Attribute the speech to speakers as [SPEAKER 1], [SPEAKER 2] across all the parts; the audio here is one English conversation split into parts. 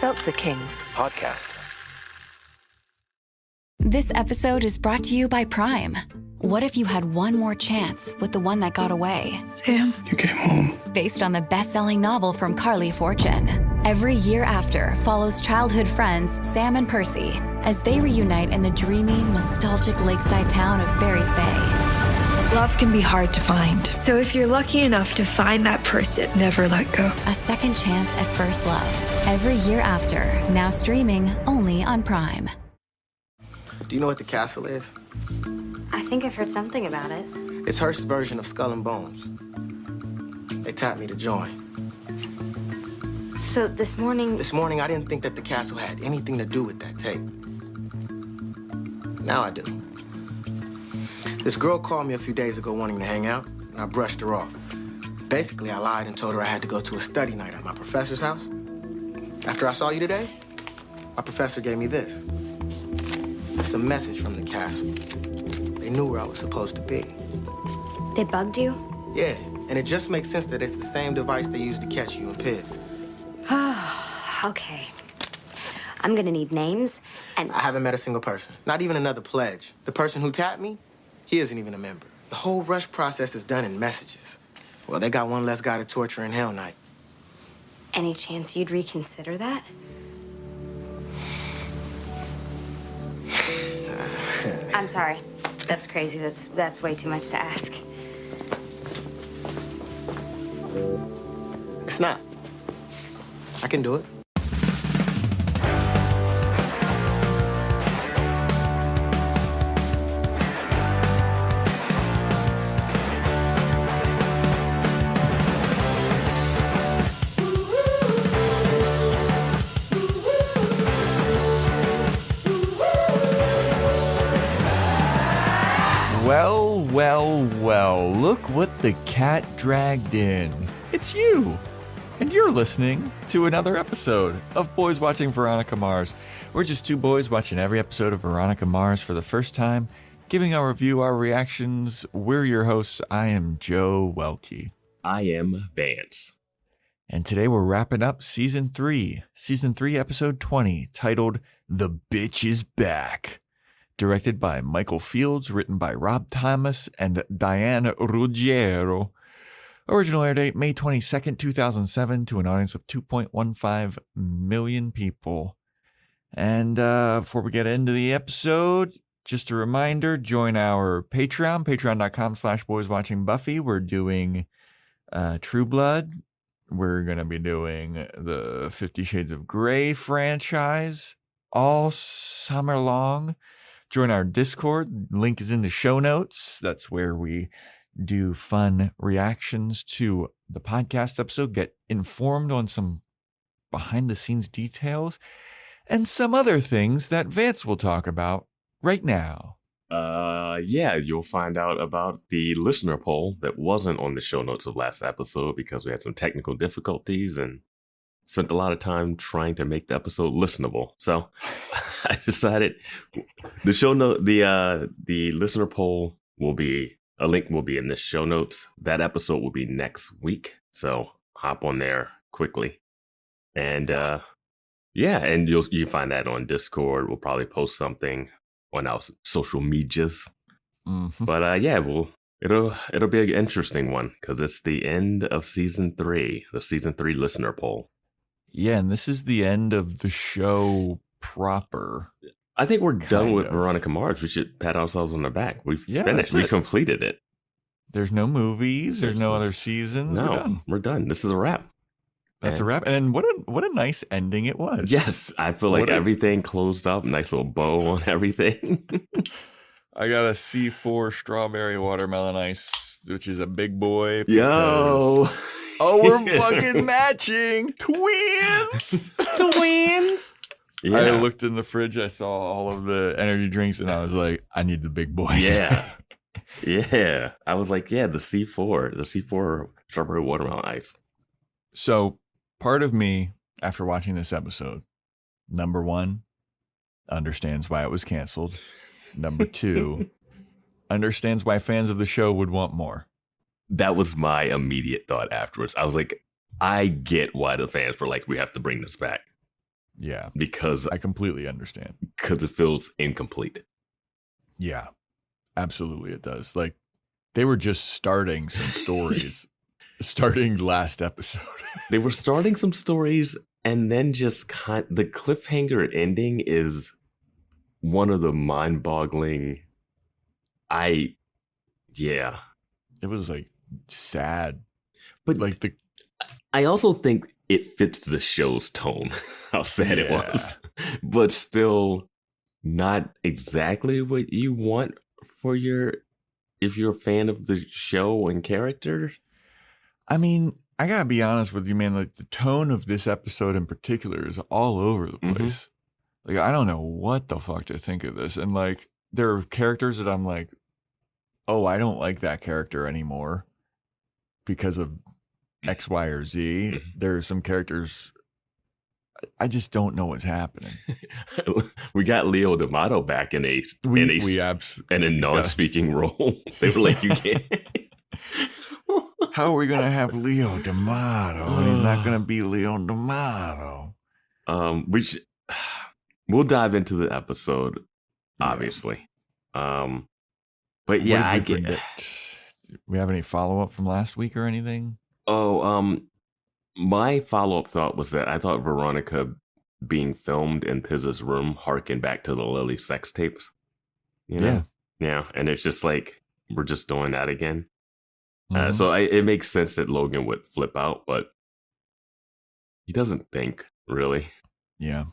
[SPEAKER 1] Seltzer Kings.
[SPEAKER 2] Podcasts.
[SPEAKER 3] This episode is brought to you by Prime. What if you had one more chance with the one that got away?
[SPEAKER 4] Sam,
[SPEAKER 5] you came home.
[SPEAKER 3] Based on the best-selling novel from Carly Fortune. Every Year After follows childhood friends Sam and Percy as they reunite in the dreamy, nostalgic lakeside town of Barry's Bay.
[SPEAKER 4] love can be hard to find. So if you're lucky enough to find that person, never let go.
[SPEAKER 3] A second chance at first love. Every Year After, now streaming only on Prime.
[SPEAKER 6] Do you know what the castle is?
[SPEAKER 7] I think I've heard something about it.
[SPEAKER 6] It's Hearst's version of Skull and Bones. They tapped me to join.
[SPEAKER 7] So this morning...
[SPEAKER 6] This morning, I didn't think that the castle had anything to do with that tape. Now I do. This girl called me a few days ago wanting to hang out, and I brushed her off. Basically, I lied and told her I had to go to a study night at my professor's house. After I saw you today, my professor gave me this. It's a message from the castle. They knew where I was supposed to be.
[SPEAKER 7] They bugged you?
[SPEAKER 6] Yeah, and it just makes sense that it's the same device they used to catch you and Piz.
[SPEAKER 7] Okay. I'm gonna need names and...
[SPEAKER 6] I haven't met a single person, not even another pledge. The person who tapped me, he isn't even a member. The whole rush process is done in messages. Well, they got one less guy to torture in Hell Night.
[SPEAKER 7] Any chance you'd reconsider that? I'm sorry. That's crazy. That's way too much to ask.
[SPEAKER 6] It's not. I can do it.
[SPEAKER 8] Well, look what the cat dragged in. It's you! And you're listening to another episode of Boys Watching Veronica Mars. We're just two boys watching every episode of Veronica Mars for the first time, giving our review, our reactions. We're your hosts. I am Joe Welke.
[SPEAKER 2] I am Vance.
[SPEAKER 8] And today we're wrapping up Season 3, Episode 20, titled The Bitch is Back. Directed by Michael Fields, written by Rob Thomas and Diane Ruggiero. Original air date May 22nd, 2007, to an audience of 2.15 million people. And before we get into the episode, just a reminder, join our Patreon, patreon.com/boyswatchingbuffy. We're doing True Blood. We're going to be doing the 50 Shades of Grey franchise all summer long. Join our Discord. Link is in the show notes. That's where we do fun reactions to the podcast episode, get informed on some behind-the-scenes details, and some other things that Vance will talk about right now.
[SPEAKER 2] Yeah, you'll find out about the listener poll that wasn't on the show notes of last episode because we had some technical difficulties and spent a lot of time trying to make the episode listenable. So I decided the listener poll will be, a link will be in the show notes. That episode will be next week. So hop on there quickly. And and you'll find that on Discord. We'll probably post something on our social medias.
[SPEAKER 8] Mm-hmm.
[SPEAKER 2] But it'll be an interesting one because it's the end of season 3, the season 3 listener poll.
[SPEAKER 8] Yeah, and this is the end of the show proper.
[SPEAKER 2] I think we're done with Veronica Mars. We should pat ourselves on the back. We've finished. We completed it.
[SPEAKER 8] There's no movies. There's no other seasons.
[SPEAKER 2] No, we're done. This is a wrap.
[SPEAKER 8] That's a wrap. And what a nice ending it was.
[SPEAKER 2] Yes, I feel like everything closed up. Nice little bow on everything.
[SPEAKER 8] I got a C4 strawberry watermelon ice, which is a big boy.
[SPEAKER 2] Yo.
[SPEAKER 8] Oh, we're fucking matching. Twins.
[SPEAKER 2] Twins. Yeah.
[SPEAKER 8] I looked in the fridge. I saw all of the energy drinks, and I was like, I need the big boy.
[SPEAKER 2] Yeah. Yeah. I was like, yeah, the C4 strawberry watermelon ice.
[SPEAKER 8] So part of me, after watching this episode, number one, understands why it was canceled. Number two, understands why fans of the show would want more.
[SPEAKER 2] That was my immediate thought afterwards. I was like, I get why the fans were like, we have to bring this back.
[SPEAKER 8] Yeah.
[SPEAKER 2] Because
[SPEAKER 8] I completely understand.
[SPEAKER 2] Because it feels incomplete.
[SPEAKER 8] Yeah, absolutely it does. Like, they were just starting some stories, starting last episode.
[SPEAKER 2] They were starting some stories, and then just the cliffhanger ending is one of the mind-boggling. Yeah.
[SPEAKER 8] It was like sad.
[SPEAKER 2] But
[SPEAKER 8] like
[SPEAKER 2] I also think it fits the show's tone, how sad it was. But still not exactly what you want for if you're a fan of the show and character.
[SPEAKER 8] I mean, I gotta be honest with you, man. Like, the tone of this episode in particular is all over the place. Like, I don't know what the fuck to think of this. And like, there are characters that I'm like, oh, I don't like that character anymore because of X, Y, or Z. There are some characters I just don't know what's happening.
[SPEAKER 2] We got Leo D'Amato back in a non-speaking role. They were like, you can't.
[SPEAKER 8] How are we gonna have Leo D'Amato and he's not gonna be Leo D'Amato?
[SPEAKER 2] We'll dive into the episode, obviously. But yeah, I get it.
[SPEAKER 8] We have any follow-up from last week or anything?
[SPEAKER 2] My follow-up thought was that I thought Veronica being filmed in Piz's room harkened back to the Lily sex tapes. You know? Yeah. And it's just like, we're just doing that again. So it makes sense that Logan would flip out, but he doesn't think, really.
[SPEAKER 8] Yeah.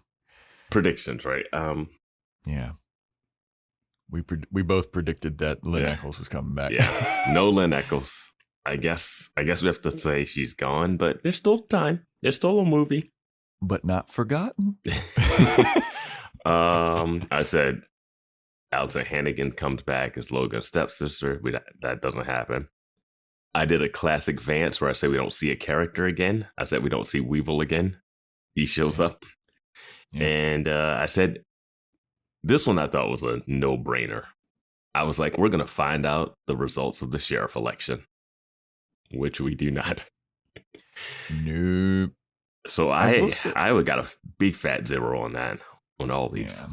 [SPEAKER 2] Predictions, right?
[SPEAKER 8] Yeah. We both predicted that Lynn Eccles was coming back.
[SPEAKER 2] Yeah. No Lynn Eccles. I guess we have to say she's gone, but there's still time. There's still a movie.
[SPEAKER 8] But not forgotten.
[SPEAKER 2] I said Allison Hannigan comes back as Logan's stepsister. That doesn't happen. I did a classic Vance where I said we don't see a character again. I said we don't see Weevil again. He shows up. Yeah. And I said this one I thought was a no-brainer. I was like, we're going to find out the results of the sheriff election. Which we do not.
[SPEAKER 8] Nope.
[SPEAKER 2] So I got a big fat 0 on that, on all these.
[SPEAKER 8] Yeah.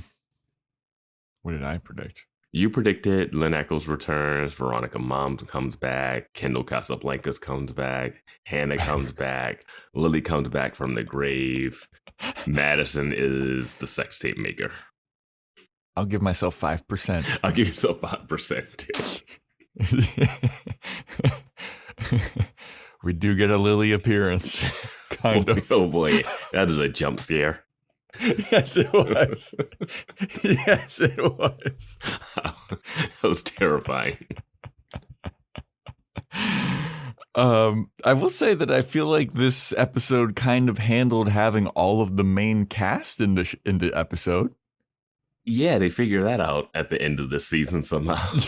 [SPEAKER 8] What did I predict?
[SPEAKER 2] You predicted Lynn Eccles returns, Veronica Mom comes back, Kendall Casablancas comes back, Hannah comes back, Lily comes back from the grave, Madison is the sex tape maker.
[SPEAKER 8] I'll give myself 5%.
[SPEAKER 2] I'll give yourself 5% too.
[SPEAKER 8] We do get a Lily appearance. Kind of.
[SPEAKER 2] Oh boy, that is a jump scare.
[SPEAKER 8] Yes, it was. Yes, it was.
[SPEAKER 2] That was terrifying.
[SPEAKER 8] I will say that I feel like this episode kind of handled having all of the main cast in the episode.
[SPEAKER 2] Yeah, they figure that out at the end of the season somehow.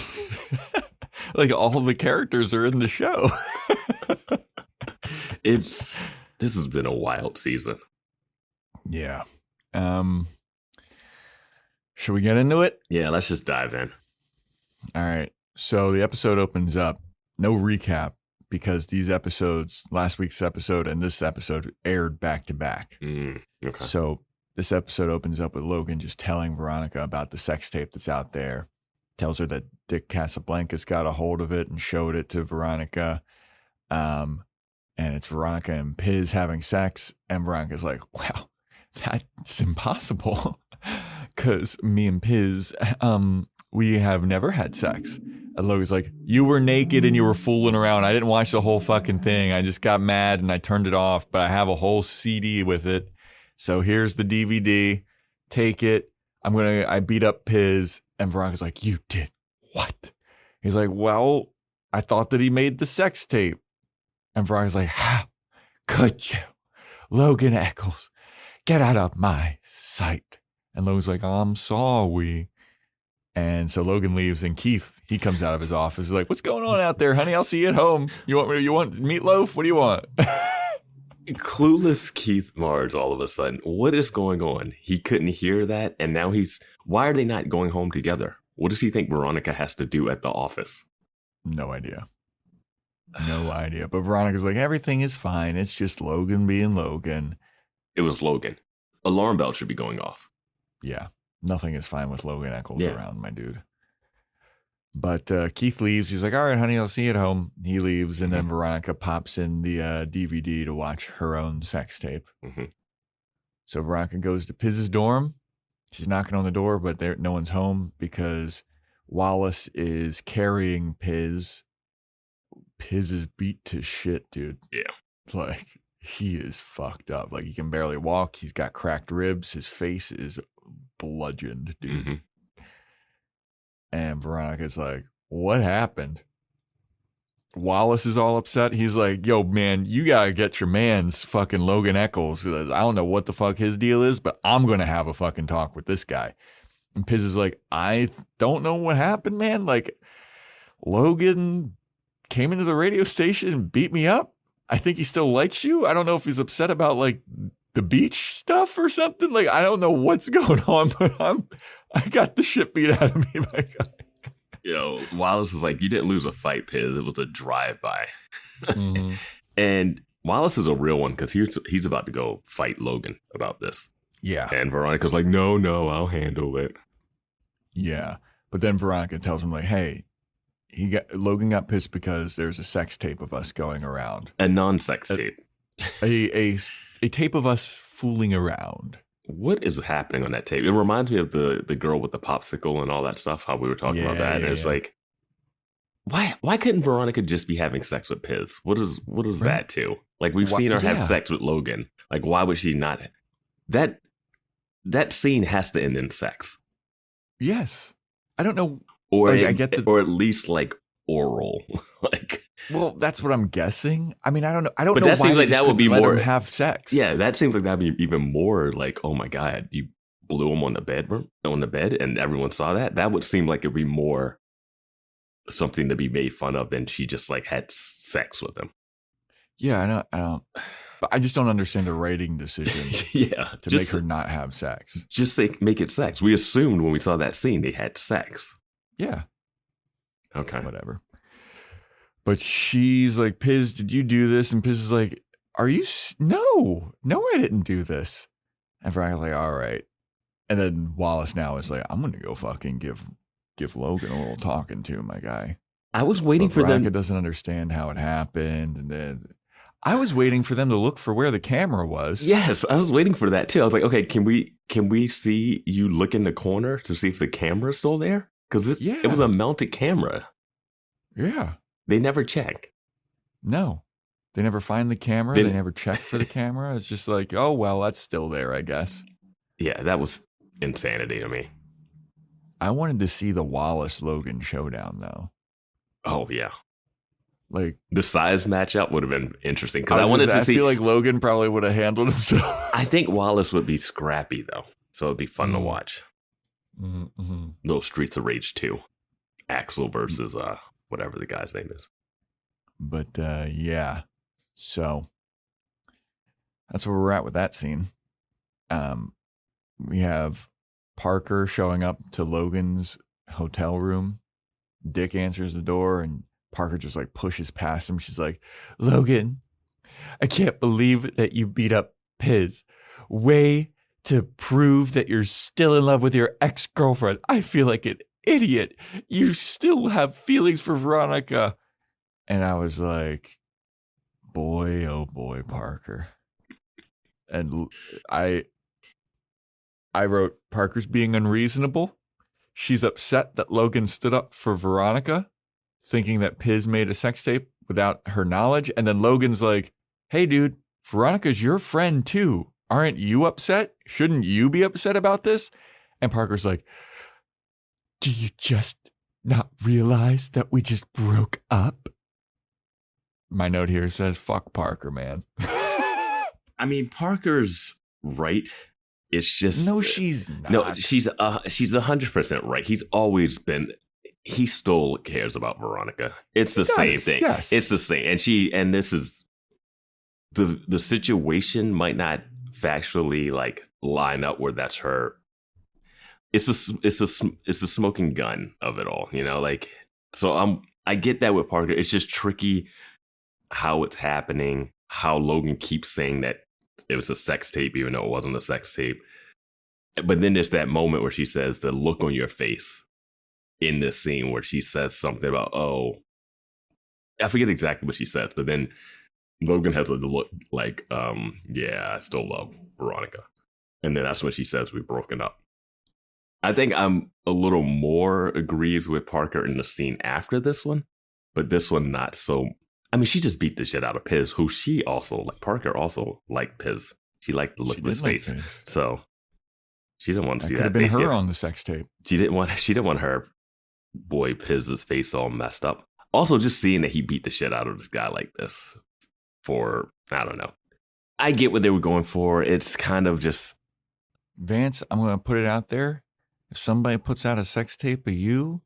[SPEAKER 8] Like, all the characters are in the show.
[SPEAKER 2] This has been a wild season.
[SPEAKER 8] Yeah. Should we get into it?
[SPEAKER 2] Yeah, let's just dive in.
[SPEAKER 8] All right. So the episode opens up. No recap, because these episodes, last week's episode and this episode, aired back to back.
[SPEAKER 2] Okay.
[SPEAKER 8] So this episode opens up with Logan just telling Veronica about the sex tape that's out there. Tells her that Dick Casablancas got a hold of it and showed it to Veronica. And it's Veronica and Piz having sex. And Veronica's like, wow, that's impossible. Because me and Piz, we have never had sex. And Logan's like, you were naked and you were fooling around. I didn't watch the whole fucking thing. I just got mad and I turned it off. But I have a whole CD with it. So here's the DVD. Take it. I beat up Piz. And Veronica's like, you did what? He's like, well, I thought that he made the sex tape. And Veronica's like, how could you? Logan Eccles, get out of my sight. And Logan's like, I'm sorry. And so Logan leaves, and Keith, he comes out of his office. He's like, what's going on out there, honey? I'll see you at home. You want meatloaf? What do you want?
[SPEAKER 2] Clueless Keith Mars all of a sudden. What is going on? He couldn't hear that, and now why are they not going home together? What does he think Veronica has to do at the office?
[SPEAKER 8] No idea. No idea. But Veronica's like, everything is fine. It's just Logan being Logan.
[SPEAKER 2] It was Logan. alarm bell should be going off.
[SPEAKER 8] Yeah, nothing is fine with Logan Eccles around, my dude. But Keith leaves. He's like, all right, honey, I'll see you at home. He leaves, and then Veronica pops in the DVD to watch her own sex tape. So Veronica goes to Piz's dorm. She's knocking on the door, but no one's home because Wallace is carrying Piz. Piz is beat to shit, dude.
[SPEAKER 2] Yeah.
[SPEAKER 8] Like, he is fucked up. Like, he can barely walk. He's got cracked ribs. His face is bludgeoned, dude. And Veronica's like, what happened? Wallace is all upset. He's like, yo, man, you got to get your man's fucking Logan Eccles. I don't know what the fuck his deal is, but I'm going to have a fucking talk with this guy. And Piz is like, I don't know what happened, man. Like, Logan came into the radio station and beat me up. I think he still likes you. I don't know if he's upset about, like, the beach stuff or something. Like, I don't know what's going on, but I got the shit beat out of me, my guy.
[SPEAKER 2] You know, Wallace is like, you didn't lose a fight, Piz. It was a drive-by. And Wallace is a real one because he's about to go fight Logan about this.
[SPEAKER 8] Yeah.
[SPEAKER 2] And Veronica's like, no, I'll handle it.
[SPEAKER 8] Yeah. But then Veronica tells him, like, hey, Logan got pissed because there's a sex tape of us going around.
[SPEAKER 2] A non-sex tape.
[SPEAKER 8] A tape of us fooling around.
[SPEAKER 2] What is happening on that tape? It reminds me of the girl with the popsicle and all that stuff, how we were talking about that. And it's like, why couldn't Veronica just be having sex with Piz? What is that to? Like, we've seen her have sex with Logan. Like, why would she not? That scene has to end in sex.
[SPEAKER 8] Yes. I don't know.
[SPEAKER 2] Or
[SPEAKER 8] like, I get
[SPEAKER 2] or at least like oral. Like,
[SPEAKER 8] well, that's what I'm guessing. I mean, I don't know. I don't know.
[SPEAKER 2] But that seems like that would be more
[SPEAKER 8] have sex.
[SPEAKER 2] Yeah, that seems like that'd be even more like, oh my god, you blew him on the bed, and everyone saw that. That would seem like it'd be more something to be made fun of than she just like had sex with him.
[SPEAKER 8] Yeah, I know. But I just don't understand the writing decision. To make her not have sex.
[SPEAKER 2] Just make it sex. We assumed when we saw that scene they had sex.
[SPEAKER 8] Yeah.
[SPEAKER 2] Okay.
[SPEAKER 8] Whatever. But she's like, Piz, did you do this? And Piz is like, no, I didn't do this. And Veronica's like, all right. And then Wallace now is like, I'm going to go fucking give Logan a little talking to, my guy.
[SPEAKER 2] I was waiting for them.
[SPEAKER 8] Veronica doesn't understand how it happened. And then I was waiting for them to look for where the camera was.
[SPEAKER 2] Yes, I was waiting for that too. I was like, okay, can we see you look in the corner to see if the camera's still there? Because it was a mounted camera.
[SPEAKER 8] Yeah.
[SPEAKER 2] They never check.
[SPEAKER 8] No. They never find the camera. They never check for the camera. It's just like, oh, well, that's still there, I guess.
[SPEAKER 2] Yeah, that was insanity to me.
[SPEAKER 8] I wanted to see the Wallace-Logan showdown, though.
[SPEAKER 2] Oh, yeah.
[SPEAKER 8] Like,
[SPEAKER 2] the size matchup would have been interesting. Because I
[SPEAKER 8] feel like Logan probably would have handled himself.
[SPEAKER 2] I think Wallace would be scrappy, though. So it'd be fun to watch. Little Streets of Rage 2. Axel versus whatever the guy's name is.
[SPEAKER 8] But yeah. So that's where we're at with that scene. We have Parker showing up to Logan's hotel room. Dick answers the door and Parker just like pushes past him. She's like, Logan, I can't believe that you beat up Piz. Way to prove that you're still in love with your ex-girlfriend. I feel like an idiot. You still have feelings for Veronica. And I was like, boy, oh boy, Parker. And I wrote, Parker's being unreasonable. She's upset that Logan stood up for Veronica, thinking that Piz made a sex tape without her knowledge. And then Logan's like, hey, dude, Veronica's your friend too. Aren't you upset? Shouldn't you be upset about this? And Parker's like, do you just not realize that we just broke up? My note here says, fuck Parker, man.
[SPEAKER 2] I mean, Parker's right. It's just...
[SPEAKER 8] No, she's not.
[SPEAKER 2] No, she's 100% right. He's always been... He still cares about Veronica. It's the same thing.
[SPEAKER 8] Yes.
[SPEAKER 2] It's the same. And this is... The situation might not factually like line up where that's her. It's a smoking gun of it all, you know, like, so I get that with Parker. It's just tricky how it's happening, how Logan keeps saying that it was a sex tape, even though it wasn't a sex tape. But then there's that moment where she says the look on your face in this scene where she says something about, oh, I forget exactly what she says, but then Logan has a look like, yeah, I still love Veronica. And then that's when she says we've broken up. I think I'm a little more agrees with Parker in the scene after this one, but this one not so. I mean, she just beat the shit out of Piz, who she also, like Parker also liked Piz. She liked the look of his face. So she didn't want to see that.
[SPEAKER 8] Could have been her on the sex tape.
[SPEAKER 2] She didn't want her boy Piz's face all messed up. Also, just seeing that he beat the shit out of this guy like this for, I don't know. I get what they were going for. It's kind of just.
[SPEAKER 8] Vance, I'm going to put it out there. If somebody puts out a sex tape of you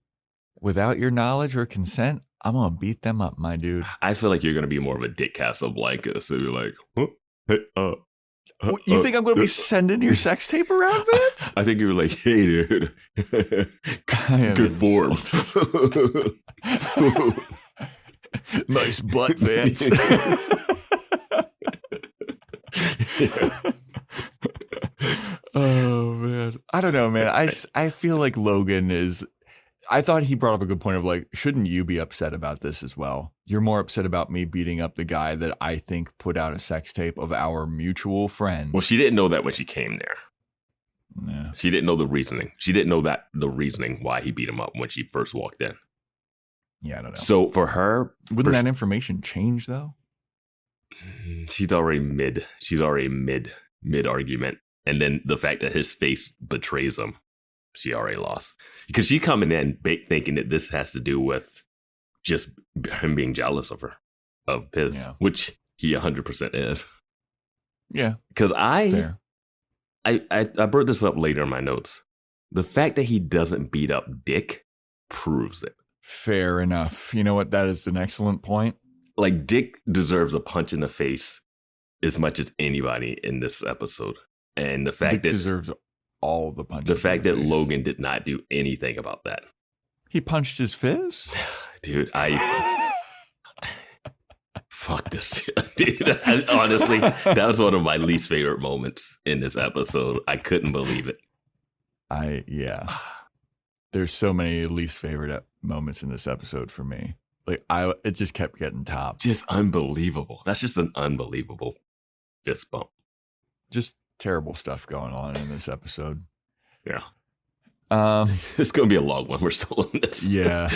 [SPEAKER 8] without your knowledge or consent, I'm going to beat them up, my dude.
[SPEAKER 2] I feel like you're going to be more of a Dick Casablanca. So you're like, huh? Hey,
[SPEAKER 8] you think I'm going to be sending your sex tape around, Vance?
[SPEAKER 2] I think you were like, hey, dude. Good form.
[SPEAKER 8] Nice butt, Vance. Oh, man. I don't know, man. I feel like Logan is... I thought he brought up a good point of like, shouldn't you be upset about this as well? You're more upset about me beating up the guy that I think put out a sex tape of our mutual friend.
[SPEAKER 2] Well, she didn't know that when she came there.
[SPEAKER 8] Yeah.
[SPEAKER 2] She didn't know the reasoning. She didn't know that the reasoning why he beat him up when she first walked in.
[SPEAKER 8] Yeah, I don't know.
[SPEAKER 2] So for her...
[SPEAKER 8] Wouldn't that information change, though?
[SPEAKER 2] She's already mid argument. And then the fact that his face betrays him, she already lost. Because she's coming in thinking that this has to do with just him being jealous of her, of Piz, which he 100% is.
[SPEAKER 8] Yeah.
[SPEAKER 2] Because I brought this up later in my notes. The fact that he doesn't beat up Dick proves it.
[SPEAKER 8] Fair enough. You know what? That is an excellent point.
[SPEAKER 2] Like, Dick deserves a punch in the face as much as anybody in this episode. And the fact
[SPEAKER 8] Dick deserves all the punches.
[SPEAKER 2] The fact that Logan did not do anything about that.
[SPEAKER 8] He punched his fist?
[SPEAKER 2] Dude, fuck this shit. Dude, honestly, that was one of my least favorite moments in this episode. I couldn't believe it.
[SPEAKER 8] There's so many least favorite moments in this episode for me. Like, it just kept getting topped.
[SPEAKER 2] Just unbelievable. That's just an unbelievable fist bump.
[SPEAKER 8] Just terrible stuff going on in this episode.
[SPEAKER 2] Yeah. It's going to be a long one. We're still in this.
[SPEAKER 8] Yeah.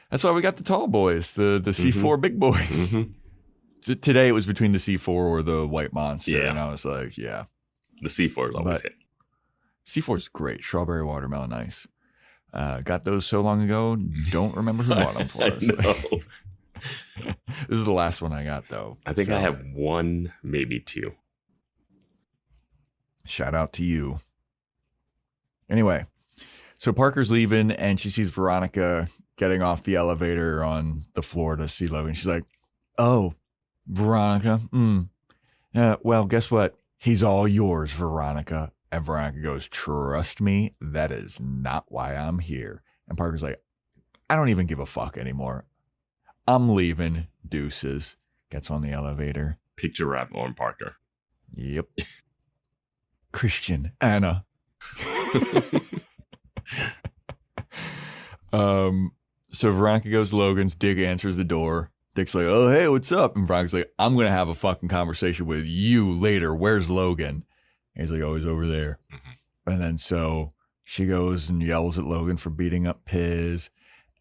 [SPEAKER 8] That's why we got the tall boys, the C4 big boys. Mm-hmm. Today it was between the C4 or the white monster. Yeah. And I was like, yeah.
[SPEAKER 2] The C4 is always hit.
[SPEAKER 8] C4 is great. Strawberry watermelon ice. Got those so long ago. Don't remember who bought them for us. This is the last one I got, though.
[SPEAKER 2] I think I have one, maybe two.
[SPEAKER 8] Shout out to you. Anyway, so Parker's leaving and she sees Veronica getting off the elevator on the floor to see Logan. She's like, oh, Veronica. Well, guess what? He's all yours, Veronica. And Veronica goes, trust me, that is not why I'm here. And Parker's like, I don't even give a fuck anymore. I'm leaving. Deuces. Gets on the elevator.
[SPEAKER 2] Picture wrap on Parker.
[SPEAKER 8] Yep. Christian, Anna. So Veronica goes to Logan's. Dick answers the door. Dick's like, oh, hey, what's up? And Veronica's like, I'm going to have a fucking conversation with you later. Where's Logan? And he's like, oh, he's over there. Mm-hmm. And then so she goes and yells at Logan for beating up Piz.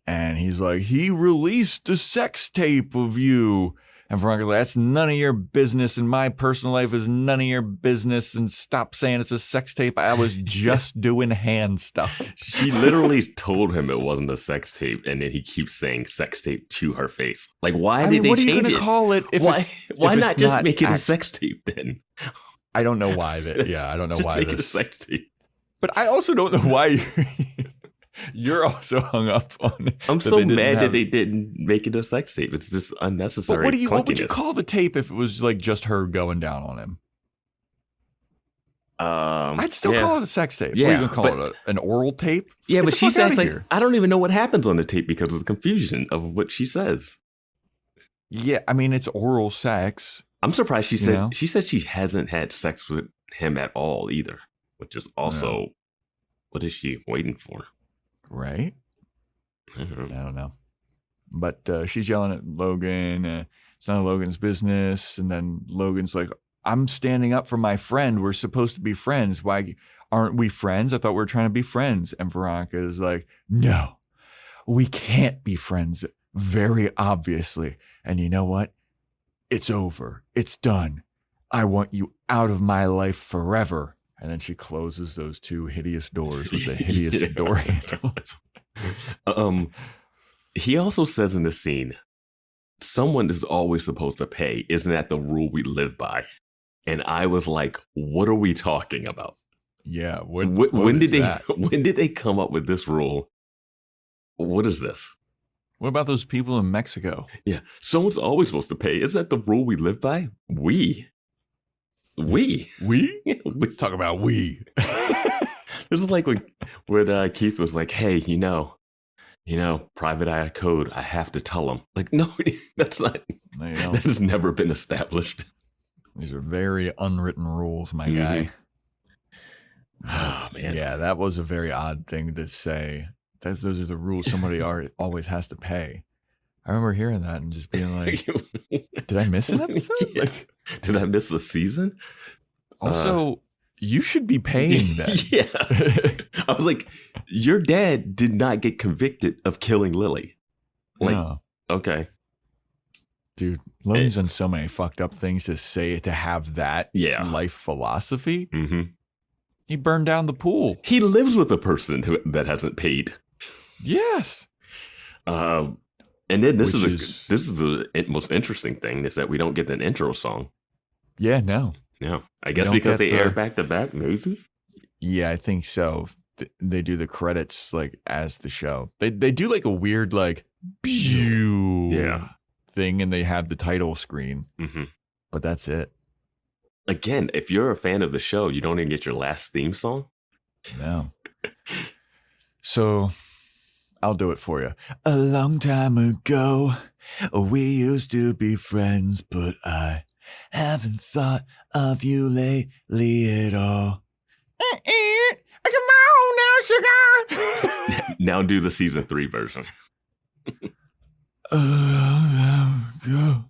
[SPEAKER 8] And he's like, he released a sex tape of you. And Veronica's like, that's none of your business. And my personal life is none of your business. And stop saying it's a sex tape. I was just doing hand stuff.
[SPEAKER 2] She literally told him it wasn't a sex tape. And then he keeps saying sex tape to her face. Like, why did they change it? What are you going
[SPEAKER 8] to call it?
[SPEAKER 2] Why not just make it a sex tape then?
[SPEAKER 8] I don't know why. I don't know
[SPEAKER 2] just
[SPEAKER 8] why.
[SPEAKER 2] Make it a sex tape.
[SPEAKER 8] But I also don't know why you're also hung up on.
[SPEAKER 2] I'm so mad that they didn't make it a sex tape. It's just unnecessary.
[SPEAKER 8] But what would you call the tape if it was like just her going down on him? I'd still call it a sex tape.
[SPEAKER 2] Yeah,
[SPEAKER 8] what are you gonna call it? An oral tape?
[SPEAKER 2] Yeah, but she sounds like I don't even know what happens on the tape because of the confusion of what she says.
[SPEAKER 8] Yeah, I mean it's oral sex.
[SPEAKER 2] I'm surprised
[SPEAKER 8] You know?
[SPEAKER 2] she said she hasn't had sex with him at all either, which is also what is she waiting for?
[SPEAKER 8] Right?
[SPEAKER 2] I don't know.
[SPEAKER 8] I don't know. But she's yelling at Logan. It's none of Logan's business. And then Logan's like, I'm standing up for my friend. We're supposed to be friends. Why aren't we friends? I thought we were trying to be friends. And Veronica is like, no, we can't be friends. Very obviously. And you know what? It's over. It's done. I want you out of my life forever. And then she closes those two hideous doors with the hideous door handles.
[SPEAKER 2] He also says in the scene, someone is always supposed to pay. Isn't that the rule we live by? And I was like, what are we talking about?
[SPEAKER 8] Yeah.
[SPEAKER 2] When did they come up with this rule? What is this?
[SPEAKER 8] What about those people in Mexico?
[SPEAKER 2] Yeah. Someone's always supposed to pay. Isn't that the rule we live by? We?
[SPEAKER 8] We? Talk about we.
[SPEAKER 2] This is like when Keith was like, hey, you know, private eye code, I have to tell them. Like, no, that's not, that has never been established.
[SPEAKER 8] These are very unwritten rules, my guy.
[SPEAKER 2] Oh, man.
[SPEAKER 8] Yeah, that was a very odd thing to say. Those are the rules somebody always has to pay. I remember hearing that and just being like, did I miss an episode?
[SPEAKER 2] Yeah.
[SPEAKER 8] Like,
[SPEAKER 2] did I miss the season?
[SPEAKER 8] Also, you should be paying that.
[SPEAKER 2] Yeah. I was like, your dad did not get convicted of killing Lily. Like,
[SPEAKER 8] No.
[SPEAKER 2] Okay.
[SPEAKER 8] Dude, Logan's done so many fucked up things to have that life philosophy.
[SPEAKER 2] Mm-hmm.
[SPEAKER 8] He burned down the pool.
[SPEAKER 2] He lives with a person that hasn't paid.
[SPEAKER 8] Yes.
[SPEAKER 2] And then this is the most interesting thing is that we don't get an intro song.
[SPEAKER 8] Yeah, no.
[SPEAKER 2] No. I guess because they air back to back, maybe?
[SPEAKER 8] Yeah, I think so. They do the credits like as the show. They do like a weird like thing, and they have the title screen.
[SPEAKER 2] Mm-hmm.
[SPEAKER 8] But that's it.
[SPEAKER 2] Again, if you're a fan of the show, you don't even get your last theme song.
[SPEAKER 8] No. So I'll do it for you. A long time ago, we used to be friends, but I haven't thought of you lately at all. Come on now, sugar.
[SPEAKER 2] Now do the season 3 version.
[SPEAKER 8] A long time ago,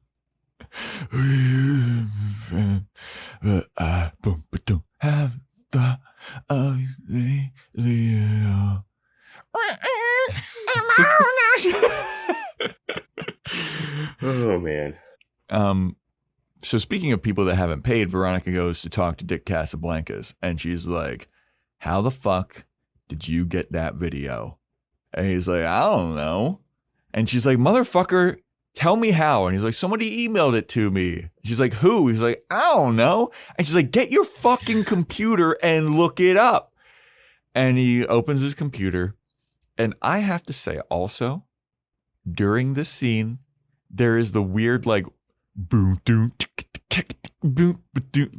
[SPEAKER 8] we used to be friends, but I don't have thought of you lately at all.
[SPEAKER 2] Oh man.
[SPEAKER 8] So speaking of people that haven't paid, Veronica goes to talk to Dick Casablancas, and she's like, how the fuck did you get that video? And he's like, I don't know. And she's like, motherfucker, tell me how. And he's like, somebody emailed it to me. She's like, who? He's like, I don't know. And she's like, get your fucking computer and look it up. And he opens his computer. And I have to say also, during this scene, there is the weird like boom, boom, boom,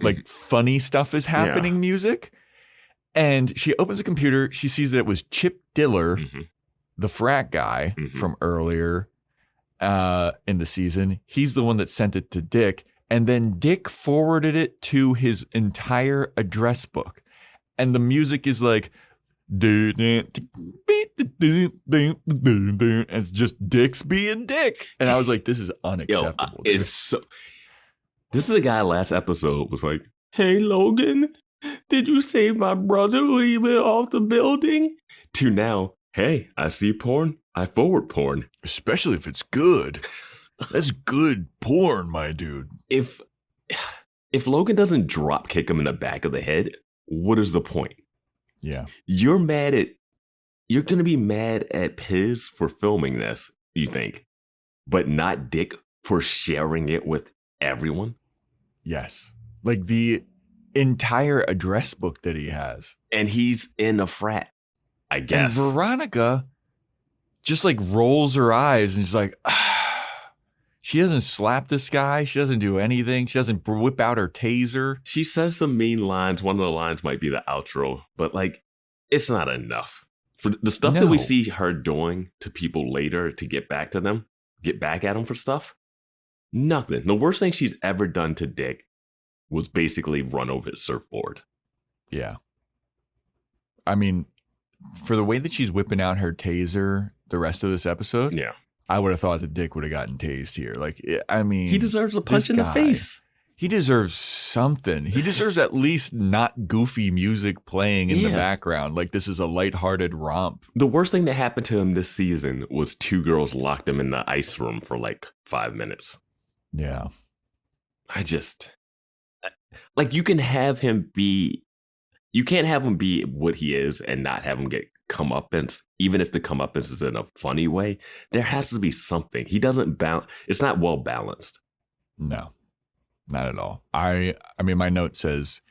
[SPEAKER 8] like funny stuff is happening music. And she opens the computer. She sees that it was Chip Diller, the frat guy from earlier in the season. He's the one that sent it to Dick. And then Dick forwarded it to his entire address book. And the music is like, it's just Dick's being Dick. And I was like, this is unacceptable.
[SPEAKER 2] This is the guy last episode was like, hey, Logan, did you save my brother leaving off the building? To now, hey, I see porn, I forward porn.
[SPEAKER 8] Especially if it's good. That's good porn, my dude.
[SPEAKER 2] If Logan doesn't drop kick him in the back of the head, what is the point?
[SPEAKER 8] Yeah.
[SPEAKER 2] You're going to be mad at Piz for filming this, you think, but not Dick for sharing it with everyone?
[SPEAKER 8] Yes. Like the entire address book that he has.
[SPEAKER 2] And he's in a frat, I guess.
[SPEAKER 8] And Veronica just like rolls her eyes and she's like, she doesn't slap this guy. She doesn't do anything. She doesn't whip out her taser.
[SPEAKER 2] She says some mean lines. One of the lines might be the outro, but like, it's not enough. For the stuff that we see her doing to people later to get back to them, get back at them for stuff, Nothing. The worst thing she's ever done to Dick was basically run over his surfboard.
[SPEAKER 8] Yeah. I mean, for the way that she's whipping out her taser the rest of this episode,
[SPEAKER 2] yeah,
[SPEAKER 8] I would have thought that Dick would have gotten tased here. Like, I mean,
[SPEAKER 2] he deserves a punch in the face.
[SPEAKER 8] He deserves something. He deserves at least not goofy music playing in the background. Like, this is a lighthearted romp.
[SPEAKER 2] The worst thing that happened to him this season was 2 girls locked him in the ice room for like 5 minutes.
[SPEAKER 8] Yeah.
[SPEAKER 2] Like, you can't have him be what he is and not have him get comeuppance, even if the comeuppance is in a funny way. There has to be something. He doesn't balance. It's not well balanced.
[SPEAKER 8] No, not at all. I mean, my note says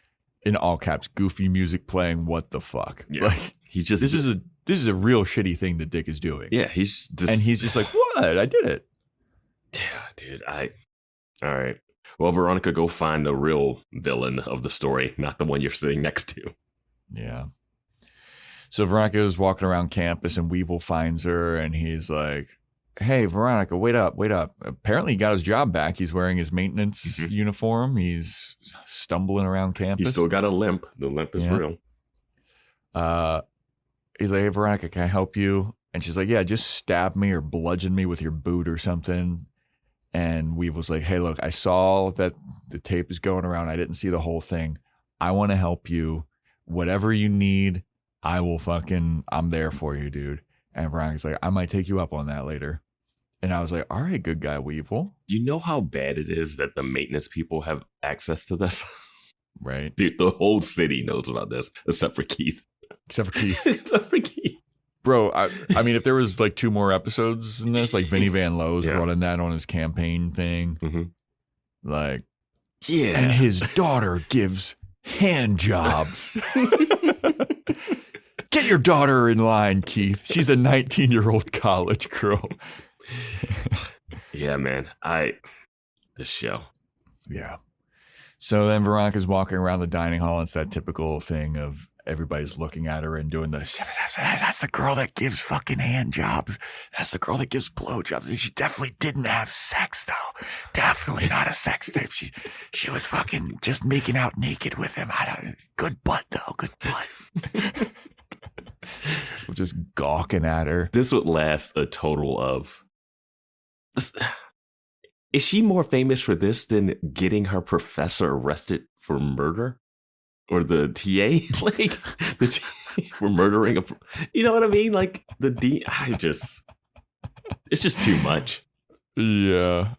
[SPEAKER 8] in all caps, goofy music playing. What the fuck?
[SPEAKER 2] Yeah.
[SPEAKER 8] Like, this is a real shitty thing that Dick is doing.
[SPEAKER 2] Yeah, he's
[SPEAKER 8] just like, what? I did it.
[SPEAKER 2] Yeah, dude. All right. Well, Veronica, go find the real villain of the story, not the one you're sitting next to.
[SPEAKER 8] Yeah. So Veronica is walking around campus and Weevil finds her and he's like, hey, Veronica, wait up. Apparently he got his job back. He's wearing his maintenance uniform. He's stumbling around campus.
[SPEAKER 2] He's still got a limp. The limp is real.
[SPEAKER 8] He's like, hey, Veronica, can I help you? And she's like, yeah, just stab me or bludgeon me with your boot or something. And Weevil's like, hey, look, I saw that the tape is going around. I didn't see the whole thing. I want to help you. Whatever you need, I'm there for you, dude. And Veronica's like, I might take you up on that later. And I was like, all right, good guy, Weevil.
[SPEAKER 2] Do you know how bad it is that the maintenance people have access to this?
[SPEAKER 8] Right.
[SPEAKER 2] Dude, the whole city knows about this, except for Keith.
[SPEAKER 8] Except for Keith. Bro, I mean, if there was like 2 more episodes in this, like Vinny Van Lowe's running that on his campaign thing, like,
[SPEAKER 2] yeah.
[SPEAKER 8] And his daughter gives hand jobs. Get your daughter in line, Keith. She's a 19-year-old college girl.
[SPEAKER 2] Yeah, man. This show.
[SPEAKER 8] Yeah. So then Veronica's walking around the dining hall. It's that typical thing of everybody's looking at her and doing that's the girl that gives fucking hand jobs. That's the girl that gives blowjobs. And she definitely didn't have sex, though. Definitely not a sex tape. She was fucking just making out naked with him. Good butt, though. Good butt. We're just gawking at her.
[SPEAKER 2] This would last a total of... Is she more famous for this than getting her professor arrested for murder? Or the TA, like for murdering you know what I mean? Like it's just too much.
[SPEAKER 8] Yeah.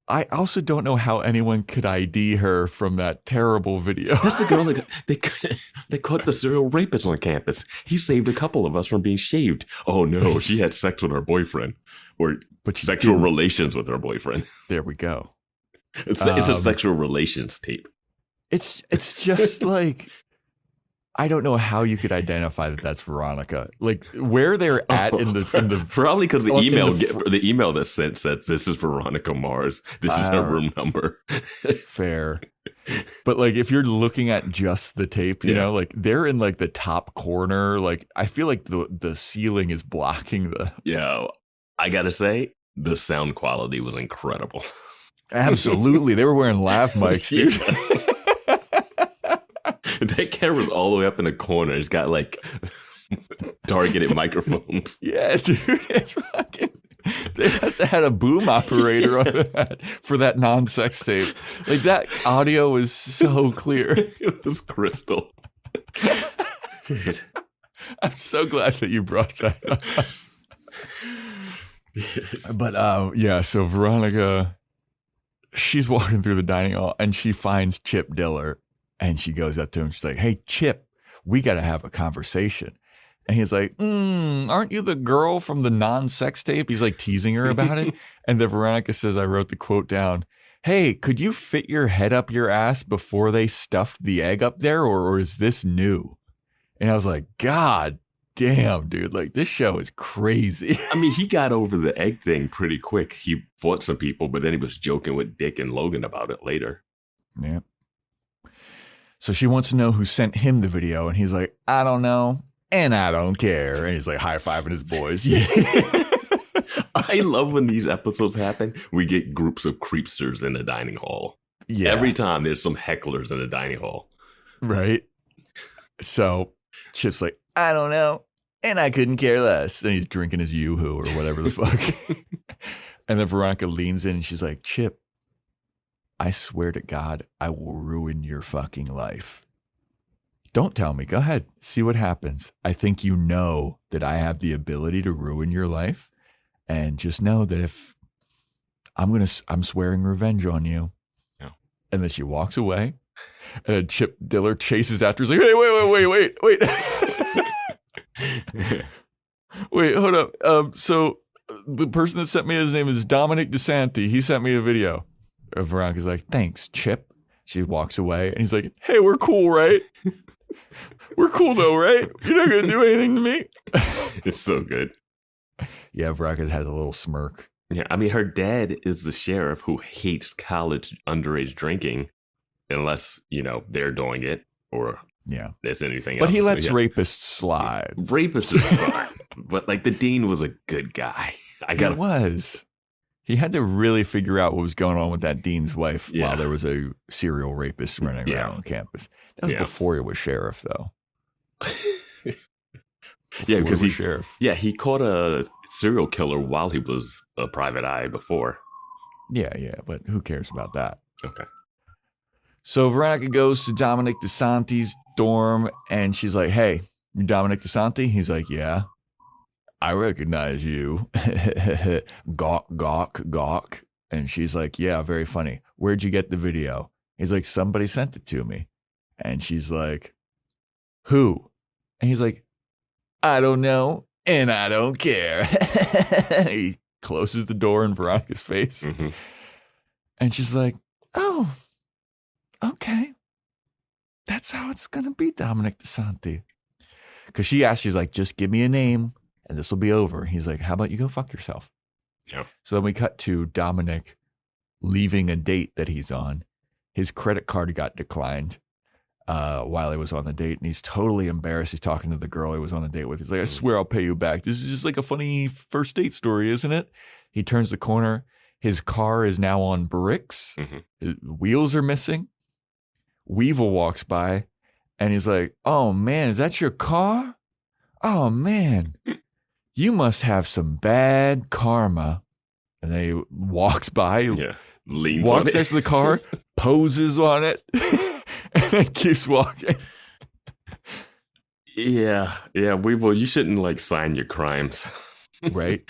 [SPEAKER 8] I also don't know how anyone could ID her from that terrible video.
[SPEAKER 2] That's the girl that they caught the serial rapist on campus. He saved a couple of us from being shaved. Oh no, she had sex with her boyfriend, or sexual relations with her boyfriend.
[SPEAKER 8] There we go.
[SPEAKER 2] It's a sexual relations tape.
[SPEAKER 8] It's just like, I don't know how you could identify that that's Veronica. Like where they're at in the
[SPEAKER 2] probably because the email that sent says this is Veronica Mars. This is her room number.
[SPEAKER 8] Fair, but like if you're looking at just the tape, you know, like they're in like the top corner. Like I feel like the ceiling is blocking the.
[SPEAKER 2] Yeah, I gotta say the sound quality was incredible.
[SPEAKER 8] Absolutely, they were wearing lav mics, dude.
[SPEAKER 2] That camera's all the way up in the corner. It's got like targeted microphones.
[SPEAKER 8] Yeah, dude. It's fucking. They must have had a boom operator on that for that non-sex tape. Like that audio was so clear.
[SPEAKER 2] It was crystal. Dude.
[SPEAKER 8] I'm so glad that you brought that up. Yes. But yeah, so Veronica, she's walking through the dining hall and she finds Chip Diller. And she goes up to him. She's like, hey, Chip, we got to have a conversation. And he's like, aren't you the girl from the non-sex tape? He's like teasing her about it. And then Veronica says, I wrote the quote down. Hey, could you fit your head up your ass before they stuffed the egg up there? Or is this new? And I was like, God damn, dude. Like this show is crazy.
[SPEAKER 2] I mean, he got over the egg thing pretty quick. He fought some people, but then he was joking with Dick and Logan about it later.
[SPEAKER 8] Yeah. So she wants to know who sent him the video. And he's like, I don't know. And I don't care. And he's like high-fiving his boys. Yeah.
[SPEAKER 2] I love when these episodes happen. We get groups of creepsters in the dining hall.
[SPEAKER 8] Yeah.
[SPEAKER 2] Every time there's some hecklers in the dining hall.
[SPEAKER 8] Right. So Chip's like, I don't know. And I couldn't care less. And he's drinking his Yoo-hoo or whatever the fuck. And then Veronica leans in and she's like, Chip, I swear to God, I will ruin your fucking life. Don't tell me. Go ahead. See what happens. I think you know that I have the ability to ruin your life. And just know that if I'm swearing revenge on you.
[SPEAKER 2] Yeah.
[SPEAKER 8] And then she walks away. And Chip Diller chases after her. He's like, hey, wait. Wait, hold up. So the person that sent me his name is Dominic DeSanti. He sent me a video. Veronica's like, thanks, Chip. She walks away. And he's like, hey, we're cool, right? We're cool though, right? You're not going to do anything to me.
[SPEAKER 2] It's so good.
[SPEAKER 8] Yeah, Veronica has a little smirk.
[SPEAKER 2] Yeah, I mean, her dad is the sheriff who hates college underage drinking unless, they're doing it or there's anything else.
[SPEAKER 8] But he lets
[SPEAKER 2] So,
[SPEAKER 8] rapists slide.
[SPEAKER 2] Rapist is fine. But, the dean was a good guy.
[SPEAKER 8] He was. He had to really figure out what was going on with that dean's wife while there was a serial rapist running around on campus. That was before he was sheriff, though.
[SPEAKER 2] Yeah, because he caught a serial killer while he was a private eye before.
[SPEAKER 8] Yeah, but who cares about that?
[SPEAKER 2] Okay.
[SPEAKER 8] So Veronica goes to Dominic DeSanti's dorm, and she's like, hey, you Dominic DeSanti? He's like, yeah. I recognize you. Gawk. And she's like, yeah, very funny. Where'd you get the video? He's like, somebody sent it to me. And she's like, who? And he's like, I don't know, and I don't care. He closes the door in Veronica's face.
[SPEAKER 2] Mm-hmm.
[SPEAKER 8] And she's like, oh, okay. That's how it's going to be, Dominic DeSanti. Because she asked, she's like, just give me a name, and this will be over. He's like, how about you go fuck yourself?
[SPEAKER 2] Yeah.
[SPEAKER 8] So then we cut to Dominic leaving a date that he's on. His credit card got declined. While he was on the date, and he's totally embarrassed. He's talking to the girl he was on the date with. He's like, I swear I'll pay you back. This is just like a funny first date story, isn't it? He turns the corner. His car is now on bricks.
[SPEAKER 2] Mm-hmm.
[SPEAKER 8] His wheels are missing. Weevil walks by, and he's like, oh, man, is that your car? Oh, man, you must have some bad karma. And then he walks by,
[SPEAKER 2] leans
[SPEAKER 8] walks
[SPEAKER 2] on it.
[SPEAKER 8] next to the car, poses on it. And then keeps walking.
[SPEAKER 2] Yeah. Weevil, you shouldn't sign your crimes.
[SPEAKER 8] Right?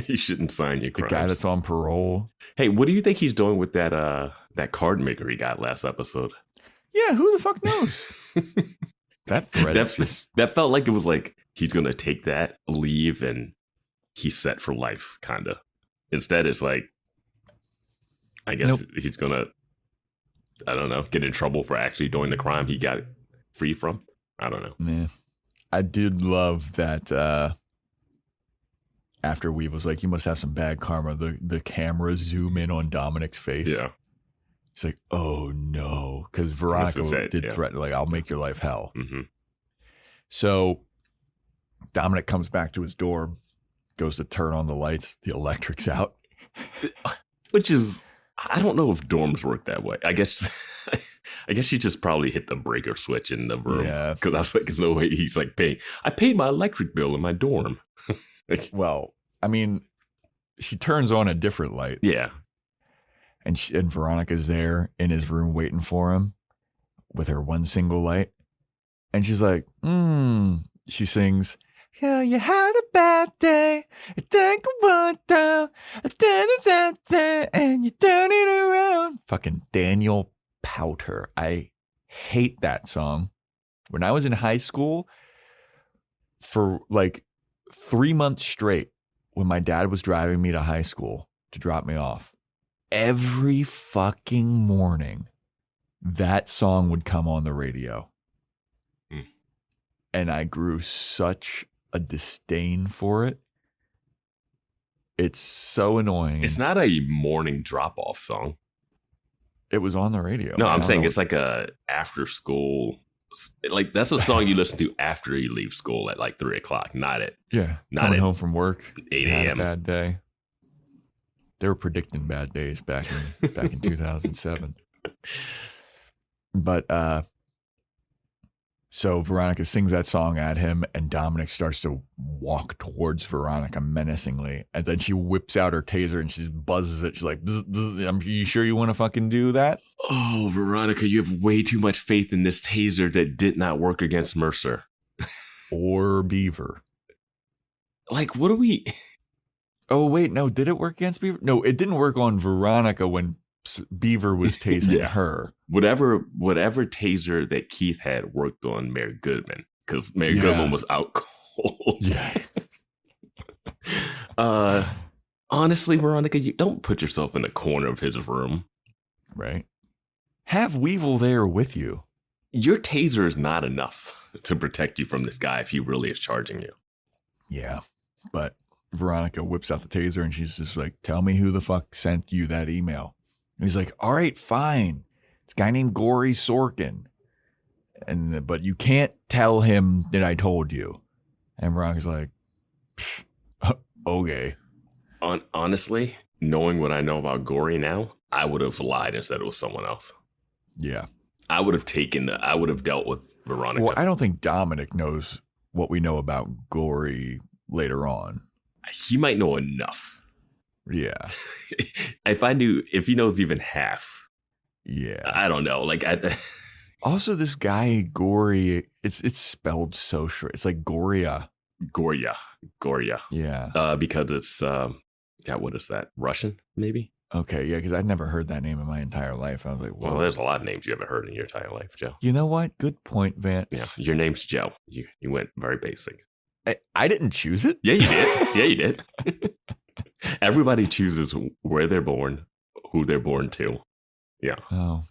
[SPEAKER 2] You shouldn't sign your crimes.
[SPEAKER 8] The guy that's on parole.
[SPEAKER 2] Hey, what do you think he's doing with that card maker he got last episode?
[SPEAKER 8] Yeah, who the fuck knows? That thread
[SPEAKER 2] that felt like it was like he's gonna take that, leave, and he's set for life, kinda. Instead, it's like I guess he's gonna, I don't know, get in trouble for actually doing the crime he got free from. I don't know.
[SPEAKER 8] Yeah. I did love that after Weave was like, you must have some bad karma, the camera zoom in on Dominic's face.
[SPEAKER 2] Yeah.
[SPEAKER 8] He's like, oh no. Because Veronica did threaten, like, I'll make your life hell.
[SPEAKER 2] Mm-hmm.
[SPEAKER 8] So Dominic comes back to his dorm, goes to turn on the lights, the electric's out.
[SPEAKER 2] Which is, I don't know if dorms work that way. I guess she just probably hit the breaker switch in the room.
[SPEAKER 8] Yeah.
[SPEAKER 2] Because I was like, no way he's like paying. I paid my electric bill in my dorm.
[SPEAKER 8] Well, I mean, she turns on a different light.
[SPEAKER 2] Yeah.
[SPEAKER 8] And Veronica's there in his room waiting for him with her one single light. And she's like, she sings, yeah, you had a bad day. You take a one down, and you turn it around. Fucking Daniel Powter. I hate that song. When I was in high school, for like 3 months straight, when my dad was driving me to high school to drop me off, every fucking morning, that song would come on the radio. And I grew such a disdain for it. It's so annoying.
[SPEAKER 2] It's not a morning drop-off song.
[SPEAKER 8] It was on the radio.
[SPEAKER 2] No, I'm saying it's like a after school. Like, that's a song you listen to after you leave school at like 3 o'clock, not at
[SPEAKER 8] coming home from work,
[SPEAKER 2] 8
[SPEAKER 8] had a
[SPEAKER 2] a.m.
[SPEAKER 8] bad day. They were predicting bad days back in 2007. But so Veronica sings that song at him, and Dominic starts to walk towards Veronica menacingly, and then she whips out her taser and she buzzes it. She's like, "Bzz, bzz, you sure you want to fucking do that?"
[SPEAKER 2] Oh, Veronica, you have way too much faith in this taser that did not work against Mercer.
[SPEAKER 8] Or Beaver.
[SPEAKER 2] Like, what are we...
[SPEAKER 8] Oh, wait, no, did it work against Beaver? No, it didn't work on Veronica when Beaver was tasing her.
[SPEAKER 2] Whatever taser that Keith had worked on Mayor Goodman, because Mayor Goodman was out cold.
[SPEAKER 8] Yeah.
[SPEAKER 2] Honestly, Veronica, you don't put yourself in the corner of his room.
[SPEAKER 8] Right. Have Weevil there with you.
[SPEAKER 2] Your taser is not enough to protect you from this guy if he really is charging you.
[SPEAKER 8] Yeah, but Veronica whips out the taser and she's just like, "Tell me who the fuck sent you that email." And he's like, "All right, fine. It's a guy named Gory Sorkin. But you can't tell him that I told you." And Veronica's like, "Okay."
[SPEAKER 2] Honestly, knowing what I know about Gory now, I would have lied and said it was someone else.
[SPEAKER 8] Yeah.
[SPEAKER 2] I would have dealt with Veronica.
[SPEAKER 8] Well, I don't think Dominic knows what we know about Gory later on.
[SPEAKER 2] He might know enough.
[SPEAKER 8] Yeah.
[SPEAKER 2] If he knows even half.
[SPEAKER 8] Yeah.
[SPEAKER 2] I don't know. Like,
[SPEAKER 8] also, this guy, Gory, it's spelled so short. It's like Goria.
[SPEAKER 2] Goria.
[SPEAKER 8] Yeah.
[SPEAKER 2] Because it's, what is that? Russian, maybe?
[SPEAKER 8] Okay, yeah, because I'd never heard that name in my entire life. I was like, whoa.
[SPEAKER 2] Well, there's a lot of names you haven't heard in your entire life, Joe.
[SPEAKER 8] You know what? Good point, Vance.
[SPEAKER 2] Yeah, your name's Joe. You went very basic.
[SPEAKER 8] I didn't choose it.
[SPEAKER 2] Yeah, you did. Everybody chooses where they're born, who they're born to. Yeah.
[SPEAKER 8] Oh,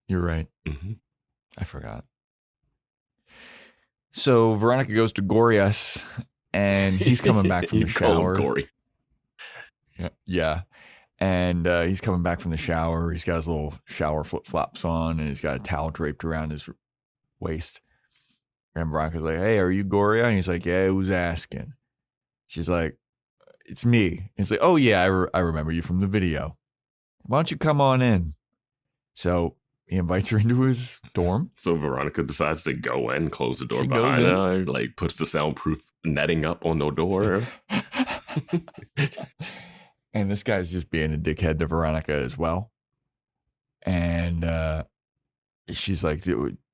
[SPEAKER 8] you're right.
[SPEAKER 2] Mm-hmm.
[SPEAKER 8] I forgot. So Veronica goes to Gorias, and he's coming back from the shower.
[SPEAKER 2] Gory.
[SPEAKER 8] Yeah. And he's coming back from the shower. He's got his little shower flip-flops on, and he's got a towel draped around his waist. And Veronica's like, "Hey, are you Goria?" And he's like, "Yeah, who's asking?" She's like, "It's me." And he's like, "Oh, yeah, I remember you from the video. Why don't you come on in?" So he invites her into his dorm.
[SPEAKER 2] So Veronica decides to go in, close the door
[SPEAKER 8] She
[SPEAKER 2] behind
[SPEAKER 8] goes
[SPEAKER 2] her, like puts the soundproof netting up on the door.
[SPEAKER 8] And this guy's just being a dickhead to Veronica as well. And she's like,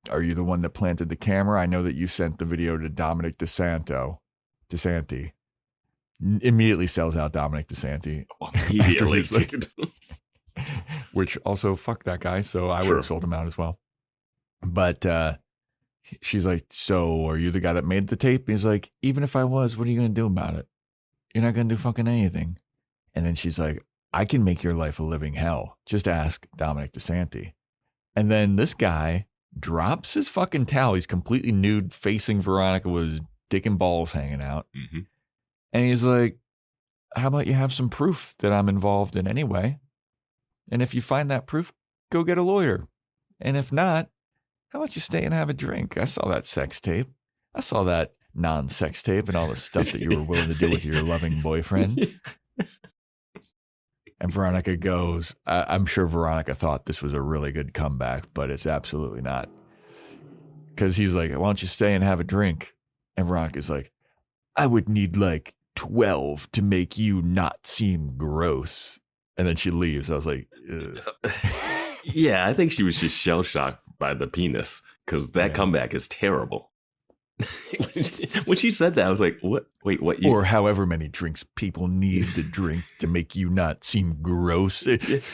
[SPEAKER 8] "Are you the one that planted the camera? I know that you sent the video to Dominic DeSanti." Immediately sells out Dominic DeSanti.
[SPEAKER 2] Immediately.
[SPEAKER 8] Which also, fuck that guy. So I would
[SPEAKER 2] Sure.
[SPEAKER 8] have sold him out as well. But she's like, "So are you the guy that made the tape?" He's like, "Even if I was, what are you going to do about it? You're not going to do fucking anything." And then she's like, "I can make your life a living hell. Just ask Dominic DeSanti." And then this guy drops his fucking towel. He's completely nude, facing Veronica with his dick and balls hanging out.
[SPEAKER 2] Mm-hmm.
[SPEAKER 8] And he's like, "How about you have some proof that I'm involved in anyway? And if you find that proof, go get a lawyer. And if not, how about you stay and have a drink? I saw that sex tape. I saw that non-sex tape and all the stuff that you were willing to do with your loving boyfriend." And Veronica goes, I'm sure Veronica thought this was a really good comeback, but it's absolutely not. Because he's like, "Why don't you stay and have a drink?" And Veronica's like, "I would need like 12 to make you not seem gross." And then she leaves. I was like, ugh.
[SPEAKER 2] Yeah, I think she was just shell-shocked by the penis, because that comeback is terrible. When she said that, I was like, "What? Wait, what?"
[SPEAKER 8] Or however many drinks people need to drink to make you not seem gross.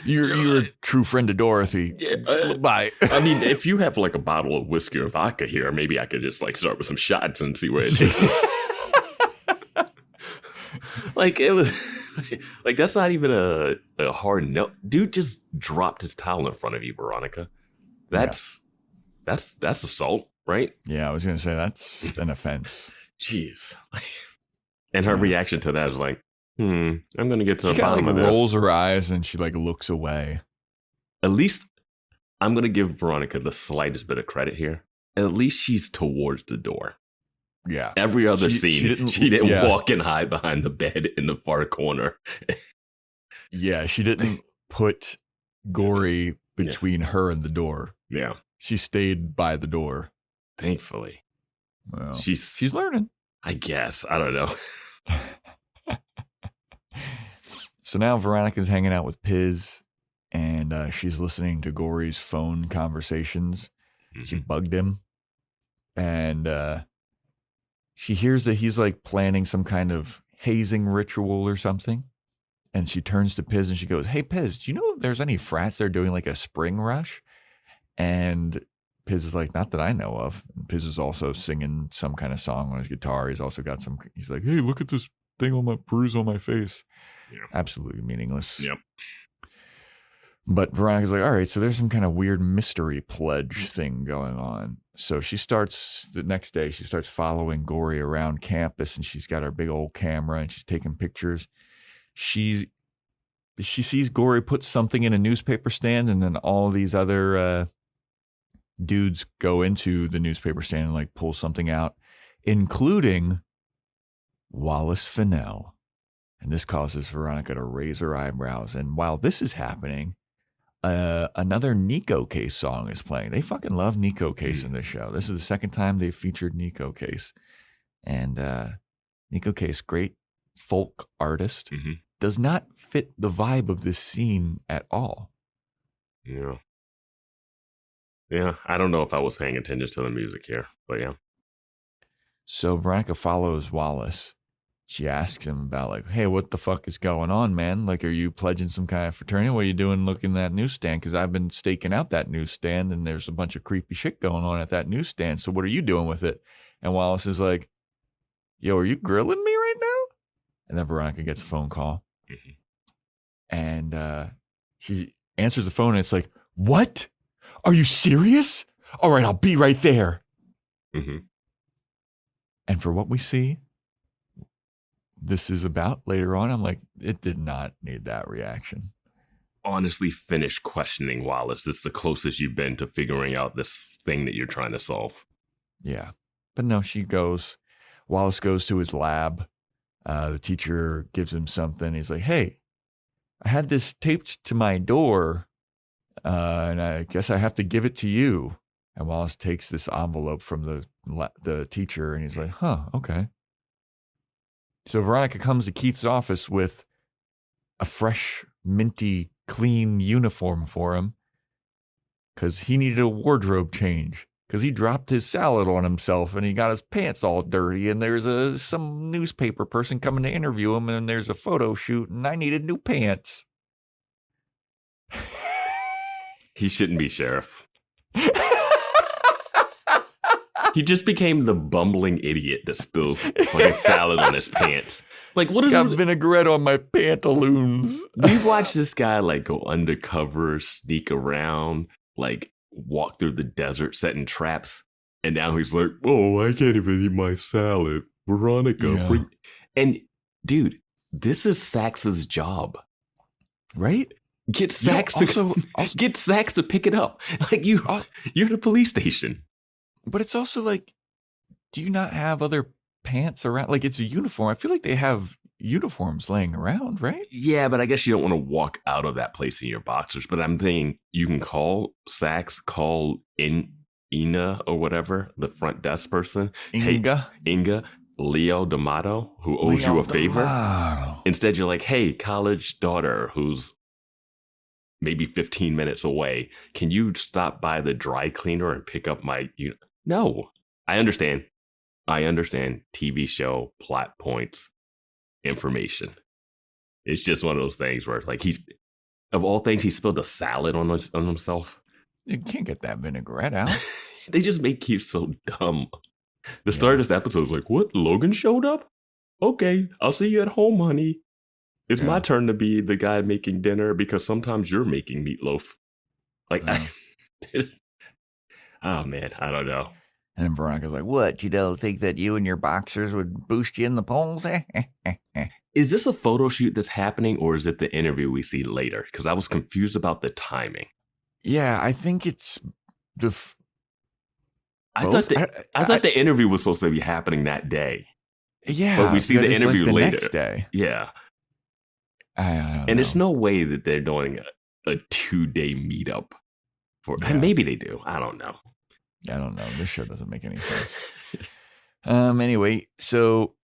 [SPEAKER 8] You're a true friend of Dorothy. Bye.
[SPEAKER 2] I mean, if you have like a bottle of whiskey or vodka here, maybe I could just like start with some shots and see where it takes us. Like, it was like, that's not even a hard no. Dude just dropped his towel in front of you, Veronica. That's assault, right?
[SPEAKER 8] Yeah, I was going to say that's an offense.
[SPEAKER 2] Jeez. And her reaction to that is like, I'm going to get to the bottom of this.
[SPEAKER 8] She rolls her eyes and she like looks away.
[SPEAKER 2] At least I'm going to give Veronica the slightest bit of credit here. At least she's towards the door.
[SPEAKER 8] Yeah.
[SPEAKER 2] Every other scene, she didn't
[SPEAKER 8] yeah.
[SPEAKER 2] walk and hide behind the bed in the far corner.
[SPEAKER 8] Yeah, she didn't put Gory between her and the door.
[SPEAKER 2] Yeah.
[SPEAKER 8] She stayed by the door.
[SPEAKER 2] Thankfully.
[SPEAKER 8] Well,
[SPEAKER 2] she's
[SPEAKER 8] learning.
[SPEAKER 2] I guess. I don't know.
[SPEAKER 8] So now Veronica's hanging out with Piz, and she's listening to Gory's phone conversations. Mm-hmm. She bugged him, and she hears that he's like planning some kind of hazing ritual or something. And she turns to Piz and she goes, "Hey, Piz, do you know if there's any frats that are doing like a spring rush?" And Piz is like, "Not that I know of." And Piz is also singing some kind of song on his guitar. He's also got he's like, "Hey, look at this thing on my bruise on my face." Yeah. Absolutely meaningless.
[SPEAKER 2] Yep.
[SPEAKER 8] But Veronica's like, all right, so there's some kind of weird mystery pledge thing going on. So the next day, she starts following Gory around campus, and she's got her big old camera and she's taking pictures. She sees Gory put something in a newspaper stand, and then all these other dudes go into the newspaper stand and like pull something out, including Wallace Fennell. And this causes Veronica to raise her eyebrows. And while this is happening, another Nico Case song is playing. They fucking love Nico Case in this show. This is the second time they've featured Nico Case. And Nico Case, great folk artist, does not fit the vibe of this scene at all.
[SPEAKER 2] Yeah. Yeah, I don't know if I was paying attention to the music here, but yeah.
[SPEAKER 8] So Veronica follows Wallace. She asks him about like, "Hey, what the fuck is going on, man? Like, are you pledging some kind of fraternity? What are you doing looking at that newsstand? Because I've been staking out that newsstand, and there's a bunch of creepy shit going on at that newsstand. So what are you doing with it?" And Wallace is like, "Yo, are you grilling me right now?" And then Veronica gets a phone call. And she answers the phone, and it's like, "What? Are you serious? All right, I'll be right there." And for what we see this is about later on, I'm like, it did not need that reaction.
[SPEAKER 2] Honestly, finish questioning Wallace. It's the closest you've been to figuring out this thing that you're trying to solve.
[SPEAKER 8] Yeah. But no, Wallace goes to his lab. The teacher gives him something. He's like, "Hey, I had this taped to my door, and I guess I have to give it to you." And Wallace takes this envelope from the teacher, and he's like, "Huh, okay." So Veronica comes to Keith's office with a fresh, minty, clean uniform for him because he needed a wardrobe change because he dropped his salad on himself and he got his pants all dirty, and there's some newspaper person coming to interview him, and there's a photo shoot, and I needed new pants.
[SPEAKER 2] He shouldn't be sheriff. He just became the bumbling idiot that spills fucking salad on his pants. Like, what is
[SPEAKER 8] got vinaigrette on my pantaloons?
[SPEAKER 2] We've watched this guy like go undercover, sneak around, like walk through the desert setting traps, and now he's like, "Oh, I can't even eat my salad. Veronica, And dude, this is Sax's job,
[SPEAKER 8] right?
[SPEAKER 2] Get Sax get Sax to pick it up. Like you're at a police station.
[SPEAKER 8] But it's also like, do you not have other pants around? Like, it's a uniform. I feel like they have uniforms laying around, right?
[SPEAKER 2] Yeah, but I guess you don't want to walk out of that place in your boxers. But I'm thinking you can call Sax, call Ina or whatever, the front desk person.
[SPEAKER 8] Inga,
[SPEAKER 2] Leo D'Amato, who owes you a favor. Instead, you're like, "Hey, college daughter who's maybe 15 minutes away, can you stop by the dry cleaner and pick up my..." No, I understand. TV show, plot points, information. It's just one of those things where, like, of all things, he spilled a salad on himself.
[SPEAKER 8] You can't get that vinaigrette out.
[SPEAKER 2] They just make Keith so dumb. The start of this episode is like, "What? Logan showed up? Okay, I'll see you at home, honey. It's my turn to be the guy making dinner because sometimes you're making meatloaf." Like, oh man, I don't know.
[SPEAKER 8] And then Veronica's like, "What? You don't think that you and your boxers would boost you in the polls?"
[SPEAKER 2] Is this a photo shoot that's happening, or is it the interview we see later? Because I was confused about the timing.
[SPEAKER 8] Yeah, I think it's the.
[SPEAKER 2] I thought the interview was supposed to be happening that day.
[SPEAKER 8] Yeah,
[SPEAKER 2] but we see the interview
[SPEAKER 8] like the
[SPEAKER 2] later.
[SPEAKER 8] Next day.
[SPEAKER 2] Yeah.
[SPEAKER 8] I don't
[SPEAKER 2] And
[SPEAKER 8] know.
[SPEAKER 2] there's no way that they're doing a 2-day meetup for.
[SPEAKER 8] Yeah.
[SPEAKER 2] Maybe they do. I don't know.
[SPEAKER 8] I don't know. This show doesn't make any sense. Anyway, so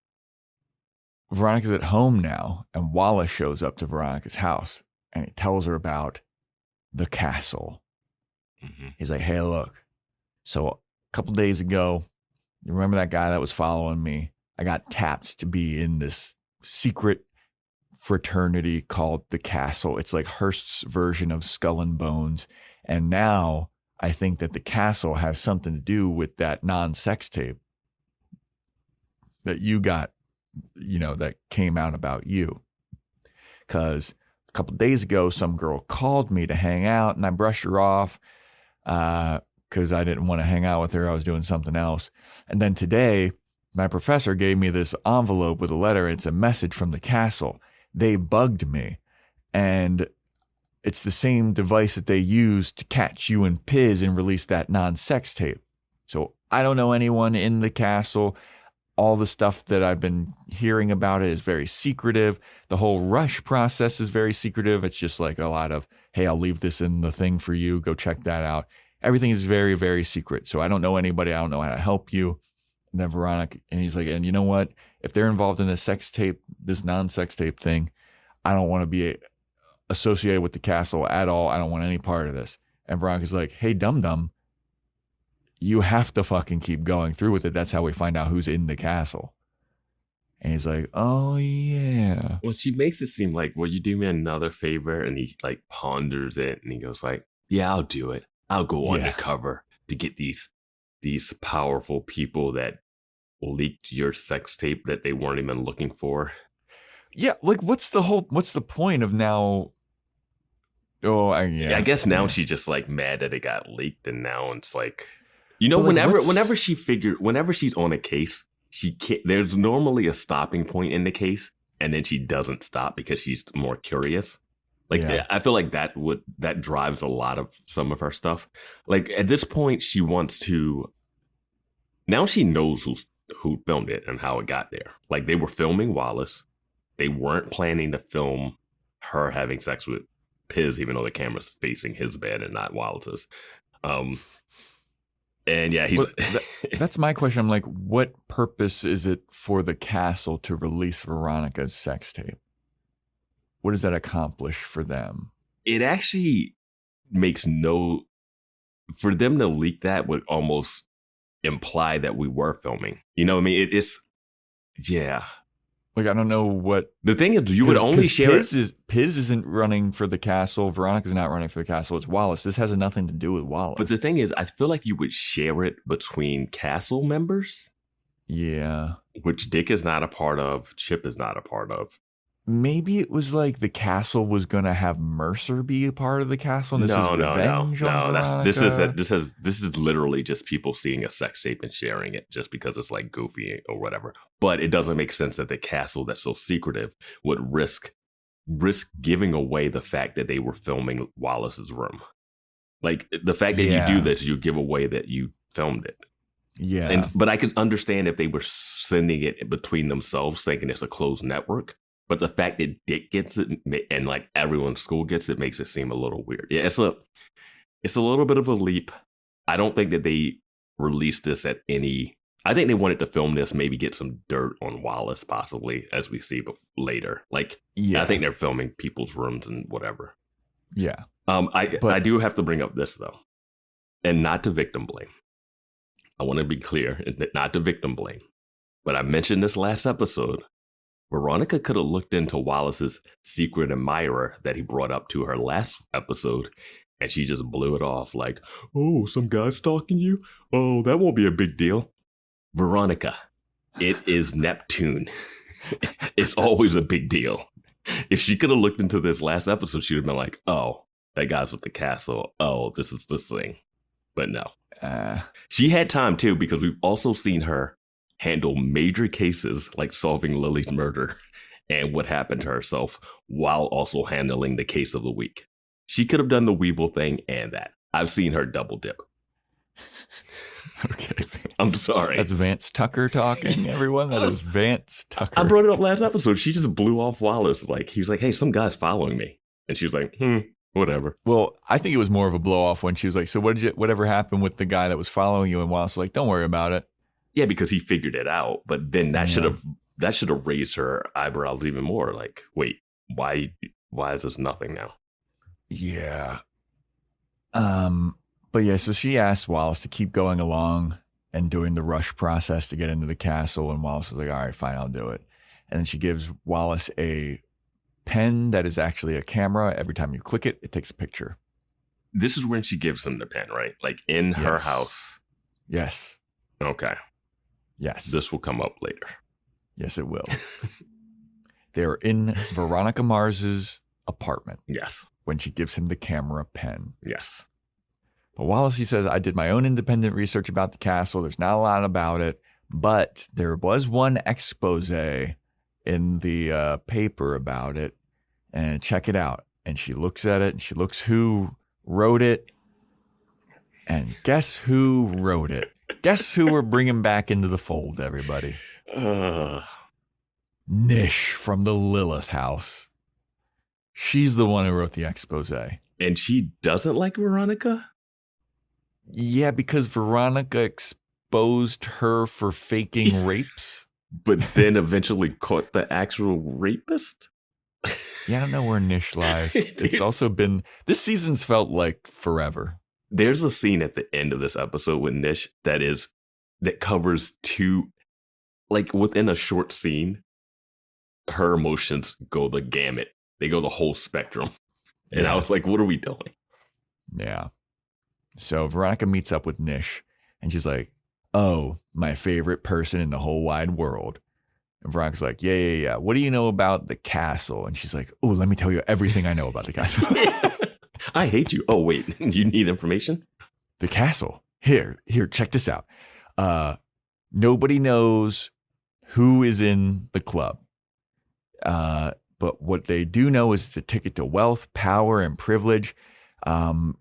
[SPEAKER 8] Veronica's at home now, and Wallace shows up to Veronica's house, and he tells her about the castle.
[SPEAKER 2] Mm-hmm.
[SPEAKER 8] He's like, hey, look. So a couple days ago, you remember that guy that was following me? I got tapped to be in this secret fraternity called the Castle. It's like Hearst's version of Skull and Bones. And now I think that the Castle has something to do with that non-sex tape that you got, that came out about you. Because a couple days ago, some girl called me to hang out, and I brushed her off because I didn't want to hang out with her. I was doing something else. And then today, my professor gave me this envelope with a letter. It's a message from the Castle. They bugged me. And it's the same device that they used to catch you and Piz and release that non-sex tape. So I don't know anyone in the Castle. All the stuff that I've been hearing about it is very secretive. The whole rush process is very secretive. It's just like a lot of, hey, I'll leave this in the thing for you. Go check that out. Everything is very, very secret. So I don't know anybody. I don't know how to help you. And then Veronica, and he's like, and you know what? If they're involved in this sex tape, this non-sex tape thing, I don't want to be associated with the Castle at all. I don't want any part of this. And Veronica's like, hey, dum-dum, you have to fucking keep going through with it. That's how we find out who's in the Castle. And he's like, oh, yeah.
[SPEAKER 2] Well, she makes it seem like, will you do me another favor? And he like ponders it, and he goes like, yeah, I'll do it. I'll go undercover to get these powerful people that leaked your sex tape that they weren't even looking for.
[SPEAKER 8] Yeah, like what's the point of now? Oh, I
[SPEAKER 2] guess now she's just like mad that it got leaked, and now it's like, whenever she's on a case, she can't. There's normally a stopping point in the case, and then she doesn't stop because she's more curious. Like I feel like that drives a lot of some of her stuff. Like at this point, she wants to. Now she knows who filmed it and how it got there. Like they were filming Wallace. They weren't planning to film her having sex with Piz, even though the camera's facing his bed and not Wallace's. And yeah,
[SPEAKER 8] that's my question. I'm like, what purpose is it for the Castle to release Veronica's sex tape? What does that accomplish for them?
[SPEAKER 2] It actually makes for them to leak that would almost imply that we were filming. You know what I mean? It's
[SPEAKER 8] Like, I don't know what...
[SPEAKER 2] The thing is, you would only share
[SPEAKER 8] Piz isn't running for the Castle. Veronica's not running for the Castle. It's Wallace. This has nothing to do with Wallace.
[SPEAKER 2] But the thing is, I feel like you would share it between Castle members.
[SPEAKER 8] Yeah.
[SPEAKER 2] Which Dick is not a part of. Chip is not a part of.
[SPEAKER 8] Maybe it was like the Castle was going to have Mercer be a part of the Castle. And this is revenge on Veronica.
[SPEAKER 2] This is literally just people seeing a sex tape and sharing it just because it's like goofy or whatever. But it doesn't make sense that the Castle that's so secretive would risk giving away the fact that they were filming Wallace's room. Like the fact that you do this, you give away that you filmed it.
[SPEAKER 8] Yeah.
[SPEAKER 2] But I could understand if they were sending it between themselves, thinking it's a closed network. But the fact that Dick gets it and like everyone in school gets it makes it seem a little weird. Yeah, it's a little bit of a leap. I don't think that they released this at any. I think they wanted to film this, maybe get some dirt on Wallace, possibly, as we see later. Like, I think they're filming people's rooms and whatever.
[SPEAKER 8] Yeah.
[SPEAKER 2] I do have to bring up this though, and not to victim blame. I want to be clear, not to victim blame, but I mentioned this last episode. Veronica could have looked into Wallace's secret admirer that he brought up to her last episode, and she just blew it off like, oh, some guy's stalking you? Oh, that won't be a big deal. Veronica, it is Neptune. It's always a big deal. If she could have looked into this last episode, she would have been like, oh, that guy's with the Castle. Oh, this is this thing. But no. She had time, too, because we've also seen her handle major cases like solving Lily's murder and what happened to herself while also handling the case of the week. She could have done the Weevil thing and that. I've seen her double dip.
[SPEAKER 8] Okay,
[SPEAKER 2] I'm sorry.
[SPEAKER 8] That's Vance Tucker talking, everyone. That is Vance Tucker.
[SPEAKER 2] I brought it up last episode. She just blew off Wallace. Like, he was like, hey, some guy's following me. And she was like, whatever.
[SPEAKER 8] Well, I think it was more of a blow off when she was like, so whatever happened with the guy that was following you? And Wallace was like, don't worry about it.
[SPEAKER 2] Yeah, because he figured it out. But then that should have raised her eyebrows even more. Like, wait, why is this nothing now?
[SPEAKER 8] Yeah. But yeah, so she asked Wallace to keep going along and doing the rush process to get into the castle. And Wallace was like, all right, fine, I'll do it. And then she gives Wallace a pen that is actually a camera. Every time you click it, it takes a picture.
[SPEAKER 2] This is when she gives him the pen, right? Like in her house.
[SPEAKER 8] Yes.
[SPEAKER 2] Okay.
[SPEAKER 8] Yes.
[SPEAKER 2] This will come up later.
[SPEAKER 8] Yes, it will. They're in Veronica Mars's apartment.
[SPEAKER 2] Yes.
[SPEAKER 8] When she gives him the camera pen.
[SPEAKER 2] Yes.
[SPEAKER 8] But Wallace, he says, I did my own independent research about the castle. There's not a lot about it, but there was one expose in the paper about it, and check it out. And she looks at it, and she looks who wrote it, and guess who wrote it? Guess who we're bringing back into the fold, everybody? Nish from the Lilith house. She's the one who wrote the expose.
[SPEAKER 2] And she doesn't like Veronica?
[SPEAKER 8] Yeah, because Veronica exposed her for faking rapes.
[SPEAKER 2] But then eventually caught the actual rapist?
[SPEAKER 8] Yeah, I don't know where Nish lies. It's also been, this season's felt like forever.
[SPEAKER 2] There's a scene at the end of this episode with Nish that covers two, like within a short scene, her emotions go the gamut. They go the whole spectrum. And I was like, what are we doing? Yeah.
[SPEAKER 8] So Veronica meets up with Nish, and she's like, oh, my favorite person in the whole wide world. And Veronica's like, yeah. What do you know about the castle? And she's like, oh, let me tell you everything I know about the castle.
[SPEAKER 2] I hate you. Oh, wait, you need information?
[SPEAKER 8] The castle. Here, check this out. Nobody knows who is in the club. But what they do know is it's a ticket to wealth, power, and privilege. I'm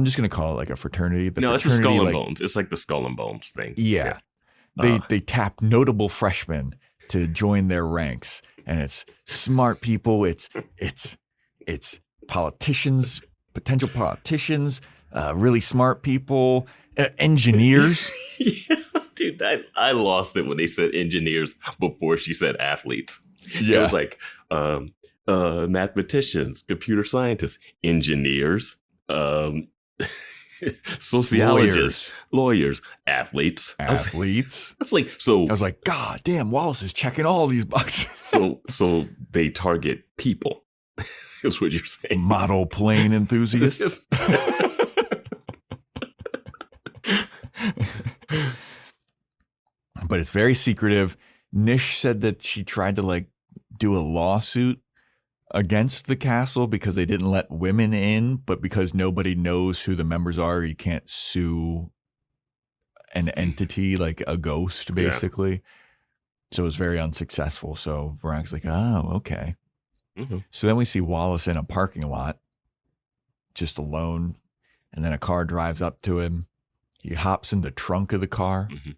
[SPEAKER 8] just going to call it like a fraternity.
[SPEAKER 2] It's the Skull and Bones. It's like the Skull and Bones thing.
[SPEAKER 8] Yeah. They tap notable freshmen to join their ranks, and it's smart people. It's politicians, potential politicians, really smart people, engineers.
[SPEAKER 2] Yeah, dude, I lost it when they said engineers before she said athletes.
[SPEAKER 8] Yeah.
[SPEAKER 2] It was like mathematicians, computer scientists, engineers, sociologists, lawyers, athletes.
[SPEAKER 8] I was like, God damn, Wallace is checking all these boxes.
[SPEAKER 2] so they target people. Is what you're saying.
[SPEAKER 8] Model plane enthusiasts. But it's very secretive. Nish said that she tried to do a lawsuit against the castle because they didn't let women in, but because nobody knows who the members are, you can't sue an entity like a ghost, basically. Yeah. So it was very unsuccessful. So Veronica's like, oh, okay. Mm-hmm. So then we see Wallace in a parking lot, just alone, and then a car drives up to him. He hops in the trunk of the car. Mm-hmm.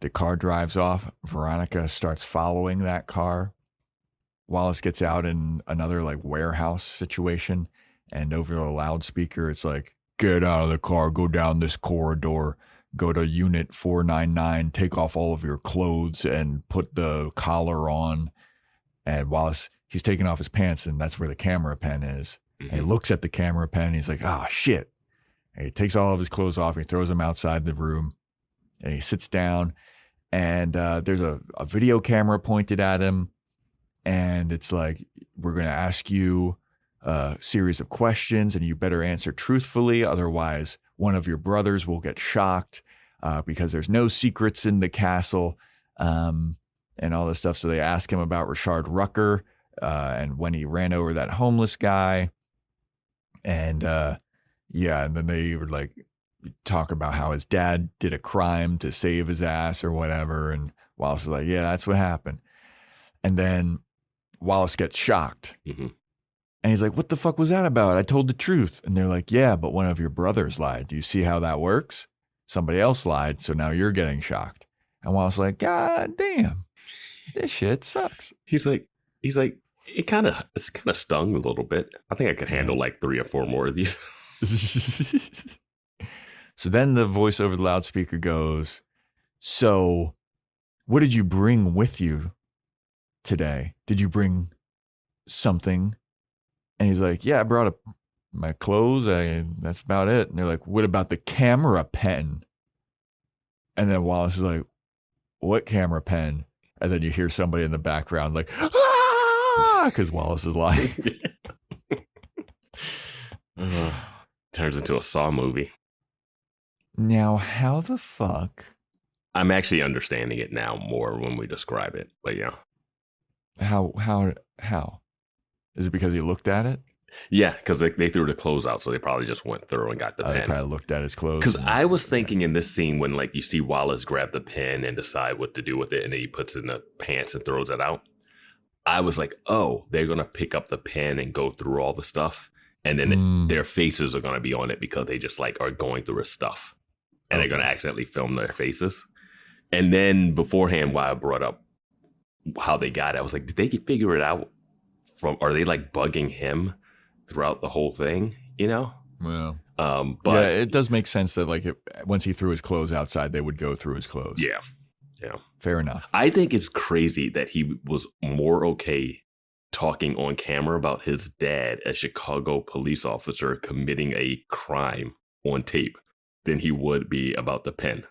[SPEAKER 8] The car drives off. Veronica starts following that car. Wallace gets out in another warehouse situation, and over the loudspeaker, it's like, get out of the car, go down this corridor, go to unit 499, take off all of your clothes and put the collar on. And Wallace, he's taking off his pants, and that's where the camera pen is. Mm-hmm. And he looks at the camera pen, and he's like, oh, shit. And he takes all of his clothes off, and he throws them outside the room, and he sits down, and there's a video camera pointed at him. And it's like, we're going to ask you a series of questions, and you better answer truthfully. Otherwise, one of your brothers will get shocked because there's no secrets in the castle and all this stuff. So they ask him about Richard Rucker and when he ran over that homeless guy. And and then they would talk about how his dad did a crime to save his ass or whatever. And Wallace is like, yeah, that's what happened. And then Wallace gets shocked. Mm-hmm. And he's like, what the fuck was that about? I told the truth. And they're like, yeah, but one of your brothers lied. Do you see how that works? Somebody else lied, so now you're getting shocked. And Wallace's like, God damn, this shit sucks.
[SPEAKER 2] He's like, it kind of stung a little bit. I think I could handle like 3 or 4 more of these.
[SPEAKER 8] So then the voice over the loudspeaker goes, so what did you bring with you today? Did you bring something? And he's like, yeah, I brought my clothes. That's about it. And they're like, what about the camera pen? And then Wallace is like, what camera pen? And then you hear somebody in the background like, ah, because Wallace is lying.
[SPEAKER 2] Turns into a Saw movie.
[SPEAKER 8] Now, how the fuck?
[SPEAKER 2] I'm actually understanding it now more when we describe it. But yeah.
[SPEAKER 8] How? Is it because he looked at it?
[SPEAKER 2] Yeah, because they threw the clothes out, so they probably just went through and got the
[SPEAKER 8] They
[SPEAKER 2] pen.
[SPEAKER 8] probably looked at his clothes.
[SPEAKER 2] Because I was thinking in this scene when like you see Wallace grab the pen and decide what to do with it, and then he puts it in the pants and throws it out. I was like, oh, they're gonna pick up the pen and go through all the stuff, and then their faces are gonna be on it because they just like are going through his stuff, and they're gonna accidentally film their faces. And then beforehand, while I brought up how they got it, I was like, did they figure it out? Are they like bugging him throughout the whole thing? You know?
[SPEAKER 8] Well,
[SPEAKER 2] but
[SPEAKER 8] yeah, it does make sense that like once he threw his clothes outside, they would go through his clothes.
[SPEAKER 2] Yeah.
[SPEAKER 8] Fair enough.
[SPEAKER 2] I think it's crazy that he was more okay talking on camera about his dad, a Chicago police officer, committing a crime on tape than he would be about the pen.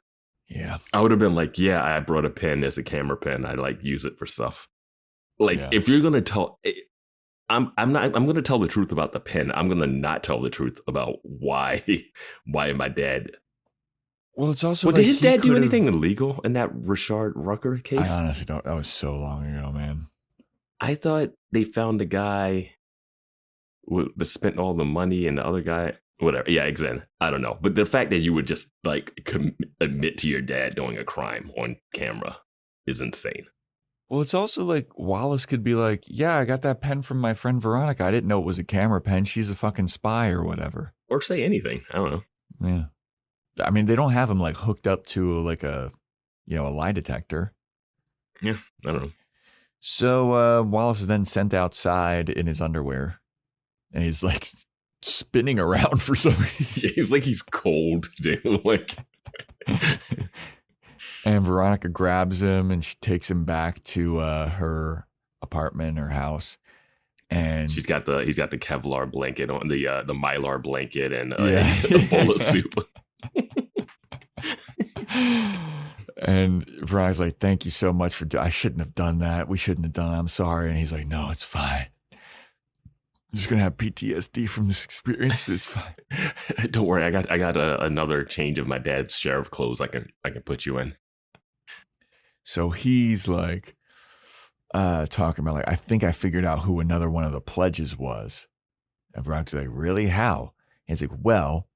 [SPEAKER 8] Yeah.
[SPEAKER 2] I would have been like, yeah, I brought a pen as a camera pen. I like use it for stuff. Like if you're going to tell, I'm going to tell the truth about the pen. I'm going to not tell the truth about why my dad.
[SPEAKER 8] Well, it's also.
[SPEAKER 2] Well, did his dad do anything illegal in that Richard Rucker case?
[SPEAKER 8] I honestly don't. That was so long ago, man.
[SPEAKER 2] I thought they found the guy that spent all the money and the other guy, whatever. Yeah, exactly. I don't know. But the fact that you would just like admit to your dad doing a crime on camera is insane.
[SPEAKER 8] Well, it's also like Wallace could be like, yeah, I got that pen from my friend Veronica. I didn't know it was a camera pen. She's a fucking spy or whatever.
[SPEAKER 2] Or say anything. I don't know.
[SPEAKER 8] Yeah. I mean, they don't have him like hooked up to like a lie detector.
[SPEAKER 2] Yeah, I don't know.
[SPEAKER 8] So Wallace is then sent outside in his underwear, and he's like spinning around for some reason.
[SPEAKER 2] He's like he's cold, dude. Like,
[SPEAKER 8] and Veronica grabs him and she takes him back to her apartment or house. And
[SPEAKER 2] he's got the Kevlar blanket on, the Mylar blanket, and a bowl of soup.
[SPEAKER 8] And Veronica's like, thank you so much I shouldn't have done that. We shouldn't have done that. I'm sorry. And he's like, no, it's fine. I'm just going to have PTSD from this experience. It's fine.
[SPEAKER 2] Don't worry. I got another change of my dad's sheriff clothes I can put you in.
[SPEAKER 8] So he's like talking about like, I think I figured out who another one of the pledges was. And Veronica's like, really? How? And he's like, well,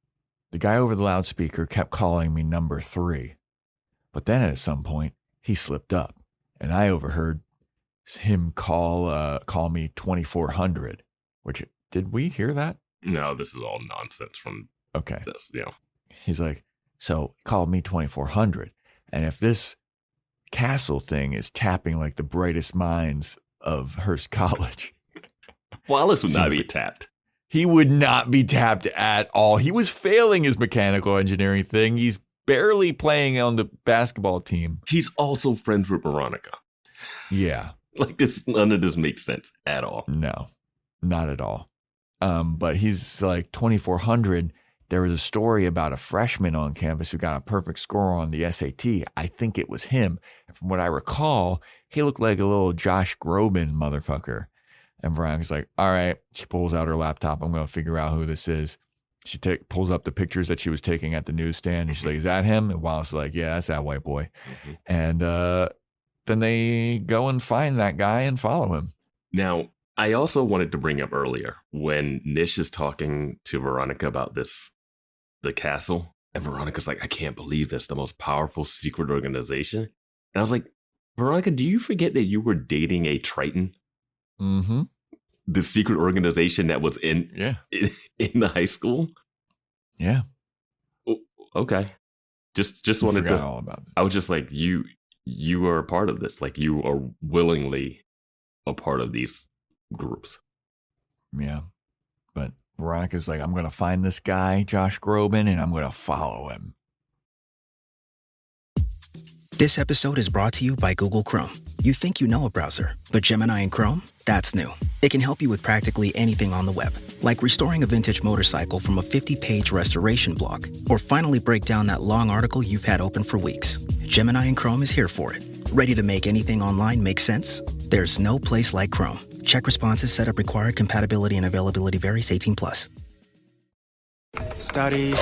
[SPEAKER 8] the guy over the loudspeaker kept calling me number 3. But then at some point, he slipped up. And I overheard him call me 2400. Which, did we hear that?
[SPEAKER 2] No, this is all nonsense from this,
[SPEAKER 8] He's like, so he called me 2400. And if this castle thing is tapping like the brightest minds of Hearst College.
[SPEAKER 2] Wallace would not be tapped.
[SPEAKER 8] He would not be tapped at all. He was failing his mechanical engineering thing. He's barely playing on the basketball team.
[SPEAKER 2] He's also friends with Veronica.
[SPEAKER 8] Yeah.
[SPEAKER 2] Like this, none of this makes sense at all.
[SPEAKER 8] No, not at all. But he's like 2400. There was a story about a freshman on campus who got a perfect score on the SAT. I think it was him. And from what I recall, he looked like a little Josh Groban motherfucker. And Veronica's like, all right. She pulls out her laptop. I'm going to figure out who this is. She pulls up the pictures that she was taking at the newsstand. And she's like, is that him? And Wallace is like, yeah, that's that white boy. Mm-hmm. And then they go and find that guy and follow him.
[SPEAKER 2] Now, I also wanted to bring up earlier when Nish is talking to Veronica about the castle. And Veronica's like, I can't believe this, the most powerful secret organization. And I was like, Veronica, do you forget that you were dating a Triton?
[SPEAKER 8] Mm-hmm.
[SPEAKER 2] the secret organization that was in the high school.
[SPEAKER 8] Yeah.
[SPEAKER 2] Okay. Just wanted to.
[SPEAKER 8] All about it.
[SPEAKER 2] I was just like, you are a part of this. Like, you are willingly a part of these groups.
[SPEAKER 8] Yeah. But Veronica's like, I'm going to find this guy, Josh Groban, and I'm going to follow him.
[SPEAKER 1] This episode is brought to you by Google Chrome. You think you know a browser, but Gemini and Chrome? That's new. It can help you with practically anything on the web, like restoring a vintage motorcycle from a 50-page restoration blog, or finally break down that long article you've had open for weeks. Gemini and Chrome is here for it. Ready to make anything online make sense? There's no place like Chrome. Check responses, setup required, compatibility and availability varies, 18+.
[SPEAKER 5] Study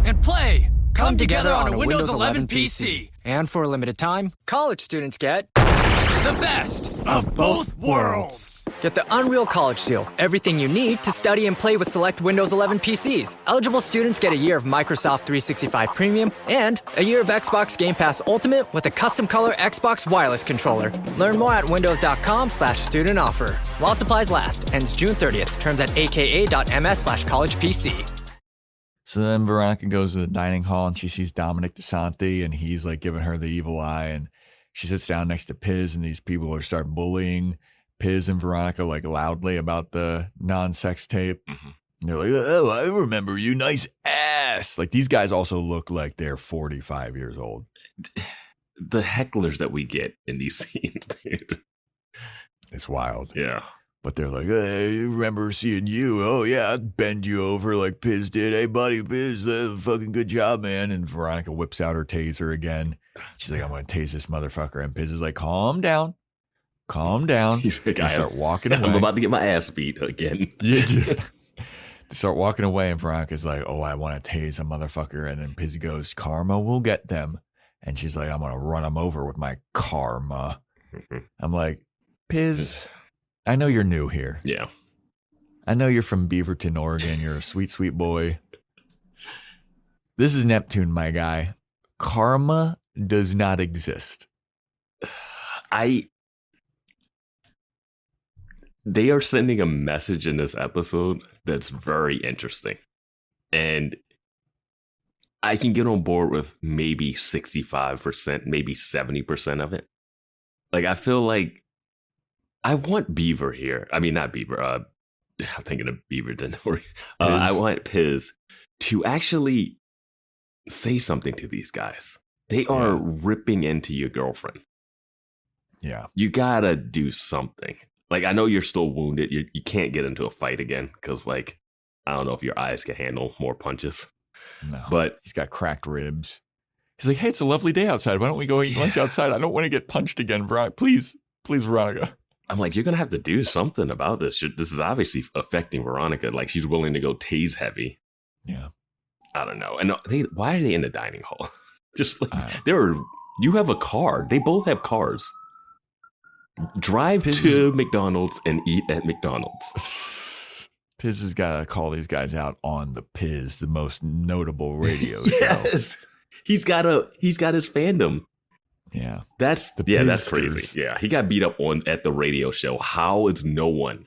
[SPEAKER 5] and play come together on a Windows 11 PC. And for a limited time, college students get the best of both worlds. Get the Unreal College Deal. Everything you need to study and play with select Windows 11 PCs. Eligible students get a year of Microsoft 365 Premium and a year of Xbox Game Pass Ultimate with a custom color Xbox wireless controller. Learn more at windows.com/student offer. While supplies last. Ends June 30th. Terms at aka.ms/collegepc.
[SPEAKER 8] So then Veronica goes to the dining hall and she sees Dominic DeSanti and he's like giving her the evil eye, and she sits down next to Piz and these people are starting bullying Piz and Veronica like loudly about the non-sex tape. Mm-hmm. And they're like, oh, I remember you, nice ass. Like these guys also look like they're 45 years old.
[SPEAKER 2] The hecklers that we get in these scenes, dude.
[SPEAKER 8] It's wild.
[SPEAKER 2] Yeah.
[SPEAKER 8] But they're like, hey, I remember seeing you. Oh, yeah, I'd bend you over like Piz did. Hey, buddy, Piz, fucking good job, man. And Veronica whips out her taser again. She's like, I'm going to tase this motherfucker. And Piz is like, calm down. Calm down.
[SPEAKER 2] He's like,
[SPEAKER 8] they start walking away.
[SPEAKER 2] I'm about to get my ass beat again.
[SPEAKER 8] Yeah. They start walking away, and Veronica's like, oh, I want to tase a motherfucker. And then Piz goes, karma will get them. And she's like, I'm going to run them over with my karma. Mm-hmm. I'm like, Piz, I know you're new here.
[SPEAKER 2] Yeah.
[SPEAKER 8] I know you're from Beaverton, Oregon. You're a sweet, sweet boy. This is Neptune, my guy. Karma does not exist.
[SPEAKER 2] They are sending a message in this episode that's very interesting. And I can get on board with maybe 65%, maybe 70% of it. Like, I feel like I want Beaver here. I mean, not Beaver. I'm thinking of Beaverton. I want Piz to actually say something to these guys. They are ripping into your girlfriend.
[SPEAKER 8] Yeah.
[SPEAKER 2] You gotta do something. Like, I know you're still wounded. You can't get into a fight again because, like, I don't know if your eyes can handle more punches.
[SPEAKER 8] No.
[SPEAKER 2] But
[SPEAKER 8] he's got cracked ribs. He's like, hey, it's a lovely day outside. Why don't we go eat lunch outside? I don't want to get punched again, Veronica. Please, Veronica.
[SPEAKER 2] I'm like, you're going to have to do something about this. This is obviously affecting Veronica. Like, she's willing to go tase heavy.
[SPEAKER 8] Yeah.
[SPEAKER 2] I don't know. And why are they in the dining hall? Just like, you have a car. They both have cars. Drive to McDonald's and eat at McDonald's.
[SPEAKER 8] Piz has got to call these guys out on the Piz, the most notable radio show.
[SPEAKER 2] Yes. He's got his fandom.
[SPEAKER 8] Yeah.
[SPEAKER 2] That's crazy. Yeah. He got beat up at the radio show. How is no one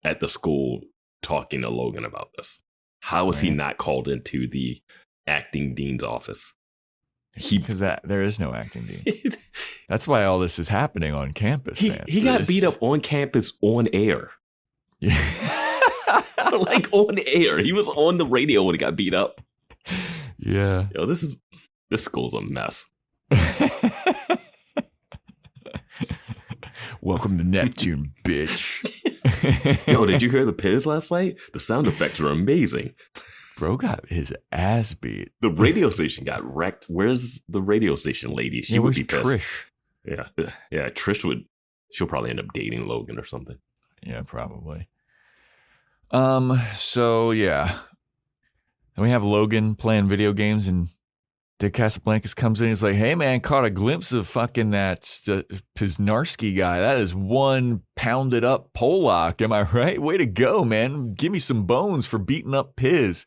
[SPEAKER 2] at the school talking to Logan about this? How is he not called into the acting dean's office?
[SPEAKER 8] Because there is no acting dean. That's why all this is happening on campus.
[SPEAKER 2] He got beat up on campus on air.
[SPEAKER 8] Yeah.
[SPEAKER 2] Like on air. He was on the radio when he got beat up.
[SPEAKER 8] Yeah.
[SPEAKER 2] Yo, this school's a mess.
[SPEAKER 8] Welcome to Neptune, bitch.
[SPEAKER 2] Yo, did you hear the Piz last night? The sound effects are amazing.
[SPEAKER 8] Bro got his ass beat.
[SPEAKER 2] The radio station got wrecked. Where's the radio station lady? She would be pissed.
[SPEAKER 8] Trish.
[SPEAKER 2] Yeah. Trish she'll probably end up dating Logan or something.
[SPEAKER 8] Yeah, probably. So yeah. And we have Logan playing video games, and Dick Casablancas comes in. He's like, hey, man, caught a glimpse of fucking that Piznarski guy. That is one pounded up Polak. Am I right? Way to go, man. Give me some bones for beating up Piz.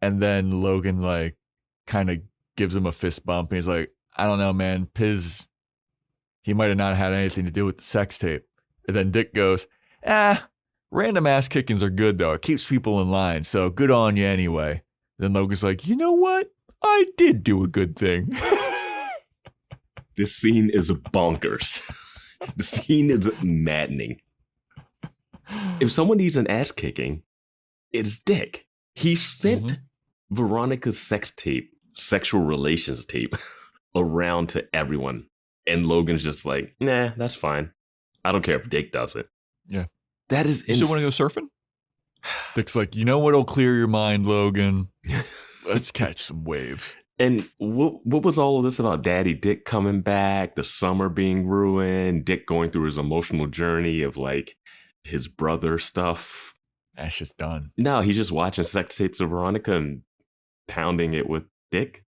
[SPEAKER 8] And then Logan, like, kind of gives him a fist bump. And he's like, I don't know, man. Piz, he might have not had anything to do with the sex tape. And then Dick goes, Random ass kickings are good, though. It keeps people in line, so good on you anyway. Then Logan's like, you know what? I did do a good thing.
[SPEAKER 2] This scene is bonkers. The scene is maddening. If someone needs an ass kicking, it's Dick. He sent Veronica's sexual relations tape around to everyone. And Logan's just like, nah, that's fine. I don't care if Dick does it.
[SPEAKER 8] Yeah.
[SPEAKER 2] That is
[SPEAKER 8] You still want to go surfing? Dick's like, you know what'll clear your mind, Logan? Let's catch some waves.
[SPEAKER 2] And what was all of this about Daddy Dick coming back, the summer being ruined, Dick going through his emotional journey of like his brother stuff?
[SPEAKER 8] That's just done.
[SPEAKER 2] No, he's just watching sex tapes of Veronica and pounding it with Dick.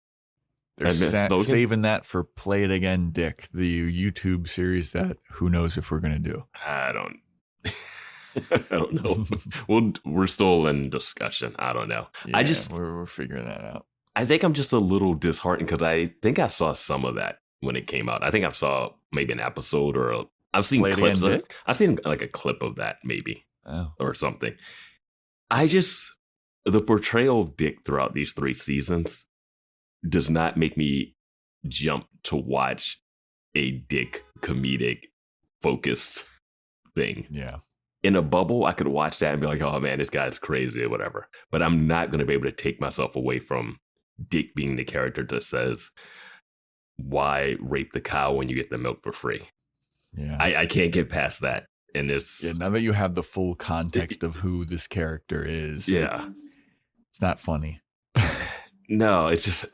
[SPEAKER 8] They're saving that for Play It Again, Dick, the YouTube series that who knows if we're going to do.
[SPEAKER 2] I don't know. We're still in discussion. I don't know.
[SPEAKER 8] Yeah, we're figuring that out.
[SPEAKER 2] I think I'm just a little disheartened because I think I saw some of that when it came out. I think I saw maybe an episode I've seen clips of it. I've seen like a clip of that maybe or something. The portrayal of Dick throughout these 3 seasons does not make me jump to watch a Dick comedic focused thing.
[SPEAKER 8] Yeah.
[SPEAKER 2] In a bubble, I could watch that and be like, oh man, this guy's crazy or whatever. But I'm not going to be able to take myself away from Dick being the character that says, why rape the cow when you get the milk for free?
[SPEAKER 8] Yeah.
[SPEAKER 2] I can't get past that. And it's...
[SPEAKER 8] Yeah, now that you have the full context of who this character is.
[SPEAKER 2] Yeah.
[SPEAKER 8] It's not funny.
[SPEAKER 2] No, it's just...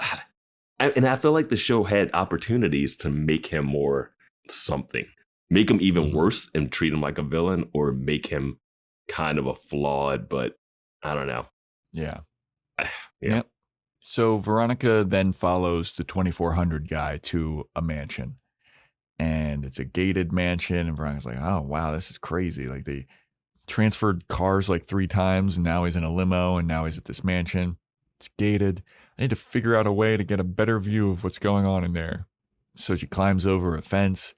[SPEAKER 2] And I feel like the show had opportunities to make him more something. Make him even worse and treat him like a villain, or make him kind of a flawed, but I don't know.
[SPEAKER 8] Yeah.
[SPEAKER 2] Yeah.
[SPEAKER 8] Yep. So Veronica then follows the 2400 guy to a mansion. And it's a gated mansion. And Veronica's like, oh, wow, this is crazy. Like they transferred cars like 3 times. And now he's in a limo. And now he's at this mansion. It's gated. I need to figure out a way to get a better view of what's going on in there. So she climbs over a fence.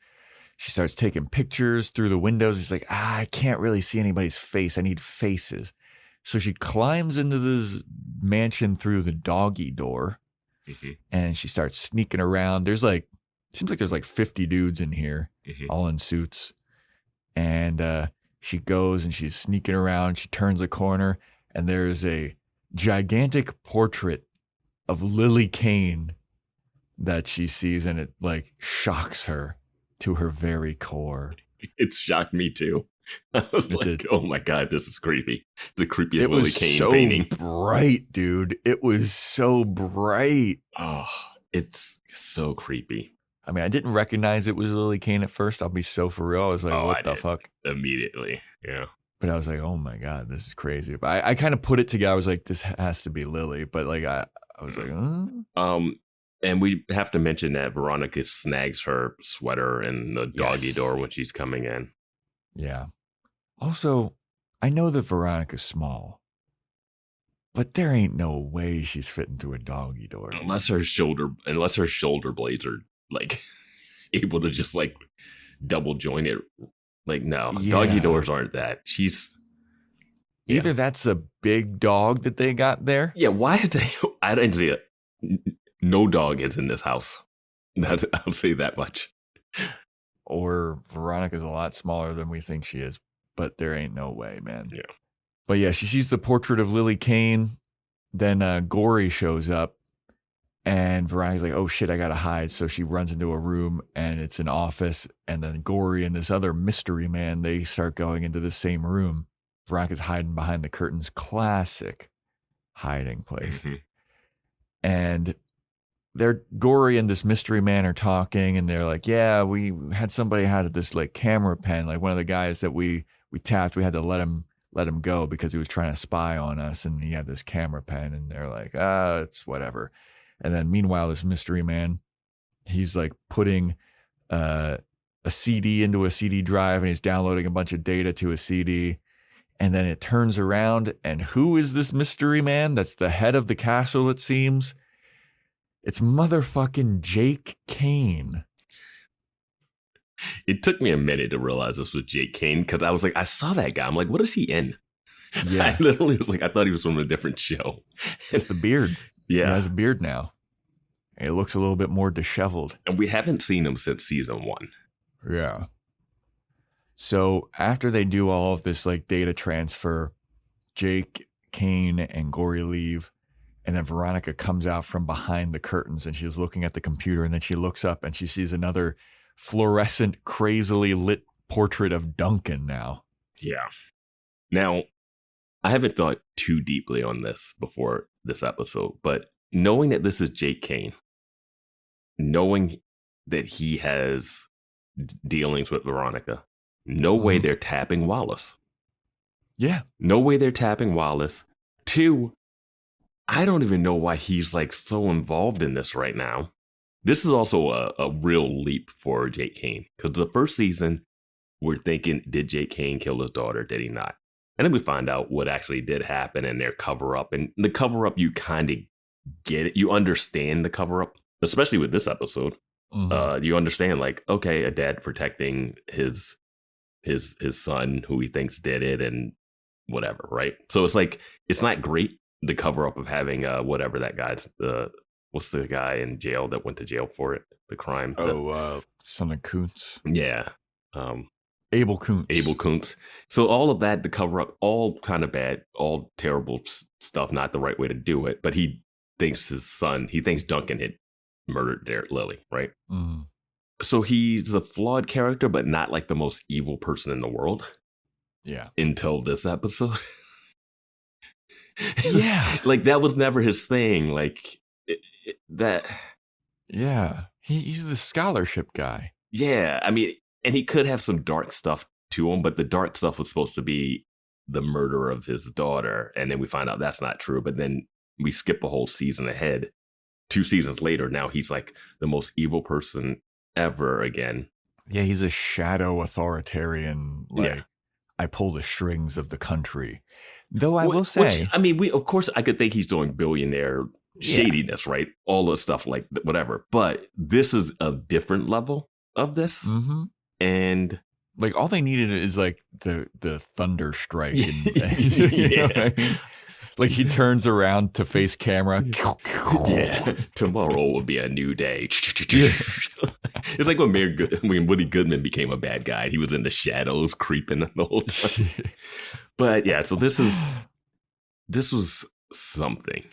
[SPEAKER 8] She starts taking pictures through the windows. She's like, I can't really see anybody's face. I need faces. So she climbs into this mansion through the doggy door. And she starts sneaking around. Seems like there's like 50 dudes in here, all in suits. And she goes and she's sneaking around. She turns a corner and there's a gigantic portrait of Lily Kane that she sees, and it like shocks her to her very core.
[SPEAKER 2] It shocked me too. I was oh my God, this is creepy. It's the creepiest Lily Kane painting.
[SPEAKER 8] It was so bright, dude. It was so bright.
[SPEAKER 2] Oh, it's so creepy.
[SPEAKER 8] I mean, I didn't recognize it was Lily Kane at first. I'll be so for real. I was like, what the fuck?
[SPEAKER 2] Immediately, yeah.
[SPEAKER 8] But I was like, oh my God, this is crazy. But I kind of put it together. I was like, this has to be Lily. But like, I was like,
[SPEAKER 2] And we have to mention that Veronica snags her sweater in the doggy door when she's coming in.
[SPEAKER 8] Yeah. Also, I know that Veronica's small, but there ain't no way she's fitting through a doggy door.
[SPEAKER 2] Unless her shoulder blades are like able to just like double joint it. Like, no, doggy doors aren't that.
[SPEAKER 8] Either that's a big dog that they got there.
[SPEAKER 2] Yeah, why did they? I didn't see it. No dog is in this house. I'll say that much.
[SPEAKER 8] Or Veronica's a lot smaller than we think she is, but there ain't no way, man.
[SPEAKER 2] Yeah.
[SPEAKER 8] But yeah, she sees the portrait of Lily Kane. Then Gory shows up, and Veronica's like, oh shit, I gotta hide. So she runs into a room, and it's an office. And then Gory and this other mystery man, they start going into the same room. Veronica's hiding behind the curtains. Classic hiding place. And Gory and this mystery man are talking, and they're like, yeah, we had somebody had this like camera pen, like one of the guys that we tapped, we had to let him go because he was trying to spy on us, and he had this camera pen. And they're like, it's whatever. And then meanwhile, this mystery man, he's like putting a CD into a CD drive, and he's downloading a bunch of data to a CD. And then it turns around, and who is this mystery man? That's the head of the castle, it seems. It's motherfucking Jake Kane.
[SPEAKER 2] It took me a minute to realize this was Jake Kane because I was like, I saw that guy. I'm like, what is he in?
[SPEAKER 8] Yeah.
[SPEAKER 2] I literally was like, I thought he was from a different show.
[SPEAKER 8] It's the beard.
[SPEAKER 2] Yeah.
[SPEAKER 8] He has a beard now. It looks a little bit more disheveled.
[SPEAKER 2] And we haven't seen him since season 1.
[SPEAKER 8] Yeah. So after they do all of this like data transfer, Jake, Kane, and Gory leave. And then Veronica comes out from behind the curtains and she's looking at the computer. And then she looks up and she sees another fluorescent, crazily lit portrait of Duncan now.
[SPEAKER 2] Yeah. Now, I haven't thought too deeply on this before this episode, but knowing that this is Jake Kane, knowing that he has dealings with Veronica, no way they're tapping Wallace.
[SPEAKER 8] Yeah.
[SPEAKER 2] No way they're tapping Wallace. 2, I don't even know why he's like so involved in this right now. This is also a real leap for Jake Kane because the first season, we're thinking, did Jake Kane kill his daughter? Did he not? And then we find out what actually did happen and their cover up. And the cover up, you kind of get it. You understand the cover up, especially with this episode. You understand, like, okay, a dad protecting his son who he thinks did it and whatever, right? So it's like, it's not great, the cover up of having whatever that guy's, what's the guy in jail that went to jail for it, the crime?
[SPEAKER 8] Something Kuntz.
[SPEAKER 2] Yeah.
[SPEAKER 8] Abel Kuntz.
[SPEAKER 2] Abel Kuntz. So all of that, the cover up, all kind of bad, all terrible stuff, not the right way to do it. But he thinks Duncan had murdered Lily, right? So he's a flawed character, but not like the most evil person in the world.
[SPEAKER 8] Yeah.
[SPEAKER 2] Until this episode.
[SPEAKER 8] Yeah.
[SPEAKER 2] Like that was never his thing. Like that.
[SPEAKER 8] Yeah. He's the scholarship guy.
[SPEAKER 2] Yeah. I mean, and he could have some dark stuff to him, but the dark stuff was supposed to be the murder of his daughter. And then we find out that's not true. But then we skip a whole season ahead. 2 seasons later, now he's like the most evil person ever again.
[SPEAKER 8] Yeah, he's a shadow authoritarian. Like,
[SPEAKER 2] yeah.
[SPEAKER 8] I pull the strings of the country. Though I will say,
[SPEAKER 2] I mean, of course, I could think he's doing billionaire shadiness, right? All the stuff like whatever. But this is a different level of this. And
[SPEAKER 8] like all they needed is like the thunder strike. And,
[SPEAKER 2] yeah.
[SPEAKER 8] Know what I mean? Like he turns around to face camera.
[SPEAKER 2] Yeah, tomorrow will be a new day. It's like when Woody Goodman became a bad guy. He was in the shadows, creeping the whole time. But yeah, so this was something.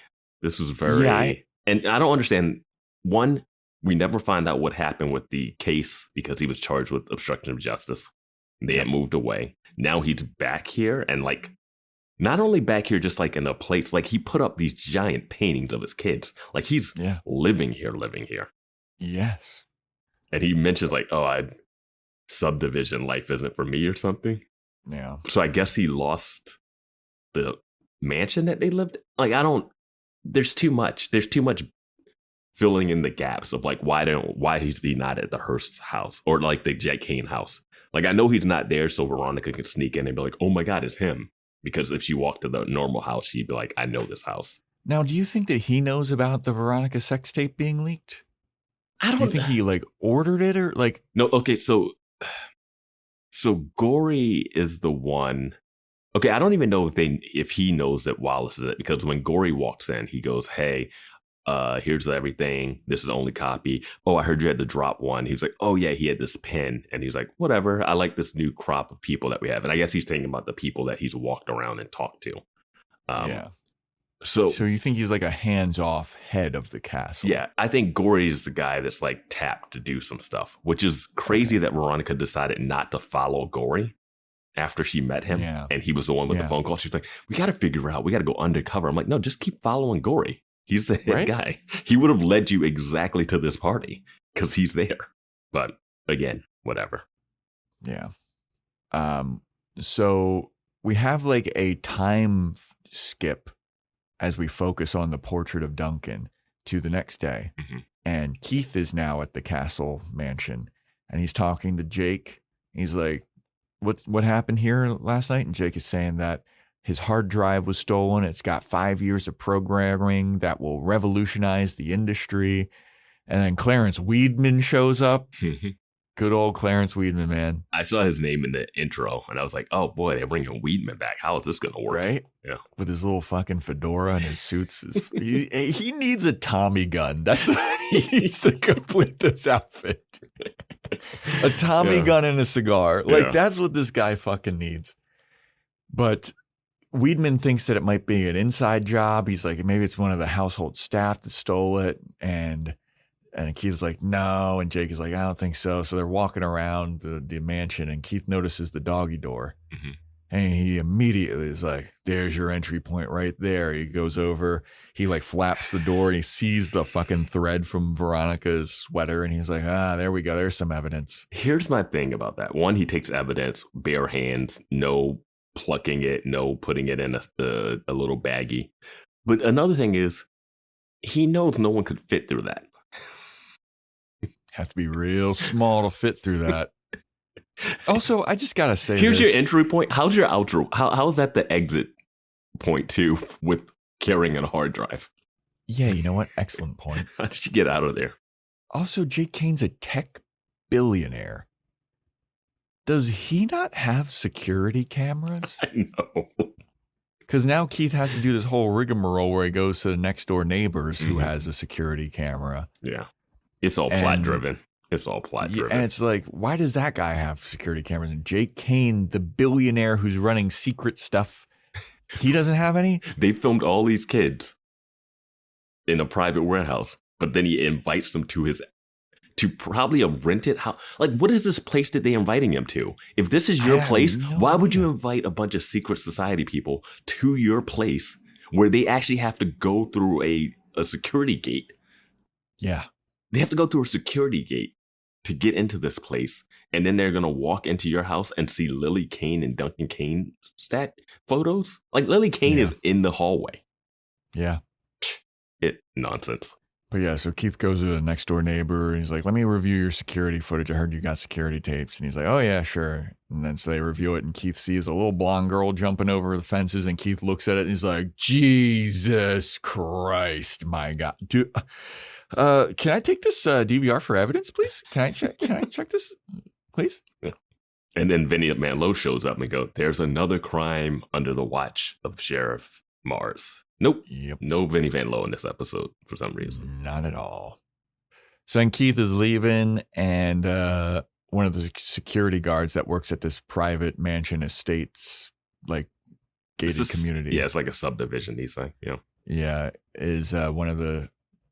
[SPEAKER 2] This was very, and I don't understand. One, we never find out what happened with the case because he was charged with obstruction of justice. They had moved away. Now he's back here and like. Not only back here, just like in a place, like he put up these giant paintings of his kids. Like he's living here.
[SPEAKER 8] Yes.
[SPEAKER 2] And he mentions like, subdivision life isn't for me or something.
[SPEAKER 8] Yeah. So
[SPEAKER 2] I guess he lost the mansion that they lived. Like, there's too much. There's too much filling in the gaps of like, why is he not at the Hearst house or like the Jake Kane house? Like, I know he's not there. So Veronica can sneak in and be like, oh my God, it's him. Because if she walked to the normal house, she'd be like, I know this house.
[SPEAKER 8] Now, do you think that he knows about the Veronica sex tape being leaked? Do you think he like ordered it or like?
[SPEAKER 2] No. Okay. So Gory is the one. Okay. I don't even know if he knows that Wallace is it, because when Gory walks in, he goes, hey, here's everything. This is the only copy. Oh, I heard you had to drop one. He's like, oh yeah, he had this pen. And he's like, whatever. I like this new crop of people that we have. And I guess he's thinking about the people that he's walked around and talked to. So
[SPEAKER 8] you think he's like a hands-off head of the castle? Yeah,
[SPEAKER 2] I think Gory is the guy that's like tapped to do some stuff, which is crazy that Veronica decided not to follow Gory after she met him. Yeah. And he was the one with the phone call. She's like, we got to figure out, we got to go undercover. I'm like, no, just keep following Gory. He's the head guy. He would have led you exactly to this party because he's there. But again, whatever.
[SPEAKER 8] Yeah. So we have like a time skip as we focus on the portrait of Duncan to the next day. Mm-hmm. And Keith is now at the castle mansion and he's talking to Jake. He's like, what happened here last night? And Jake is saying that his hard drive was stolen. It's got 5 years of programming that will revolutionize the industry. And then Clarence Weedman shows up Good old Clarence Weedman, man.
[SPEAKER 2] I saw his name in the intro, and I was like, oh, boy, they're bringing Weedman back. How is this going to work?
[SPEAKER 8] Right?
[SPEAKER 2] Yeah.
[SPEAKER 8] With his little fucking fedora and his suits. He needs a Tommy gun. That's what he needs to complete this outfit. A Tommy gun and a cigar. Like, that's what this guy fucking needs. But Weedman thinks that it might be an inside job. He's like, maybe it's one of the household staff that stole it. And Keith's like, no. And Jake is like, I don't think so. So they're walking around the mansion, and Keith notices the doggy door. Mm-hmm. And he immediately is like, there's your entry point right there. He goes over, he like flaps the door, and he sees the fucking thread from Veronica's sweater. And he's like, there we go. There's some evidence.
[SPEAKER 2] Here's my thing about that. One, he takes evidence, bare hands, no plucking it, no putting it in a little baggie. But another thing is, he knows no one could fit through that.
[SPEAKER 8] Have to be real small to fit through that. Also, I just gotta say,
[SPEAKER 2] here's your entry point. How's your outro? How's that the exit point too with carrying a hard drive?
[SPEAKER 8] Yeah, you know what? Excellent point.
[SPEAKER 2] How did you get out of there?
[SPEAKER 8] Also, Jake Kane's a tech billionaire. Does he not have security cameras?
[SPEAKER 2] I know.
[SPEAKER 8] Because now Keith has to do this whole rigmarole where he goes to the next door neighbors who has a security camera.
[SPEAKER 2] Yeah. It's all plot driven. It's all plot driven.
[SPEAKER 8] And it's like, why does that guy have security cameras? And Jake Kane, the billionaire who's running secret stuff, he doesn't have any?
[SPEAKER 2] They filmed all these kids in a private warehouse, but then he invites them to probably a rented house. Like, what is this place that they're inviting him to? If this is your place, why would you invite a bunch of secret society people to your place where they actually have to go through a security gate?
[SPEAKER 8] Yeah.
[SPEAKER 2] They have to go through a security gate to get into this place. And then they're going to walk into your house and see Lily Kane and Duncan Kane photos. Like, Lily Kane is in the hallway.
[SPEAKER 8] Yeah.
[SPEAKER 2] Nonsense.
[SPEAKER 8] But yeah, so Keith goes to the next door neighbor, and he's like, let me review your security footage. I heard you got security tapes. And he's like, oh yeah, sure. And then so they review it, and Keith sees a little blonde girl jumping over the fences, and Keith looks at it and he's like, Jesus Christ, my God. Can I take this DVR for evidence, please? Can I check this, please?
[SPEAKER 2] Yeah. And then Vinny Manlow shows up and goes, there's another crime under the watch of Sheriff Mars. Nope. Yep. No Vinny Van Lowe in this episode for some reason.
[SPEAKER 8] Not at all. So then Keith is leaving, and one of the security guards that works at this private mansion estates, like gated community.
[SPEAKER 2] Yeah, it's like a subdivision, he's like,
[SPEAKER 8] Yeah, is one of the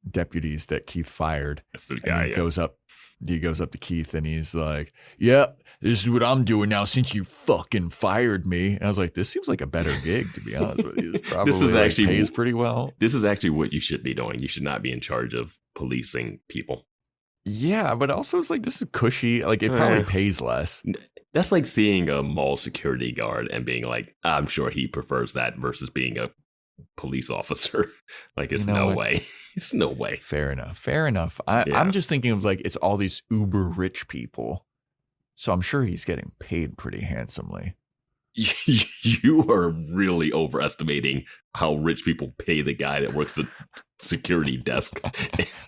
[SPEAKER 8] deputies that Keith fired.
[SPEAKER 2] That's the guy.
[SPEAKER 8] He goes up to Keith, and he's like, yeah, this is what I'm doing now since you fucking fired me. And I was like, this seems like a better gig, to be honest with you.
[SPEAKER 2] This is actually
[SPEAKER 8] pays pretty well.
[SPEAKER 2] This is actually what you should be doing. You should not be in charge of policing people.
[SPEAKER 8] Yeah, but also it's like, this is cushy. Like, it probably pays less.
[SPEAKER 2] That's like seeing a mall security guard and being like, I'm sure he prefers that versus being a police officer. Like, it's no way. It's no way.
[SPEAKER 8] Fair enough. I'm just thinking of, like, it's all these uber rich people. So I'm sure he's getting paid pretty handsomely.
[SPEAKER 2] You are really overestimating how rich people pay the guy that works the security desk.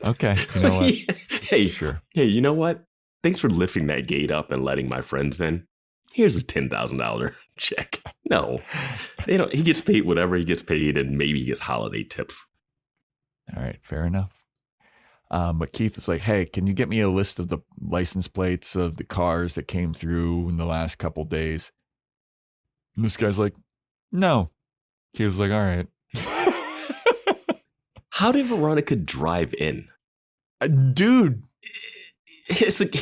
[SPEAKER 8] Okay. You know what?
[SPEAKER 2] Hey, sure. Hey, you know what? Thanks for lifting that gate up and letting my friends in. Here's a $10,000 check. No, they don't. He gets paid whatever he gets paid, and maybe he gets holiday tips.
[SPEAKER 8] All right, fair enough. But Keith is like, hey, can you get me a list of the license plates of the cars that came through in the last couple days? And this guy's like, no. Keith's like, all right.
[SPEAKER 2] How did Veronica drive in?
[SPEAKER 8] Dude.
[SPEAKER 2] It's like,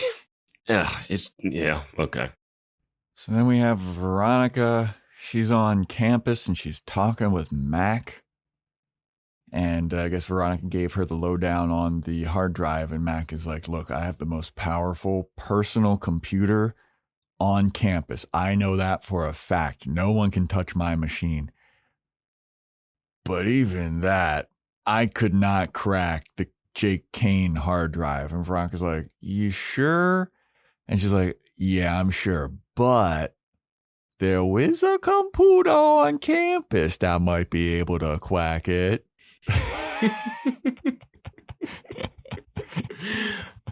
[SPEAKER 2] okay.
[SPEAKER 8] So then we have Veronica. She's on campus and she's talking with Mac. And I guess Veronica gave her the lowdown on the hard drive. And Mac is like, look, I have the most powerful personal computer on campus. I know that for a fact. No one can touch my machine. But even that, I could not crack the Jake Kane hard drive. And Veronica's like, you sure? And she's like, yeah, I'm sure. But there is a computer on campus that might be able to crack it.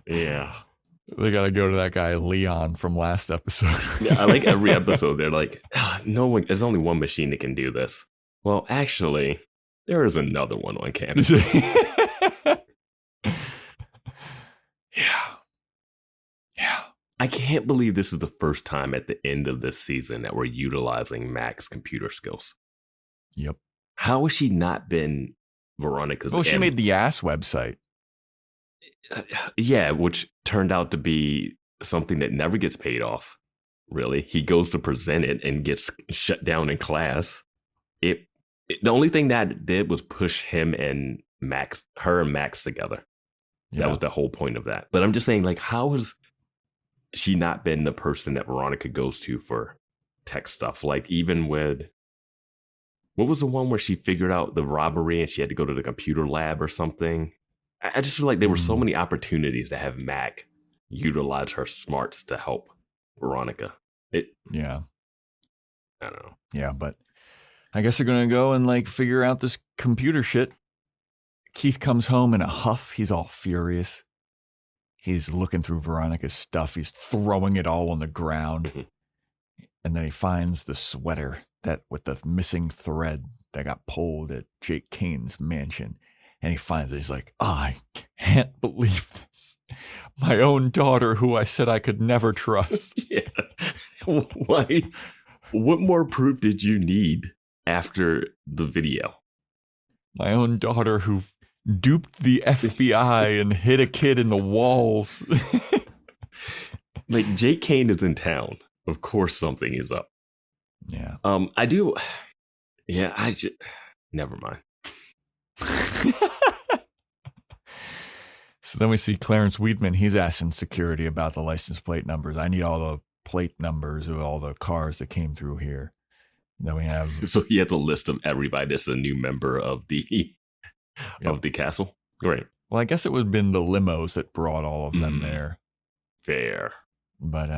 [SPEAKER 2] Yeah.
[SPEAKER 8] They got to go to that guy, Leon, from last episode.
[SPEAKER 2] Yeah, I like every episode. They're like, no one, there's only one machine that can do this. Well, actually, there is another one on campus.
[SPEAKER 8] Yeah.
[SPEAKER 2] I can't believe this is the first time at the end of this season that we're utilizing Mac's computer skills.
[SPEAKER 8] Yep.
[SPEAKER 2] How has she not been Veronica's?
[SPEAKER 8] Well, she made the ass website.
[SPEAKER 2] Yeah, which turned out to be something that never gets paid off, really. He goes to present it and gets shut down in class. The only thing that did was push him and her and Max together. Yeah. That was the whole point of that. But I'm just saying, like, how has she not been the person that Veronica goes to for tech stuff? Like, even with, what was the one where she figured out the robbery and she had to go to the computer lab or something? I just feel like there were so many opportunities to have Mac utilize her smarts to help Veronica.
[SPEAKER 8] Yeah.
[SPEAKER 2] I don't know.
[SPEAKER 8] Yeah, but I guess they're going to go and like figure out this computer shit. Keith comes home in a huff. He's all furious. He's looking through Veronica's stuff. He's throwing it all on the ground. Mm-hmm. And then he finds the sweater that with the missing thread that got pulled at Jake Kane's mansion. And he finds it. He's like, I can't believe this. My own daughter, who I said I could never trust.
[SPEAKER 2] Yeah. Why? What more proof did you need after the video?
[SPEAKER 8] My own daughter who duped the FBI and hit a kid in the walls.
[SPEAKER 2] Like, Jake Kane is in town. Of course something is up.
[SPEAKER 8] Yeah.
[SPEAKER 2] I do. Yeah, never mind.
[SPEAKER 8] So then we see Clarence Weidman. He's asking security about the license plate numbers. I need all the plate numbers of all the cars that came through here. Then we have.
[SPEAKER 2] So he has a list of everybody that's a new member of the of the castle. Great.
[SPEAKER 8] Well, I guess it would have been the limos that brought all of them there.
[SPEAKER 2] Fair.
[SPEAKER 8] But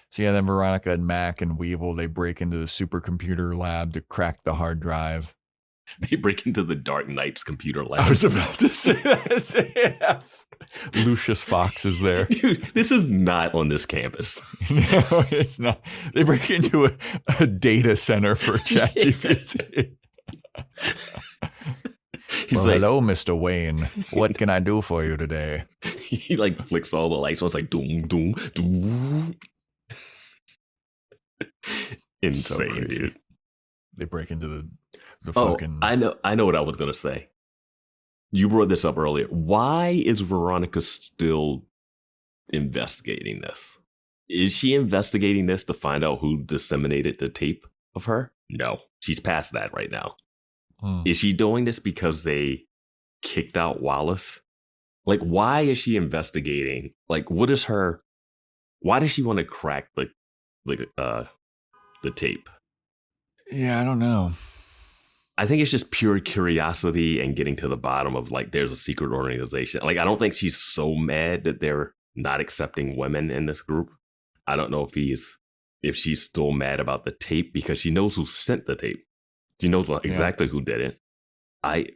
[SPEAKER 8] so yeah, then Veronica and Mac and Weevil, they break into the supercomputer lab to crack the hard drive.
[SPEAKER 2] They break into the Dark Knight's computer lab.
[SPEAKER 8] I was about to say that. Yes. Lucius Fox is there.
[SPEAKER 2] Dude, this is not on this campus.
[SPEAKER 8] No, it's not. They break into a data center for ChatGPT. He's like, hello, Mr. Wayne. What can I do for you today?
[SPEAKER 2] He like flicks all the lights. So it's like doom, doom, doom. Insane, so dude.
[SPEAKER 8] They break into the fucking.
[SPEAKER 2] I know what I was gonna say. You brought this up earlier. Why is Veronica still investigating this? Is she investigating this to find out who disseminated the tape of her? No, she's past that right now. Is she doing this because they kicked out Wallace? Like, why is she investigating? Like, what is her? Why does she want to crack the tape?
[SPEAKER 8] Yeah, I don't know.
[SPEAKER 2] I think it's just pure curiosity and getting to the bottom of, like, there's a secret organization. Like, I don't think she's so mad that they're not accepting women in this group. I don't know if she's still mad about the tape because she knows who sent the tape. She knows exactly who did it. I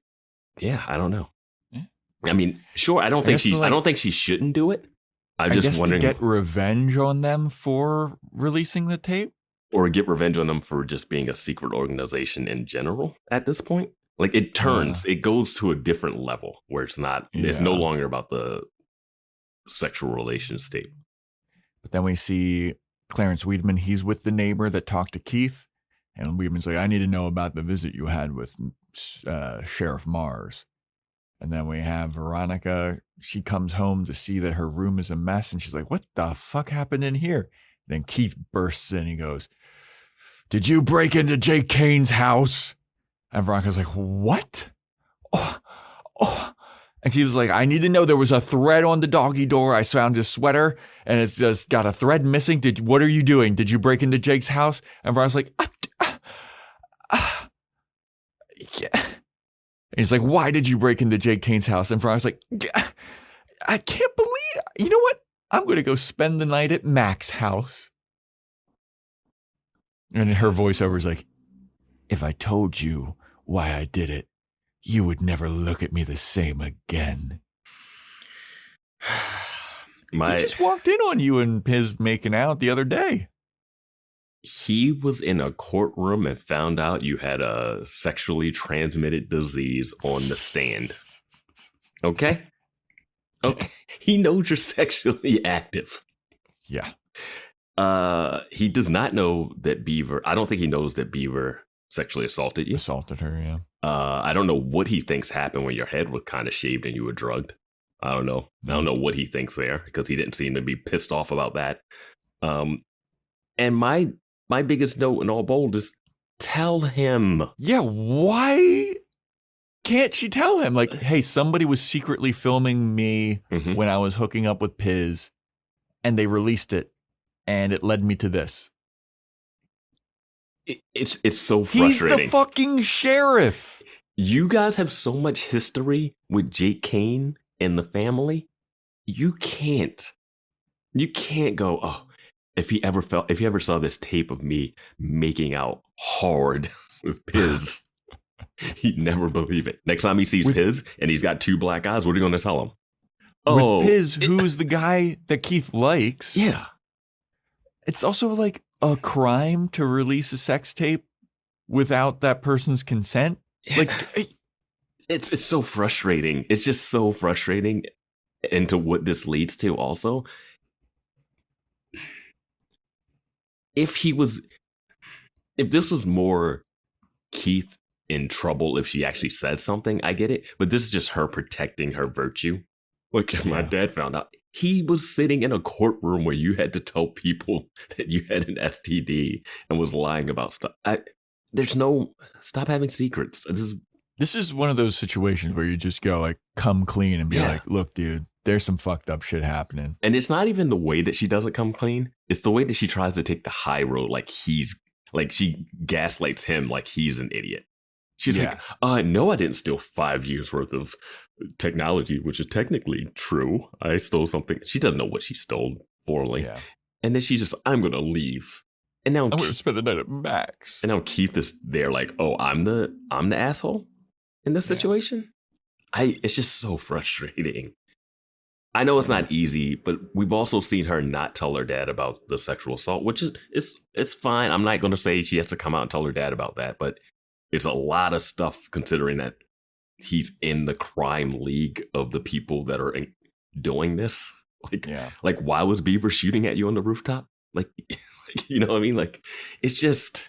[SPEAKER 2] don't know. Yeah. I mean, sure, I don't think she shouldn't do it. I'm just wondering,
[SPEAKER 8] to get revenge on them for releasing the tape.
[SPEAKER 2] Or get revenge on them for just being a secret organization in general at this point. Like, it goes to a different level where it's no longer about the sexual relations tape.
[SPEAKER 8] But then we see Clarence Weidman. He's with the neighbor that talked to Keith. And Weidman's like, I need to know about the visit you had with Sheriff Mars. And then we have Veronica. She comes home to see that her room is a mess. And she's like, what the fuck happened in here? Then Keith bursts in. He goes, did you break into Jake Kane's house? And Veronica's like, what? Oh. And Keith's like, I need to know, there was a thread on the doggy door. I found his sweater and it's just got a thread missing. What are you doing? Did you break into Jake's house? And Veronica's like, yeah. And he's like, why did you break into Jake Kane's house? And Veronica's like, I can't believe, you know what? I'm going to go spend the night at Mac's house. And her voiceover is like, if I told you why I did it, you would never look at me the same again. He just walked in on you and Piz making out the other day.
[SPEAKER 2] He was in a courtroom and found out you had a sexually transmitted disease on the stand. Okay? Okay. He knows you're sexually active.
[SPEAKER 8] Yeah.
[SPEAKER 2] He does not know that Beaver, I don't think he knows that Beaver sexually assaulted you.
[SPEAKER 8] Assaulted her, yeah.
[SPEAKER 2] I don't know what he thinks happened when your head was kind of shaved and you were drugged. I don't know. I don't know what he thinks there because he didn't seem to be pissed off about that. And my biggest note in all bold is tell him.
[SPEAKER 8] Yeah, why can't she tell him? Like, hey, somebody was secretly filming me when I was hooking up with Piz, and they released it, and it led me to this.
[SPEAKER 2] It's so frustrating.
[SPEAKER 8] He's the fucking sheriff.
[SPEAKER 2] You guys have so much history with Jake Kane and the family. You can't go, oh, if he ever saw this tape of me making out hard with Piz, he'd never believe it. Next time he sees Piz and he's got 2 black eyes, what are you going to tell him? Oh,
[SPEAKER 8] with Piz, who's the guy that Keith likes.
[SPEAKER 2] Yeah.
[SPEAKER 8] It's also like a crime to release a sex tape without that person's consent. Like,
[SPEAKER 2] it's so frustrating. It's just so frustrating. And to what this leads to also, if this was more Keith in trouble, if she actually said something, I get it. But this is just her protecting her virtue. Like if my dad found out, he was sitting in a courtroom where you had to tell people that you had an STD and was lying about stuff. Stop having secrets.
[SPEAKER 8] This is one of those situations where you just go like, come clean and be like, look, dude, there's some fucked up shit happening.
[SPEAKER 2] And it's not even the way that she doesn't come clean. It's the way that she tries to take the high road. Like she gaslights him like he's an idiot. She's like, no, I didn't steal 5 years worth of technology, which is technically true. I stole something. She doesn't know what she stole formally. Yeah. And then she's just, I'm going to leave. And now
[SPEAKER 8] I'm going to spend the night at Max.
[SPEAKER 2] And now Keith is there like, oh, I'm the asshole in this situation. It's just so frustrating. I know it's not easy, but we've also seen her not tell her dad about the sexual assault, which is it's fine. I'm not going to say she has to come out and tell her dad about that, but it's a lot of stuff considering that he's in the crime league of the people that are doing this. Like why was Beaver shooting at you on the rooftop? Like you know what I mean? Like it's just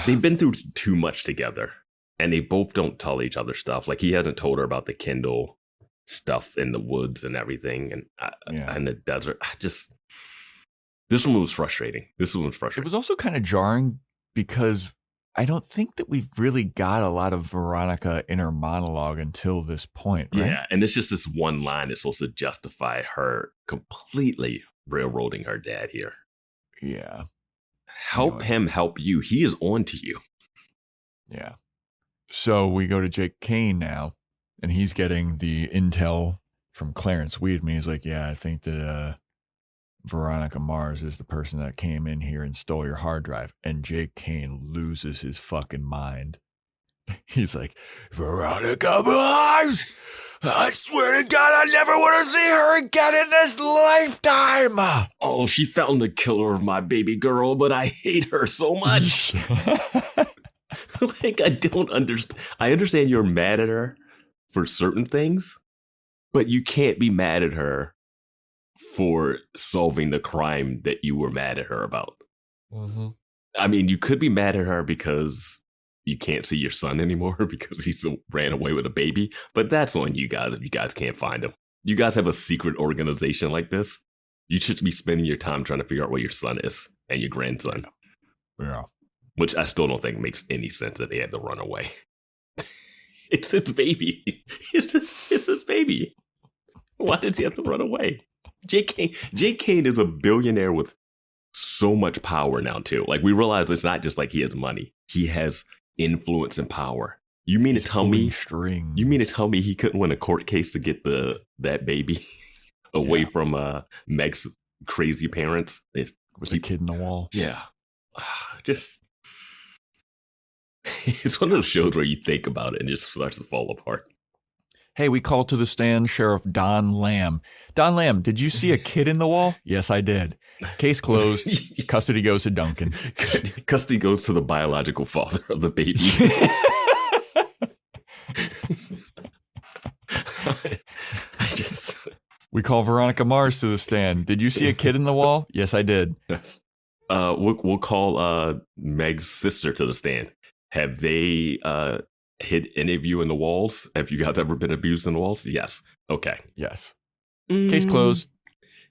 [SPEAKER 2] they've been through too much together, and they both don't tell each other stuff. Like he hasn't told her about the Kindle stuff in the woods and everything, and in the desert. This one was frustrating. It
[SPEAKER 8] was also kind of jarring because I don't think that we've really got a lot of Veronica inner monologue until this point, right?
[SPEAKER 2] Yeah, and it's just this one line that's supposed to justify her completely railroading her dad here.
[SPEAKER 8] Yeah.
[SPEAKER 2] Help him help you. He is on to you.
[SPEAKER 8] Yeah. So we go to Jake Kane now, and he's getting the intel from Clarence Weedman. He's like, yeah, I think that Veronica Mars is the person that came in here and stole your hard drive. And Jake Kane loses his fucking mind. He's like, Veronica Mars! I swear to God, I never want to see her again in this lifetime!
[SPEAKER 2] Oh, she found the killer of my baby girl, but I hate her so much. Like, I don't understand. I understand you're mad at her for certain things, but you can't be mad at her for solving the crime that you were mad at her about.
[SPEAKER 8] Mm-hmm.
[SPEAKER 2] I mean, you could be mad at her because you can't see your son anymore because he ran away with a baby, but that's on you guys if you guys can't find him. You guys have a secret organization like this. You should be spending your time trying to figure out where your son is and your grandson.
[SPEAKER 8] Yeah.
[SPEAKER 2] Which I still don't think makes any sense that they had to run away. It's his baby. It's his baby. Why did he have to run away? Jake Kane is a billionaire with so much power now, too. Like, we realize it's not just like he has money. He has influence and power. You mean to tell me he couldn't win a court case to get that baby away from Meg's crazy parents?
[SPEAKER 8] With a kid in the wall.
[SPEAKER 2] Yeah. Just it's one of those shows where you think about it and it just starts to fall apart.
[SPEAKER 8] Hey, we call to the stand Sheriff Don Lamb. Don Lamb, did you see a kid in the wall? Yes, I did. Case closed. Custody goes to Duncan.
[SPEAKER 2] Custody goes to the biological father of the baby.
[SPEAKER 8] We call Veronica Mars to the stand. Did you see a kid in the wall? Yes, I did.
[SPEAKER 2] Yes. We'll call Meg's sister to the stand. Have they hid any of you in the walls? Have you guys ever been abused in the walls? Yes. Okay.
[SPEAKER 8] Yes. Case closed.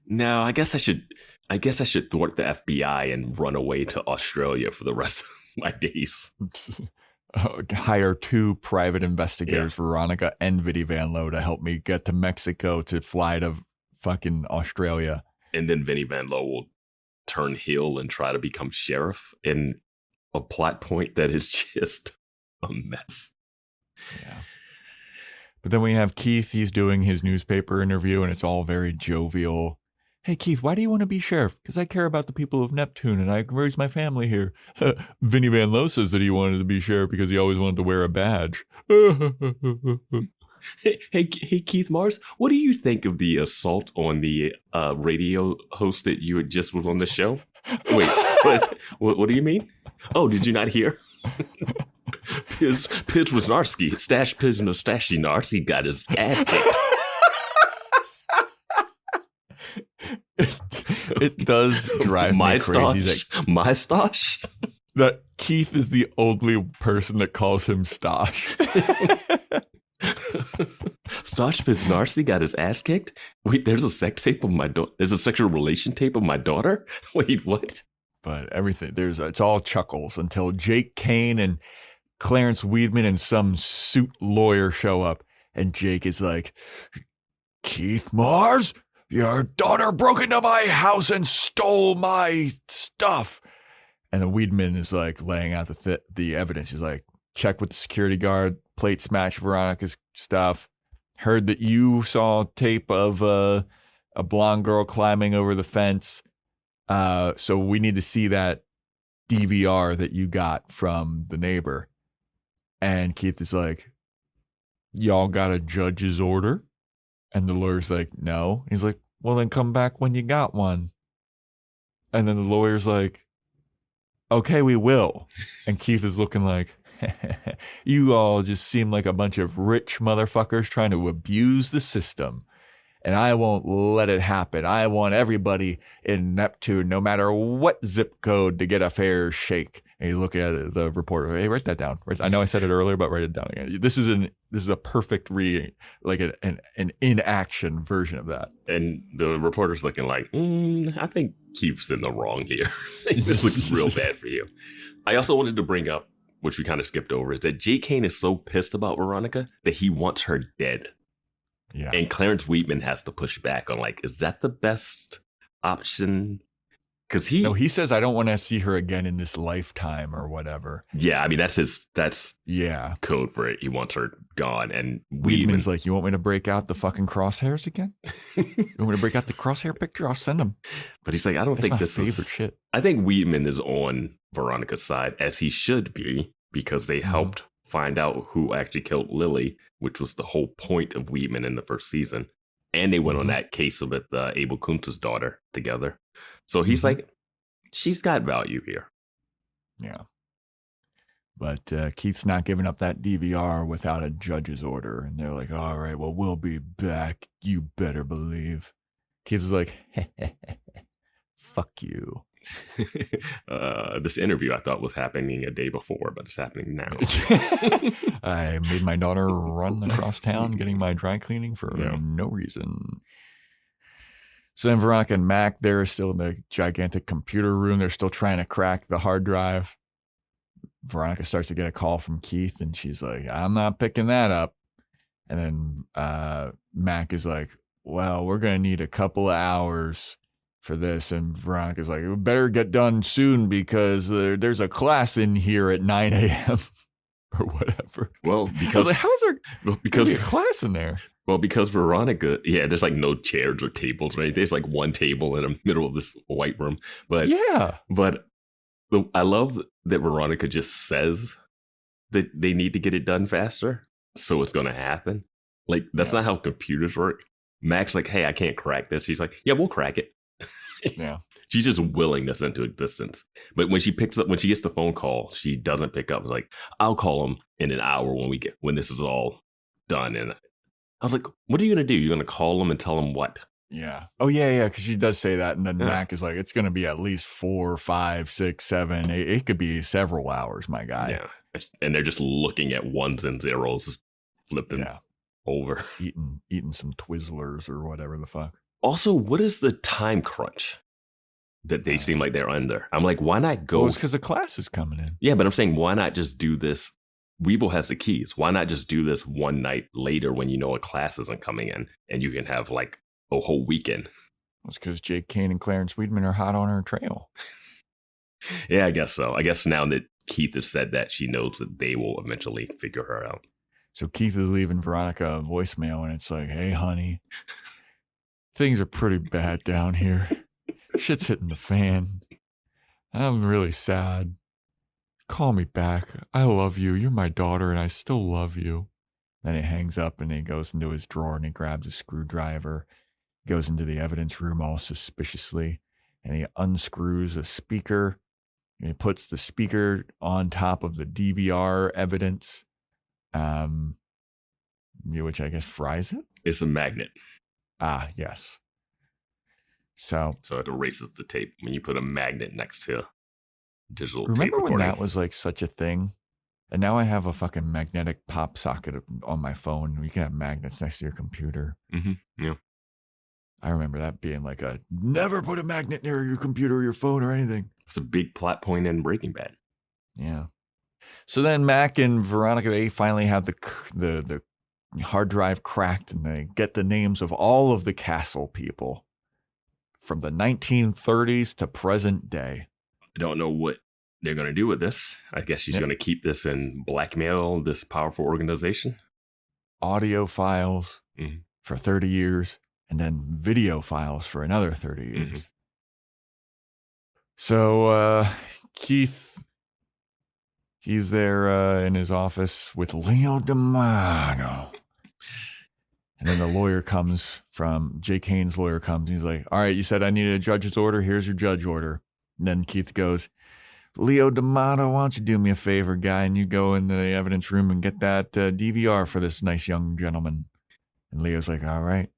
[SPEAKER 2] No, I guess I should thwart the FBI and run away to Australia for the rest of my days.
[SPEAKER 8] Hire 2 private investigators, Veronica and Vinny Van Lowe, to help me get to Mexico to fly to fucking Australia.
[SPEAKER 2] And then Vinny Van Lowe will turn heel and try to become sheriff in a plot point that is just a mess.
[SPEAKER 8] Yeah. But then we have Keith. He's doing his newspaper interview, and it's all very jovial. Hey, Keith, why do you want to be sheriff? Because I care about the people of Neptune, and I raise my family here. Vinny Van Lowe says that he wanted to be sheriff because he always wanted to wear a badge.
[SPEAKER 2] Hey, Keith Mars, what do you think of the assault on the radio host that you had just was on the show? Wait, what do you mean? Oh, did you not hear? Piz Wisnarski, Stash Piz Nostashinarski got his ass kicked.
[SPEAKER 8] It does drive me crazy
[SPEAKER 2] my Stosh?
[SPEAKER 8] That Keith is the only person that calls him Stosh.
[SPEAKER 2] Stosh Piznarski got his ass kicked? Wait, there's a sex tape of my daughter. There's a sexual relation tape of my daughter? Wait, what?
[SPEAKER 8] But everything, it's all chuckles until Jake Kane and Clarence Weedman and some suit lawyer show up. And Jake is like, Keith Mars, your daughter broke into my house and stole my stuff. And the Weedman is like laying out the evidence. He's like, check with the security guard, plate smash Veronica's stuff. Heard that you saw tape of a blonde girl climbing over the fence. So we need to see that DVR that you got from the neighbor. And Keith is like, y'all got a judge's order? And the lawyer's like, no. He's like, well, then come back when you got one. And then the lawyer's like, okay, we will. And Keith is looking like, you all just seem like a bunch of rich motherfuckers trying to abuse the system. And I won't let it happen. I want everybody in Neptune, no matter what zip code, to get a fair shake. And he's looking at the reporter. Hey, write that down. I know I said it earlier, but write it down again. This is a perfect like an in-action version of that.
[SPEAKER 2] And the reporter's looking like, I think Keith's in the wrong here. This looks real bad for you. I also wanted to bring up, which we kind of skipped over, is that Jake Kane is so pissed about Veronica that he wants her dead.
[SPEAKER 8] Yeah.
[SPEAKER 2] And Clarence Weedman has to push back on, like, is that the best option? Because
[SPEAKER 8] he says, I don't want to see her again in this lifetime or whatever.
[SPEAKER 2] Yeah, I mean, that's code for it. He wants her gone. And
[SPEAKER 8] Weedman's like, you want me to break out the fucking crosshairs again? You want me to break out the crosshair picture? I'll send them.
[SPEAKER 2] But he's like, I don't think this is
[SPEAKER 8] shit.
[SPEAKER 2] I think Weedman is on Veronica's side, as he should be, because they helped find out who actually killed Lily, which was the whole point of Weedman in the first season. And they went on that case with Abel Kuntz's daughter together. So he's like, she's got value here.
[SPEAKER 8] Yeah. But Keith's not giving up that DVR without a judge's order. And they're like, all right, well, we'll be back. You better believe. Keith is like, fuck you.
[SPEAKER 2] This interview I thought was happening a day before, but it's happening now.
[SPEAKER 8] I made my daughter run across town getting my dry cleaning for no reason. So then Veronica and Mac, they're still in the gigantic computer room. They're still trying to crack the hard drive. Veronica starts to get a call from Keith, and she's like, I'm not picking that up. And then Mac is like, well, we're going to need a couple of hours for this. And Veronica's like, we better get done soon because there's a class in here at 9 a.m. or whatever.
[SPEAKER 2] Well, because
[SPEAKER 8] how is there a class in there?
[SPEAKER 2] Well, because Veronica, there's like no chairs or tables or anything. There's like one table in the middle of this white room. But I love that Veronica just says that they need to get it done faster. So it's going to happen. Like, that's not how computers work. Mac's like, hey, I can't crack this. She's like, yeah, we'll crack it.
[SPEAKER 8] Yeah.
[SPEAKER 2] She's just willing this into existence. But when she gets the phone call, she doesn't pick up. It's like, I'll call him in an hour when this is all done. And I was like, what are you going to do? You're going to call him and tell him what?
[SPEAKER 8] Yeah. Oh, yeah. Because she does say that. And then Mac is like, it's going to be at least 4, 5, 6, 7, 8. It could be several hours, my guy.
[SPEAKER 2] Yeah. And they're just looking at ones and zeros, flipping over.
[SPEAKER 8] Eating some Twizzlers or whatever the fuck.
[SPEAKER 2] Also, what is the time crunch that they seem like they're under? I'm like, why not go?
[SPEAKER 8] Well, it's because the class is coming in.
[SPEAKER 2] Yeah, but I'm saying, why not just do this? Weevil has the keys. Why not just do this one night later when you know a class isn't coming in and you can have like a whole weekend?
[SPEAKER 8] Well, it's because Jake Kane and Clarence Weedman are hot on her trail.
[SPEAKER 2] Yeah, I guess so. I guess now that Keith has said that, she knows that they will eventually figure her out.
[SPEAKER 8] So Keith is leaving Veronica a voicemail and it's like, hey, honey, things are pretty bad down here. Shit's hitting the fan. I'm really sad. Call me back. I love you. You're my daughter and I still love you. Then he hangs up and he goes into his drawer and he grabs a screwdriver, goes into the evidence room all suspiciously, and he unscrews a speaker. And he puts the speaker on top of the DVR evidence, which I guess fries it.
[SPEAKER 2] It's a magnet.
[SPEAKER 8] Ah, yes. So
[SPEAKER 2] it erases the tape when you put a magnet next to digital tape
[SPEAKER 8] remember
[SPEAKER 2] recording.
[SPEAKER 8] when that was like such a thing? And now I have a fucking magnetic pop socket on my phone. You can have magnets next to your computer.
[SPEAKER 2] Mm-hmm. Yeah.
[SPEAKER 8] I remember that being like a never put a magnet near your computer or your phone or anything.
[SPEAKER 2] It's a big plot point in Breaking Bad.
[SPEAKER 8] Yeah. So then Mac and Veronica, they finally have the hard drive cracked and they get the names of all of the castle people from the 1930s to present day.
[SPEAKER 2] I don't know what they're going to do with this. I guess she's going to keep this and blackmail this powerful organization.
[SPEAKER 8] Audio files for 30 years and then video files for another 30 years. Mm-hmm. So Keith, he's there in his office with Leo D'Amato. And then the lawyer comes Jake Haynes' lawyer comes and he's like, all right, you said I needed a judge's order. Here's your judge order. And then Keith goes, Leo D'Amato, why don't you do me a favor, guy, and you go in the evidence room and get that DVR for this nice young gentleman. And Leo's like, all right.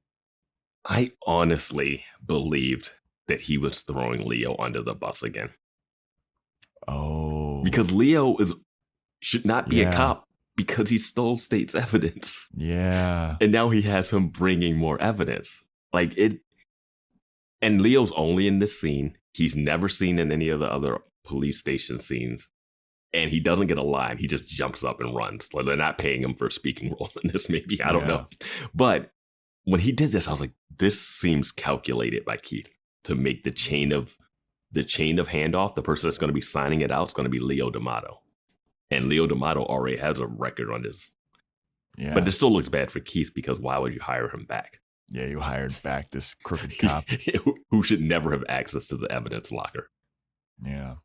[SPEAKER 2] I honestly believed that he was throwing Leo under the bus again.
[SPEAKER 8] Oh.
[SPEAKER 2] Because Leo should not be a cop because he stole state's evidence.
[SPEAKER 8] Yeah.
[SPEAKER 2] And now he has him bringing more evidence. And Leo's only in this scene. He's never seen in any of the other police station scenes. And he doesn't get a line. He just jumps up and runs. Like, they're not paying him for a speaking role in this, maybe. I don't know. But when he did this, I was like, this seems calculated by Keith to make the chain of handoff. The person that's going to be signing it out is going to be Leo D'Amato. And Leo D'Amato already has a record on this. Yeah. But this still looks bad for Keith because why would you hire him back?
[SPEAKER 8] Yeah, you hired back this crooked cop.
[SPEAKER 2] Who should never have access to the evidence locker.
[SPEAKER 8] Yeah.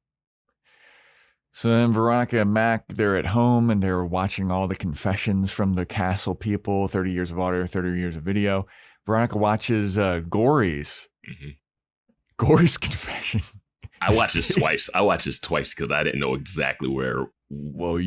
[SPEAKER 8] So then Veronica and Mac, they're at home and they're watching all the confessions from the castle people, 30 years of audio, 30 years of video. Veronica watches Gory's confession.
[SPEAKER 2] I watched this twice. Because I didn't know exactly where.
[SPEAKER 8] Well,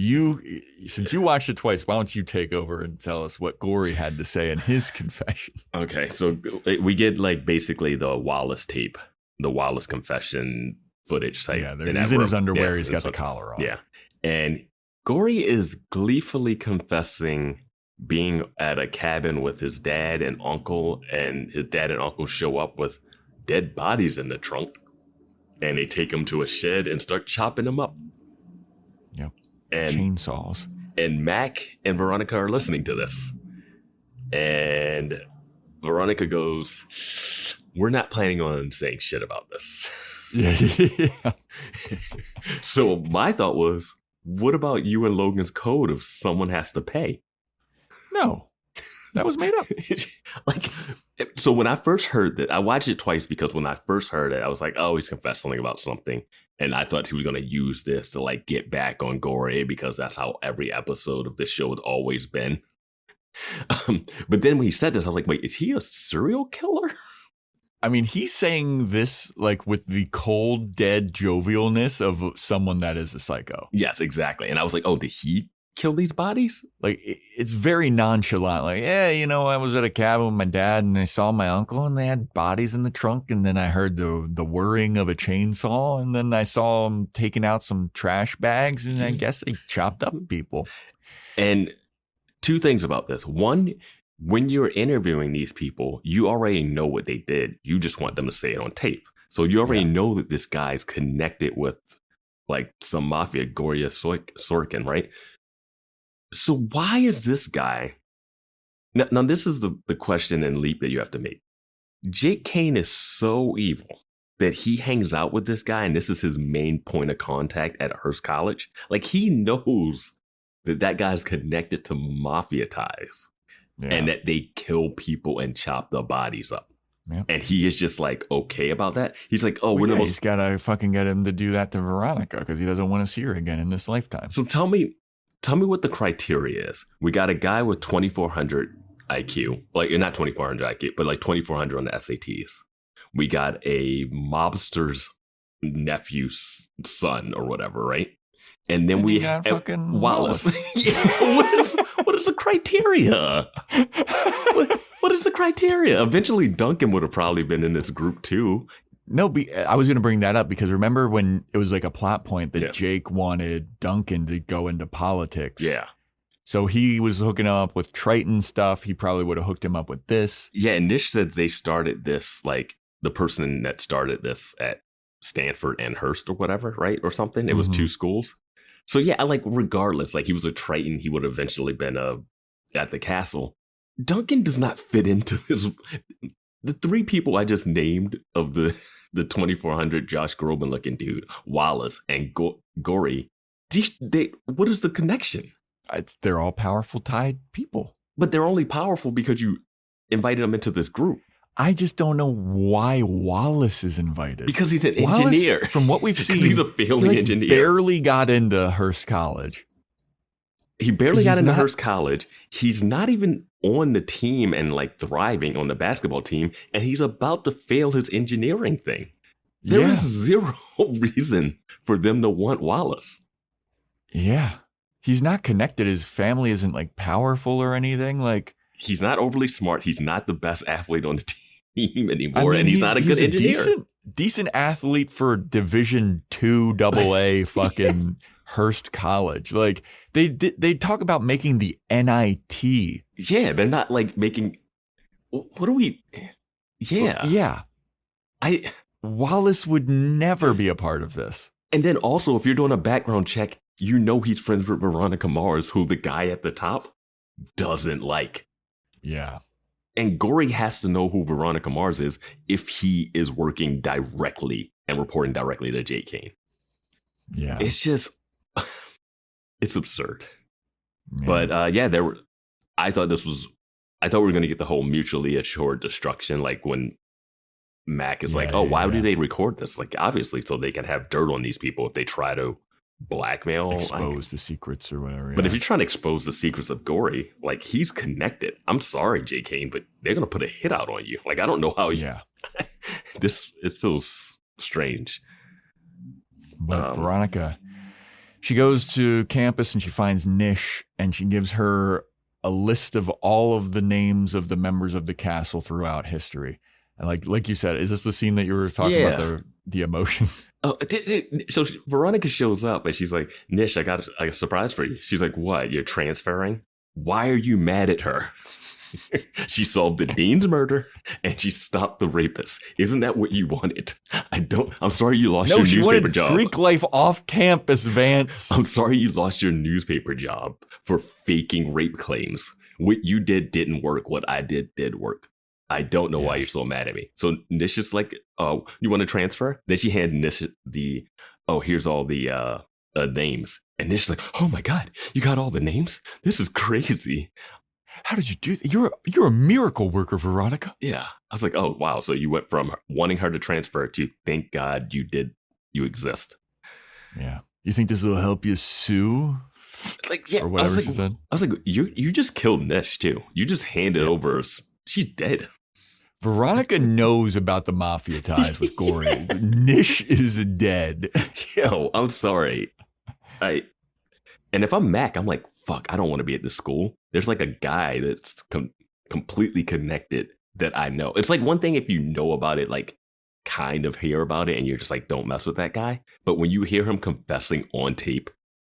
[SPEAKER 8] since you watched it twice, why don't you take over and tell us what Gory had to say in his confession?
[SPEAKER 2] Okay, so we get basically the Wallace tape, the Wallace confession footage.
[SPEAKER 8] Yeah, he's in his underwear. Yeah, he's got the collar on.
[SPEAKER 2] Yeah, and Gory is gleefully confessing being at a cabin with his dad and uncle, and his dad and uncle show up with dead bodies in the trunk, and they take him to a shed and start chopping them up.
[SPEAKER 8] Yep.
[SPEAKER 2] And
[SPEAKER 8] chainsaws.
[SPEAKER 2] And Mac and Veronica are listening to this. And Veronica goes, we're not planning on saying shit about this.
[SPEAKER 8] Yeah.
[SPEAKER 2] So my thought was, what about you and Logan's code if someone has to pay?
[SPEAKER 8] No. That was made up.
[SPEAKER 2] So when I first heard that, I watched it twice because when I first heard it, I was like, oh, he's confessed something about something. And I thought he was going to use this to get back on Gory because that's how every episode of this show has always been. But then when he said this, I was like, wait, is he a serial killer?
[SPEAKER 8] I mean, he's saying this like with the cold, dead jovialness of someone that is a psycho.
[SPEAKER 2] Yes, exactly. And I was like, oh, did he kill these bodies?
[SPEAKER 8] Like, it's very nonchalant. Like, yeah, I was at a cabin with my dad and I saw my uncle and they had bodies in the trunk. And then I heard the whirring of a chainsaw. And then I saw them taking out some trash bags. And I guess they chopped up people.
[SPEAKER 2] And two things about this. One, when you're interviewing these people, you already know what they did. You just want them to say it on tape. So you already know that this guy's connected with like some mafia, Goria Sorkin, right? So why is this guy? Now this is the question and leap that you have to make. Jake Kane is so evil that he hangs out with this guy and this is his main point of contact at Hearst College. Like he knows that guy's connected to mafia ties. Yeah. And that they kill people and chop their bodies up. Yeah. And he is just like, okay about that. He's like, oh,
[SPEAKER 8] he's got to fucking get him to do that to Veronica because he doesn't want to see her again in this lifetime.
[SPEAKER 2] So tell me what the criteria is. We got a guy with 2,400 IQ, like not 2,400 IQ, but like 2,400 on the SATs. We got a mobster's nephew's son or whatever, right? And then we have fucking Wallace. Yeah, what is the criteria? What is the criteria? Eventually, Duncan would have probably been in this group too.
[SPEAKER 8] No, I was going to bring that up because remember when it was like a plot point that Jake wanted Duncan to go into politics.
[SPEAKER 2] Yeah.
[SPEAKER 8] So he was hooking up with Triton stuff. He probably would have hooked him up with this.
[SPEAKER 2] Yeah, and Nish said they started this, like the person that started this at Stanford and Hearst or whatever, right? Or something. It was two schools. So yeah, like regardless, like he was a Triton, he would have eventually been at the castle. Duncan does not fit into this. The three people I just named of the 2,400 Josh Groban looking dude, Wallace and Gory, what is the connection?
[SPEAKER 8] They're all powerful tied people.
[SPEAKER 2] But they're only powerful because you invited them into this group.
[SPEAKER 8] I just don't know why Wallace is invited.
[SPEAKER 2] Because he's an engineer.
[SPEAKER 8] From what we've seen,
[SPEAKER 2] he's a failing engineer.
[SPEAKER 8] Barely got into Hearst College.
[SPEAKER 2] He barely got into Hearst College. He's not even on the team and like thriving on the basketball team. And he's about to fail his engineering thing. There is zero reason for them to want Wallace.
[SPEAKER 8] Yeah. He's not connected. His family isn't like powerful or anything. Like,
[SPEAKER 2] he's not overly smart. He's not the best athlete on the team anymore. And he's not a good engineer.
[SPEAKER 8] Decent athlete for Division II AA fucking Hearst College. Like they talk about making the NIT.
[SPEAKER 2] Yeah, they're not like making. What are we? Yeah,
[SPEAKER 8] yeah. Wallace would never be a part of this.
[SPEAKER 2] And then also, if you're doing a background check, you know he's friends with Veronica Mars, who the guy at the top doesn't like.
[SPEAKER 8] Yeah.
[SPEAKER 2] And Gory has to know who Veronica Mars is if he is working directly and reporting directly to Jake Kane.
[SPEAKER 8] Yeah.
[SPEAKER 2] It's just, it's absurd.
[SPEAKER 8] Man.
[SPEAKER 2] But I thought we were going to get the whole mutually assured destruction. Like when Mac is why do they record this? Like, obviously, so they can have dirt on these people if they try to blackmail,
[SPEAKER 8] expose the secrets or whatever.
[SPEAKER 2] But if you're trying to expose the secrets of Gory, like he's connected. I'm sorry, J. Kane, but they're gonna put a hit out on you. Like I don't know how. It feels strange.
[SPEAKER 8] But Veronica, she goes to campus and she finds Nish and she gives her a list of all of the names of the members of the castle throughout history. And like you said, is this the scene that you were talking about, the emotions?
[SPEAKER 2] Oh, so Veronica shows up and she's like, Nish, I got a surprise for you. She's like, what? You're transferring? Why are you mad at her? She solved the dean's murder and she stopped the rapist. Isn't that what you wanted? I'm sorry you lost your newspaper job.
[SPEAKER 8] Greek life off campus, Vance.
[SPEAKER 2] I'm sorry you lost your newspaper job for faking rape claims. What you didn't work. What I did work. I don't know why you're so mad at me. So Nish is like, oh, you want to transfer? Then she handed Nish here's all the names. And Nish is like, oh my God, you got all the names? This is crazy.
[SPEAKER 8] How did you do that? You're a miracle worker, Veronica.
[SPEAKER 2] Yeah. I was like, oh, wow. So you went from wanting her to transfer to thank God you exist.
[SPEAKER 8] Yeah. You think this will help you sue
[SPEAKER 2] Like, yeah,
[SPEAKER 8] or whatever she said.
[SPEAKER 2] I was like, you just killed Nish too. You just handed over. She's dead.
[SPEAKER 8] Veronica knows about the mafia ties with Gory. Nish is dead.
[SPEAKER 2] Yo, I'm sorry. And if I'm Mac, I'm like, fuck, I don't want to be at this school. There's like a guy that's completely connected that I know. It's like one thing if you know about it, like kind of hear about it, and you're just like, don't mess with that guy. But when you hear him confessing on tape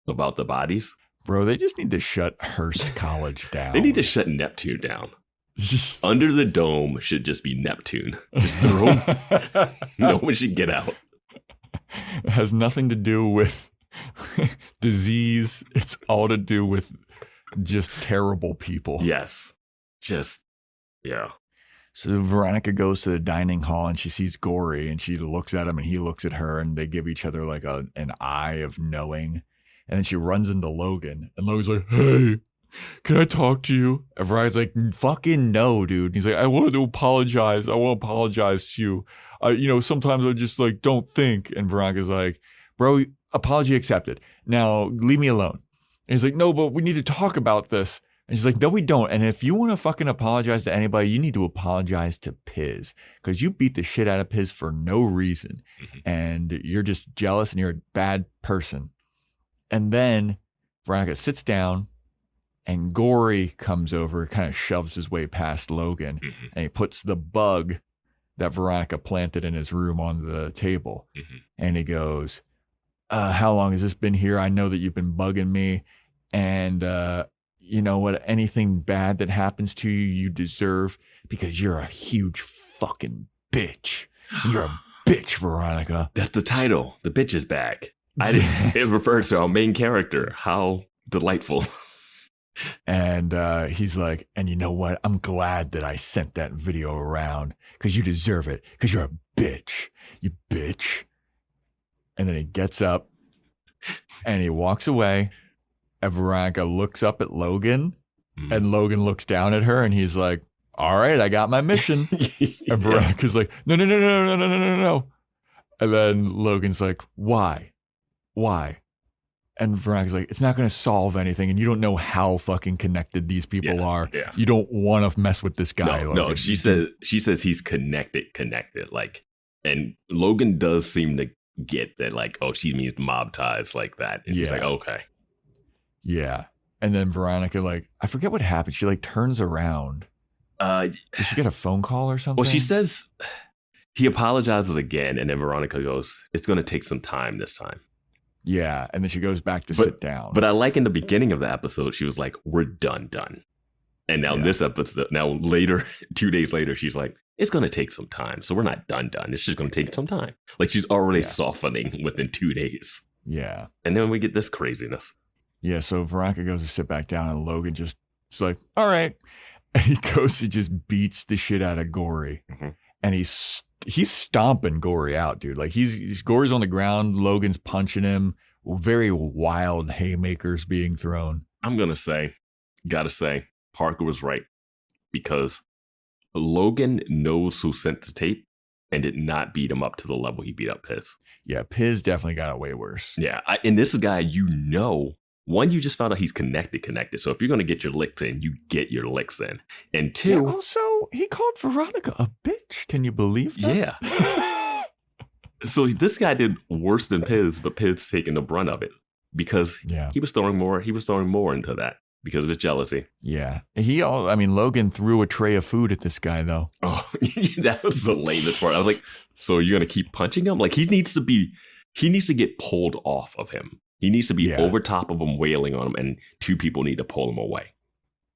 [SPEAKER 2] about the bodies.
[SPEAKER 8] Bro, they just need to shut Hearst College down.
[SPEAKER 2] They need to shut Neptune down. Under the dome should just be Neptune. Just throw him. No one should get out.
[SPEAKER 8] It has nothing to do with disease. It's all to do with just terrible people.
[SPEAKER 2] Yes. Just, yeah.
[SPEAKER 8] So Veronica goes to the dining hall and she sees Gory and she looks at him and he looks at her and they give each other like an eye of knowing. And then she runs into Logan and Logan's like, hey, can I talk to you? And Veronica's like, fucking no, dude. And he's like, I wanted to apologize. I want to apologize to you. Sometimes I just like don't think. And Veronica's like, bro, apology accepted. Now leave me alone. And he's like, no, but we need to talk about this. And she's like, no, we don't. And if you want to fucking apologize to anybody, you need to apologize to Piz because you beat the shit out of Piz for no reason. Mm-hmm. And you're just jealous and you're a bad person. And then Veronica sits down and Gory comes over, kind of shoves his way past Logan, mm-hmm. and he puts the bug that Veronica planted in his room on the table. Mm-hmm. And he goes, how long has this been here? I know that you've been bugging me. And you know what? Anything bad that happens to you, you deserve because you're a huge fucking bitch. You're a bitch, Veronica.
[SPEAKER 2] That's the title. The bitch is back. It refers to our main character. How delightful.
[SPEAKER 8] And he's like, and you know what? I'm glad that I sent that video around because you deserve it because you're a bitch. You bitch. And then he gets up and he walks away. And Veronica looks up at Logan and Logan looks down at her and he's like, all right, I got my mission. And Veronica's like, no. And then Logan's like, why? And Veronica's like, it's not going to solve anything. And you don't know how fucking connected these people are. Yeah. You don't want to mess with this guy.
[SPEAKER 2] No, she says he's connected. Like, and Logan does seem to get that, like, oh, she means mob ties like that. And he's like, okay.
[SPEAKER 8] Yeah. And then Veronica, like, I forget what happened. She like turns around. Did she get a phone call or something?
[SPEAKER 2] Well, she says he apologizes again. And then Veronica goes, it's going to take some time this time.
[SPEAKER 8] Yeah. And then she goes back to sit down.
[SPEAKER 2] But I like in the beginning of the episode, she was like, we're done. And now in this episode, later, 2 days later, she's like, it's going to take some time. So we're not done. It's just going to take some time. Like she's already softening within 2 days.
[SPEAKER 8] Yeah.
[SPEAKER 2] And then we get this craziness.
[SPEAKER 8] Yeah, so Veronica goes to sit back down and Logan just is like, all right. And he goes to just beats the shit out of Gory. Mm-hmm. And he's stomping Gory out, dude. Like Gory's on the ground. Logan's punching him. Very wild haymakers being thrown.
[SPEAKER 2] I'm going to gotta say, Parker was right. Because Logan knows who sent the tape and did not beat him up to the level he beat up Piz.
[SPEAKER 8] Yeah, Piz definitely got it way worse.
[SPEAKER 2] Yeah, and this guy, one, you just found out he's connected. So if you're going to get your licks in, you get your licks in. And two...
[SPEAKER 8] Yeah, also, he called Veronica a bitch. Can you believe that?
[SPEAKER 2] Yeah. So this guy did worse than Piz, but Piz taking the brunt of it because he was throwing more into that because of his jealousy.
[SPEAKER 8] Yeah. Logan threw a tray of food at this guy, though.
[SPEAKER 2] Oh, that was the lamest part. I was like, so you're going to keep punching him? Like, he needs to get pulled off of him. He needs to be over top of him, wailing on him, and two people need to pull him away.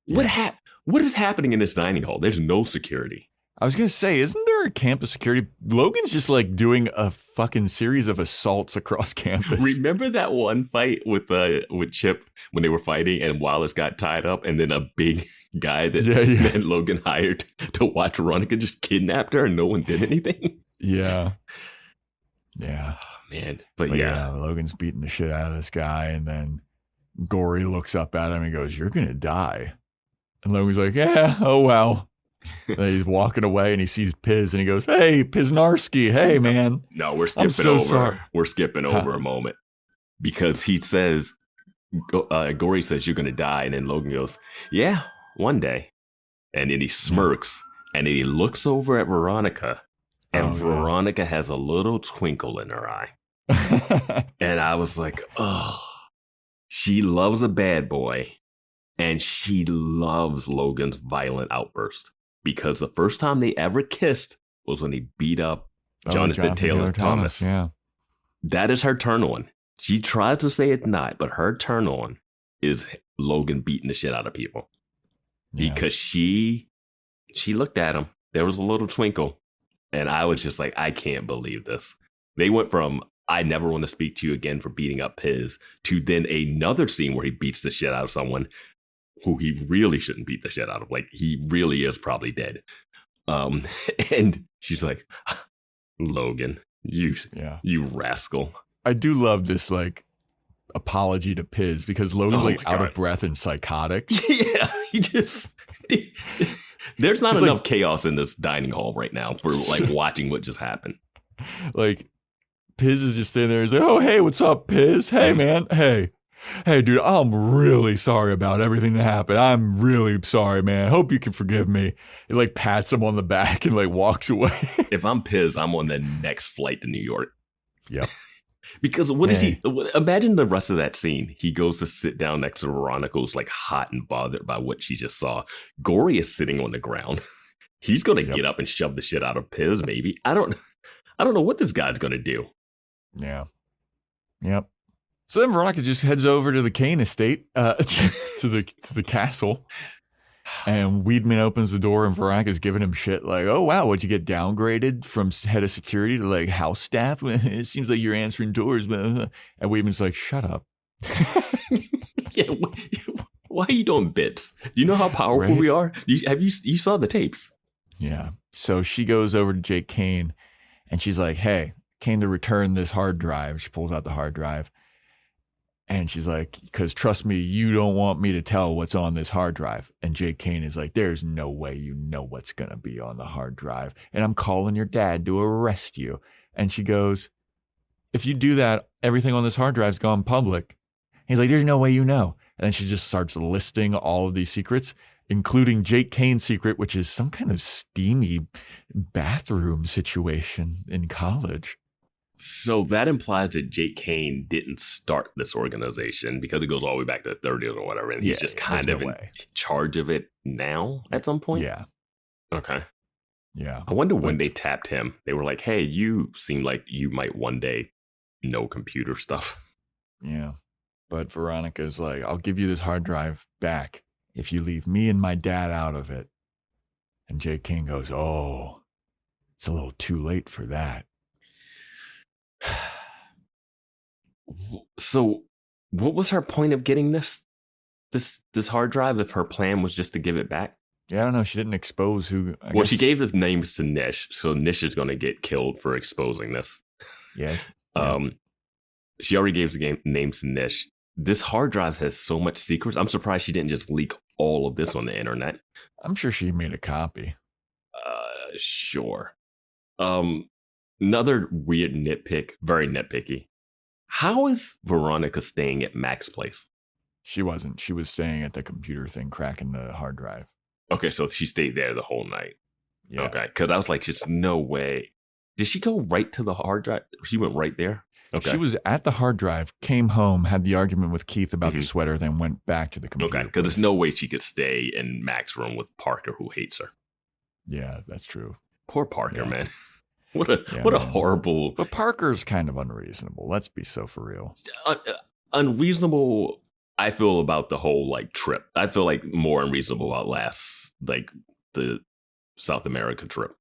[SPEAKER 2] Yeah. What is happening in this dining hall? There's no security.
[SPEAKER 8] I was going to say, isn't there a campus security? Logan's just like doing a fucking series of assaults across campus.
[SPEAKER 2] Remember that one fight with Chip when they were fighting and Wallace got tied up and then a big guy that Logan hired to watch Veronica just kidnapped her and no one did anything?
[SPEAKER 8] Yeah. Yeah.
[SPEAKER 2] Man,
[SPEAKER 8] but Logan's beating the shit out of this guy, and then Gory looks up at him and goes, "You're gonna die." And Logan's like, "Yeah, oh well." And he's walking away, and he sees Piz, and he goes, "Hey, Piznarski, hey man."
[SPEAKER 2] No, we're skipping over. Sorry. We're skipping over a moment because he says Gory says, "You're going to die." And then Logan goes, "Yeah, one day." And then he smirks and then he looks over at Veronica and Veronica has a little twinkle in her eye. And I was like, oh, she loves a bad boy and she loves Logan's violent outburst, because the first time they ever kissed was when he beat up Jonathan Taylor Thomas.
[SPEAKER 8] Yeah.
[SPEAKER 2] That is her turn on. She tries to say it's not, but her turn on is Logan beating the shit out of people. Because she looked at him. There was a little twinkle. And I was just like, I can't believe this. They went from, I never want to speak to you again for beating up Piz, to then another scene where he beats the shit out of someone who he really shouldn't beat the shit out of. Like, he really is probably dead. And she's like, Logan, you rascal.
[SPEAKER 8] I do love this, like, apology to Piz, because Logan's out of breath and psychotic.
[SPEAKER 2] Yeah, he just... There's not enough chaos in this dining hall right now for, like, watching what just happened.
[SPEAKER 8] Like, Piz is just standing there. He's like, oh, hey, what's up, Piz? Hey, man. Hey, dude, I'm really sorry about everything that happened. I'm really sorry, man. Hope you can forgive me. He, like, pats him on the back and, like, walks away.
[SPEAKER 2] If I'm Piz, I'm on the next flight to New York.
[SPEAKER 8] Yep.
[SPEAKER 2] Because what is he? Imagine the rest of that scene. He goes to sit down next to Veronica, who's like hot and bothered by what she just saw. Gory is sitting on the ground. He's going to get up and shove the shit out of Piz, maybe. I don't know what this guy's going to do.
[SPEAKER 8] Yeah. Yep. So then Veronica just heads over to the Kane estate, to the castle. And Weedman opens the door and Veronica's giving him shit like, oh, wow, what'd you get downgraded from head of security to like house staff? It seems like you're answering doors. And Weedman's like, shut up.
[SPEAKER 2] Yeah, why are you doing bits? Do you know how powerful we are? You saw the tapes?
[SPEAKER 8] Yeah. So she goes over to Jake Kane and she's like, hey, came to return this hard drive. She pulls out the hard drive. And she's like, because trust me, you don't want me to tell what's on this hard drive. And Jake Kane is like, there's no way you know what's going to be on the hard drive. And I'm calling your dad to arrest you. And she goes, if you do that, everything on this hard drive's gone public. He's like, there's no way you know. And then she just starts listing all of these secrets, including Jake Kane's secret, which is some kind of steamy bathroom situation in college.
[SPEAKER 2] So that implies that Jake Kane didn't start this organization, because it goes all the way back to the 30s or whatever. And he's just kind of in charge of it now at some point.
[SPEAKER 8] Yeah.
[SPEAKER 2] Okay.
[SPEAKER 8] Yeah.
[SPEAKER 2] I wonder when they tapped him. They were like, hey, you seem like you might one day know computer stuff.
[SPEAKER 8] Yeah. But Veronica's like, I'll give you this hard drive back if you leave me and my dad out of it. And Jake Kane goes, oh, it's a little too late for that.
[SPEAKER 2] So what was her point of getting this hard drive if her plan was just to give it back?
[SPEAKER 8] Yeah, I don't know. She didn't expose who.
[SPEAKER 2] She gave the names to Nish, so Nish is going to get killed for exposing this.
[SPEAKER 8] Yeah.
[SPEAKER 2] She already gave the names to Nish. This hard drive has so much secrets. I'm surprised she didn't just leak all of this on the internet.
[SPEAKER 8] I'm sure she made a copy.
[SPEAKER 2] Sure. Another weird nitpick, very nitpicky. How is Veronica staying at Mac's place?
[SPEAKER 8] She wasn't. She was staying at the computer thing, cracking the hard drive.
[SPEAKER 2] Okay, so she stayed there the whole night.
[SPEAKER 8] Yeah.
[SPEAKER 2] Okay, because I was like, just no way. Did she go right to the hard drive? She went right there? Okay.
[SPEAKER 8] She was at the hard drive, came home, had the argument with Keith about the sweater, then went back to the computer.
[SPEAKER 2] Okay, because there's no way she could stay in Mac's room with Parker, who hates her.
[SPEAKER 8] Yeah, that's true.
[SPEAKER 2] Poor Parker, man. What a horrible...
[SPEAKER 8] But Parker's kind of unreasonable. Let's be so for real.
[SPEAKER 2] Unreasonable, I feel, about the whole, like, trip. I feel like more unreasonable about the South America trip.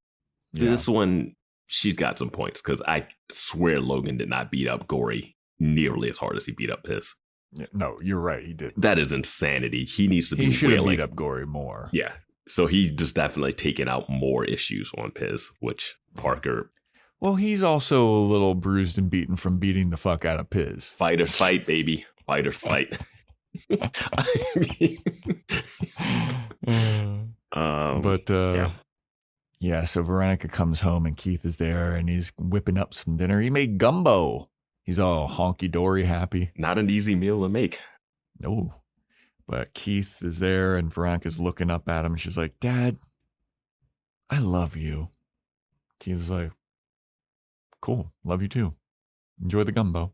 [SPEAKER 2] Yeah. This one, she's got some points, because I swear Logan did not beat up Gory nearly as hard as he beat up Piz.
[SPEAKER 8] Yeah, no, you're right. He did.
[SPEAKER 2] That is insanity. He needs to be...
[SPEAKER 8] He should have beat up Gory more.
[SPEAKER 2] Yeah. So he just definitely taken out more issues on Piz, which Parker...
[SPEAKER 8] Well, he's also a little bruised and beaten from beating the fuck out of Piz.
[SPEAKER 2] Fighters fight, baby. Fighters fight.
[SPEAKER 8] Yeah, so Veronica comes home and Keith is there and he's whipping up some dinner. He made gumbo. He's all honky-dory happy.
[SPEAKER 2] Not an easy meal to make.
[SPEAKER 8] No. But Keith is there and Veronica's looking up at him. And she's like, Dad, I love you. Keith's like, cool. Love you too. Enjoy the gumbo.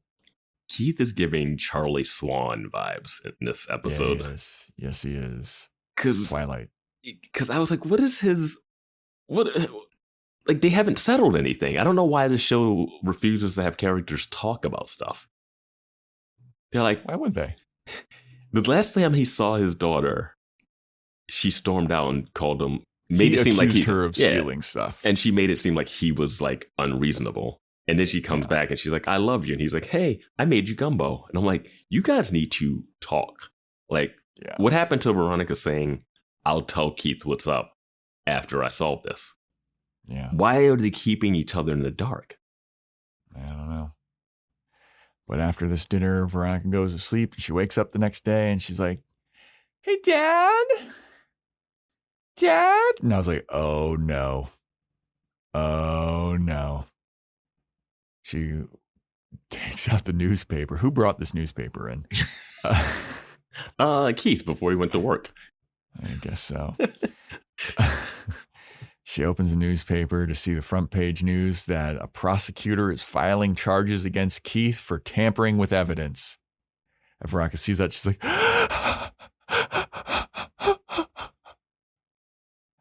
[SPEAKER 2] Keith is giving Charlie Swan vibes in this episode.
[SPEAKER 8] Yeah, he is. Yes, he is.
[SPEAKER 2] Twilight. Because I was like, what is his... Like, they haven't settled anything. I don't know why the show refuses to have characters talk about stuff. They're like...
[SPEAKER 8] Why would they?
[SPEAKER 2] The last time he saw his daughter, she stormed out and called him... Made it seem like he
[SPEAKER 8] her of stealing stuff.
[SPEAKER 2] And she made it seem like he was, like, unreasonable. And then she comes back and she's like, I love you. And he's like, hey, I made you gumbo. And I'm like, you guys need to talk. Like, what happened to Veronica saying, I'll tell Keith what's up after I solve this?
[SPEAKER 8] Yeah.
[SPEAKER 2] Why are they keeping each other in the dark?
[SPEAKER 8] I don't know. But after this dinner, Veronica goes to sleep and she wakes up the next day and she's like, hey, Dad? Dad? And I was like, oh, no. Oh, no. She takes out the newspaper. Who brought this newspaper in?
[SPEAKER 2] Keith, before he went to work.
[SPEAKER 8] I guess so. She opens the newspaper to see the front page news that a prosecutor is filing charges against Keith for tampering with evidence. And Veronica sees that, she's like,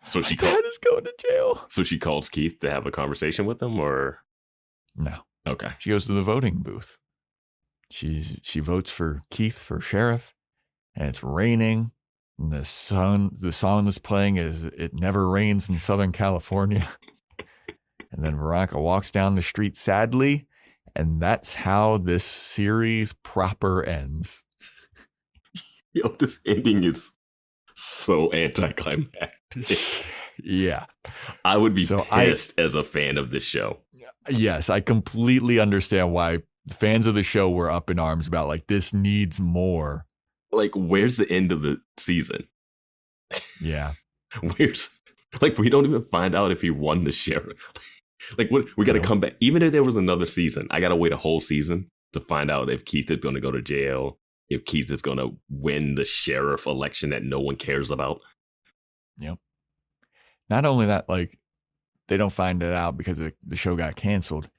[SPEAKER 2] so she
[SPEAKER 8] Dad is going to jail.
[SPEAKER 2] So she calls Keith to have a conversation with him, or
[SPEAKER 8] no?
[SPEAKER 2] Okay.
[SPEAKER 8] She goes to the voting booth. She votes for Keith for sheriff, and it's raining. And the song that's playing is "It Never Rains in Southern California." And then Veronica walks down the street sadly, and that's how this series proper ends.
[SPEAKER 2] Yo, this ending is so anticlimactic.
[SPEAKER 8] Yeah.
[SPEAKER 2] I would be pissed as a fan of this show.
[SPEAKER 8] Yes, I completely understand why fans of the show were up in arms about, like, this needs more.
[SPEAKER 2] Like, where's the end of the season?
[SPEAKER 8] Yeah.
[SPEAKER 2] We don't even find out if he won the sheriff. Like, what? We got to come back. Even if there was another season, I got to wait a whole season to find out if Keith is going to go to jail, if Keith is going to win the sheriff election that no one cares about.
[SPEAKER 8] Yep. Not only that, like, they don't find it out because the show got canceled.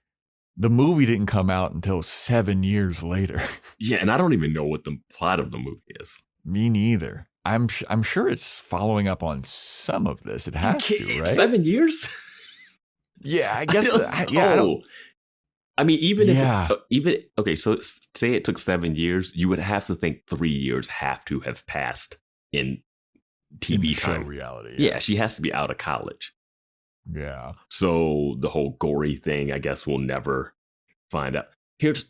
[SPEAKER 8] The movie didn't come out until 7 years later.
[SPEAKER 2] Yeah, and I don't even know what the plot of the movie is.
[SPEAKER 8] Me neither. I'm sure it's following up on some of this. It has to, right?
[SPEAKER 2] 7 years?
[SPEAKER 8] Yeah, I guess.
[SPEAKER 2] I mean, okay, so say it took 7 years, you would have to think 3 years have to have passed in TV time.
[SPEAKER 8] Reality.
[SPEAKER 2] Yeah, she has to be out of college.
[SPEAKER 8] Yeah.
[SPEAKER 2] So the whole gory thing, I guess we'll never find out. Here's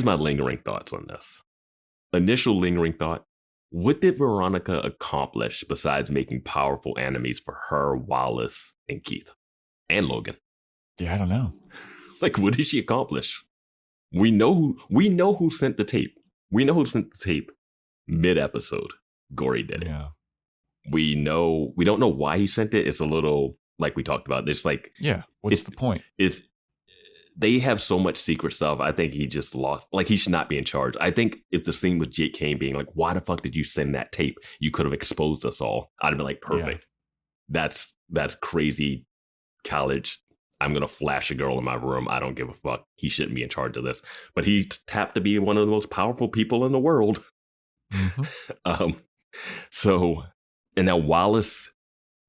[SPEAKER 2] my lingering thoughts on this. Initial lingering thought: what did Veronica accomplish besides making powerful enemies for her, Wallace, and Keith, and Logan?
[SPEAKER 8] Yeah, I don't know.
[SPEAKER 2] Like, what did she accomplish? We know who sent the tape. We know who sent the tape mid-episode. Gory did it.
[SPEAKER 8] Yeah.
[SPEAKER 2] We don't know why he sent it. It's a little, like we talked about. It's like,
[SPEAKER 8] yeah, what's the point?
[SPEAKER 2] They have so much secret stuff. I think he just lost. Like, he should not be in charge. I think if the scene with Jake Kane being like, why the fuck did you send that tape? You could have exposed us all. I'd have been like, perfect. Yeah. That's crazy college. I'm going to flash a girl in my room. I don't give a fuck. He shouldn't be in charge of this. But he tapped to be one of the most powerful people in the world.
[SPEAKER 8] Mm-hmm.
[SPEAKER 2] And now Wallace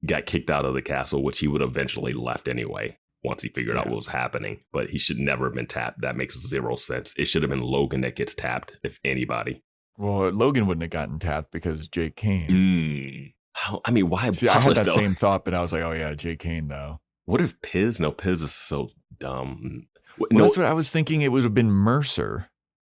[SPEAKER 2] got kicked out of the castle, which he would eventually left anyway, once he figured out what was happening. But he should never have been tapped. That makes zero sense. It should have been Logan that gets tapped, if anybody.
[SPEAKER 8] Well, Logan wouldn't have gotten tapped because Jake Kane.
[SPEAKER 2] I mean, why?
[SPEAKER 8] See, I had that same thought, but I was like, oh yeah, Jake Kane though.
[SPEAKER 2] What if Piz? No, Piz is so dumb.
[SPEAKER 8] Well, that's what I was thinking. It would have been Mercer.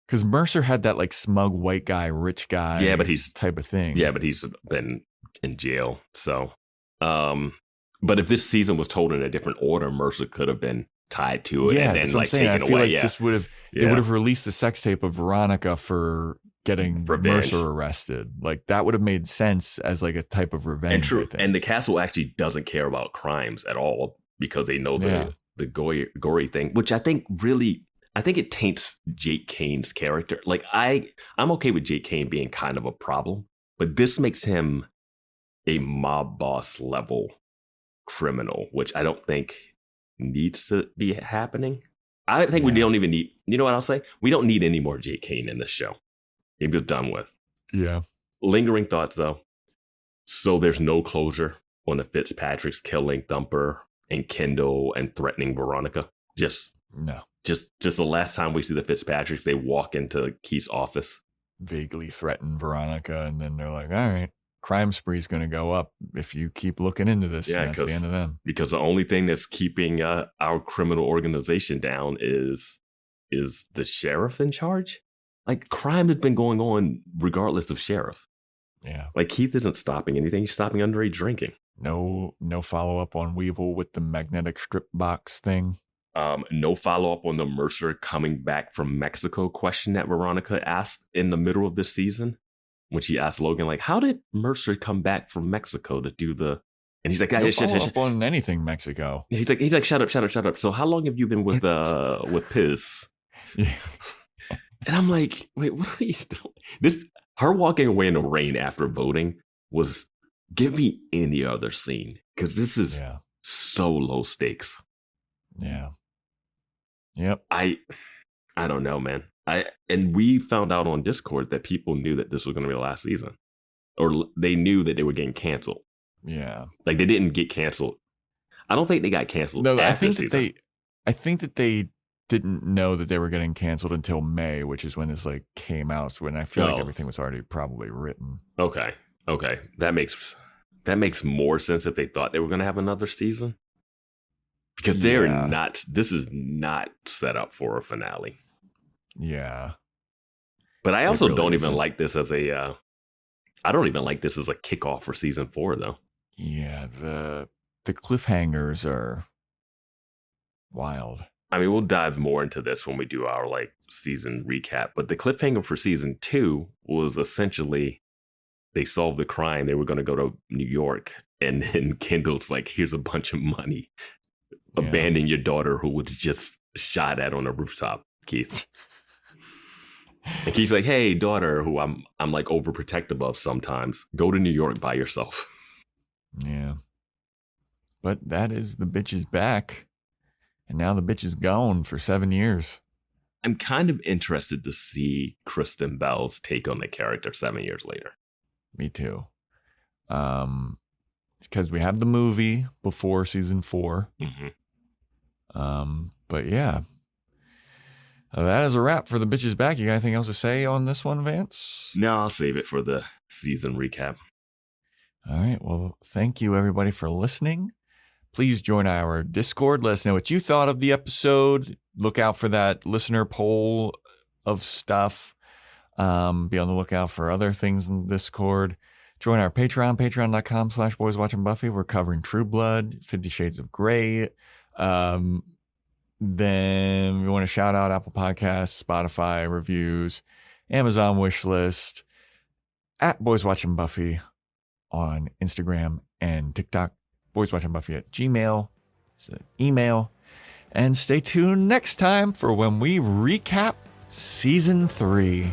[SPEAKER 8] Because Mercer had that, like, smug white guy, rich guy,
[SPEAKER 2] but he's
[SPEAKER 8] type of thing.
[SPEAKER 2] Yeah, but he's been in jail. So, but if this season was told in a different order, Mercer could have been tied to it and then, like, taken away.
[SPEAKER 8] Like this would have they would have released the sex tape of Veronica for getting Mercer arrested. Like, that would have made sense as, like, a type of revenge.
[SPEAKER 2] And true. And the castle actually doesn't care about crimes at all because they know the gory thing, which I think really. I think it taints Jake Kane's character. Like I'm okay with Jake Kane being kind of a problem, but this makes him a mob boss level criminal, which I don't think needs to be happening. I think we don't even need, you know what I'll say? We don't need any more Jake Kane in this show. I'm just done with.
[SPEAKER 8] Yeah.
[SPEAKER 2] Lingering thoughts though. So there's no closure on the Fitzpatricks killing Thumper and Kendall and threatening Veronica. Just the last time we see the Fitzpatricks, they walk into Keith's office.
[SPEAKER 8] Vaguely threaten Veronica, and then they're like, all right, crime spree's going to go up if you keep looking into this. Yeah, that's the end of them.
[SPEAKER 2] Because the only thing that's keeping our criminal organization down is the sheriff in charge. Like, crime has been going on regardless of sheriff.
[SPEAKER 8] Yeah. Like,
[SPEAKER 2] Keith isn't stopping anything. He's stopping underage drinking.
[SPEAKER 8] No follow-up on Weevil with the magnetic strip box thing.
[SPEAKER 2] No follow-up on the Mercer coming back from Mexico question that Veronica asked in the middle of this season. When she asked Logan, like, how did Mercer come back from Mexico to do the... And he's like,
[SPEAKER 8] no follow-up on anything Mexico.
[SPEAKER 2] He's like, shut up. So how long have you been with Piz?
[SPEAKER 8] Yeah.
[SPEAKER 2] And I'm like, wait, what are you doing? Her walking away in the rain after voting was, give me any other scene. Because this is so low stakes.
[SPEAKER 8] Yeah. Yep.
[SPEAKER 2] I don't know, man. And we found out on Discord that people knew that this was going to be the last season. Or they knew that they were getting canceled.
[SPEAKER 8] Yeah.
[SPEAKER 2] Like, they didn't get canceled. I don't think they got canceled after the season.
[SPEAKER 8] I think that they didn't know that they were getting canceled until May, which is when this like came out. So when I feel like everything was already probably written.
[SPEAKER 2] Okay. That makes more sense if they thought they were going to have another season. Because this is not set up for a finale.
[SPEAKER 8] Yeah.
[SPEAKER 2] But I also don't even like this as I don't even like this as a kickoff for season 4, though.
[SPEAKER 8] Yeah, the cliffhangers are wild.
[SPEAKER 2] I mean, we'll dive more into this when we do our like season recap. But the cliffhanger for season 2 was essentially they solved the crime. They were going to go to New York. And then Kendall's like, here's a bunch of money. Yeah. Abandon your daughter who was just shot at on a rooftop, Keith. And Keith's like, hey, daughter, who I'm like overprotective of sometimes, go to New York by yourself.
[SPEAKER 8] Yeah. But that is the bitch is back. And now the bitch is gone for 7 years.
[SPEAKER 2] I'm kind of interested to see Kristen Bell's take on the character 7 years later.
[SPEAKER 8] Me too. Because we have the movie before season 4.
[SPEAKER 2] Mm-hmm.
[SPEAKER 8] But yeah. That is a wrap for the bitch is back. You got anything else to say on this one, Vance?
[SPEAKER 2] No, I'll save it for the season recap.
[SPEAKER 8] All right. Well, thank you, everybody, for listening. Please join our Discord. Let us know what you thought of the episode. Look out for that listener poll of stuff. Be on the lookout for other things in Discord. Join our Patreon, patreon.com/boyswatchingbuffy. We're covering True Blood, 50 Shades of Grey. Then we want to shout out Apple Podcasts, Spotify reviews, Amazon wishlist, at Boys Watching Buffy on Instagram and TikTok. Boys Watching Buffy at Gmail. It's an email. And stay tuned next time for when we recap season 3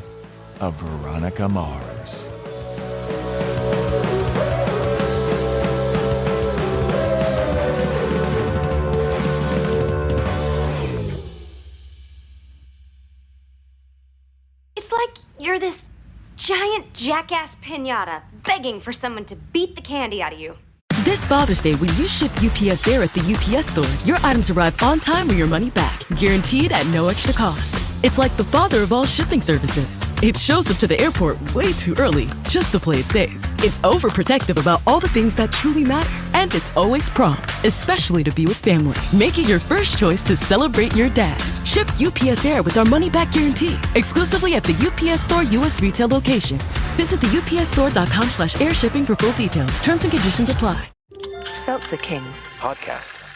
[SPEAKER 8] of Veronica Mars.
[SPEAKER 7] It's like you're this giant jackass piñata begging for someone to beat the candy out of you.
[SPEAKER 9] This Father's Day, when you ship UPS Air at the UPS store, your items arrive on time or your money back, guaranteed at no extra cost. It's like the father of all shipping services. It shows up to the airport way too early, just to play it safe. It's overprotective about all the things that truly matter, and it's always prompt, especially to be with family. Make it your first choice to celebrate your dad. Ship UPS Air with our money-back guarantee, exclusively at the UPS Store U.S. retail locations. Visit the upsstore.com/airshipping for full details. Terms and conditions apply.
[SPEAKER 10] Seltzer Kings.
[SPEAKER 11] Podcasts.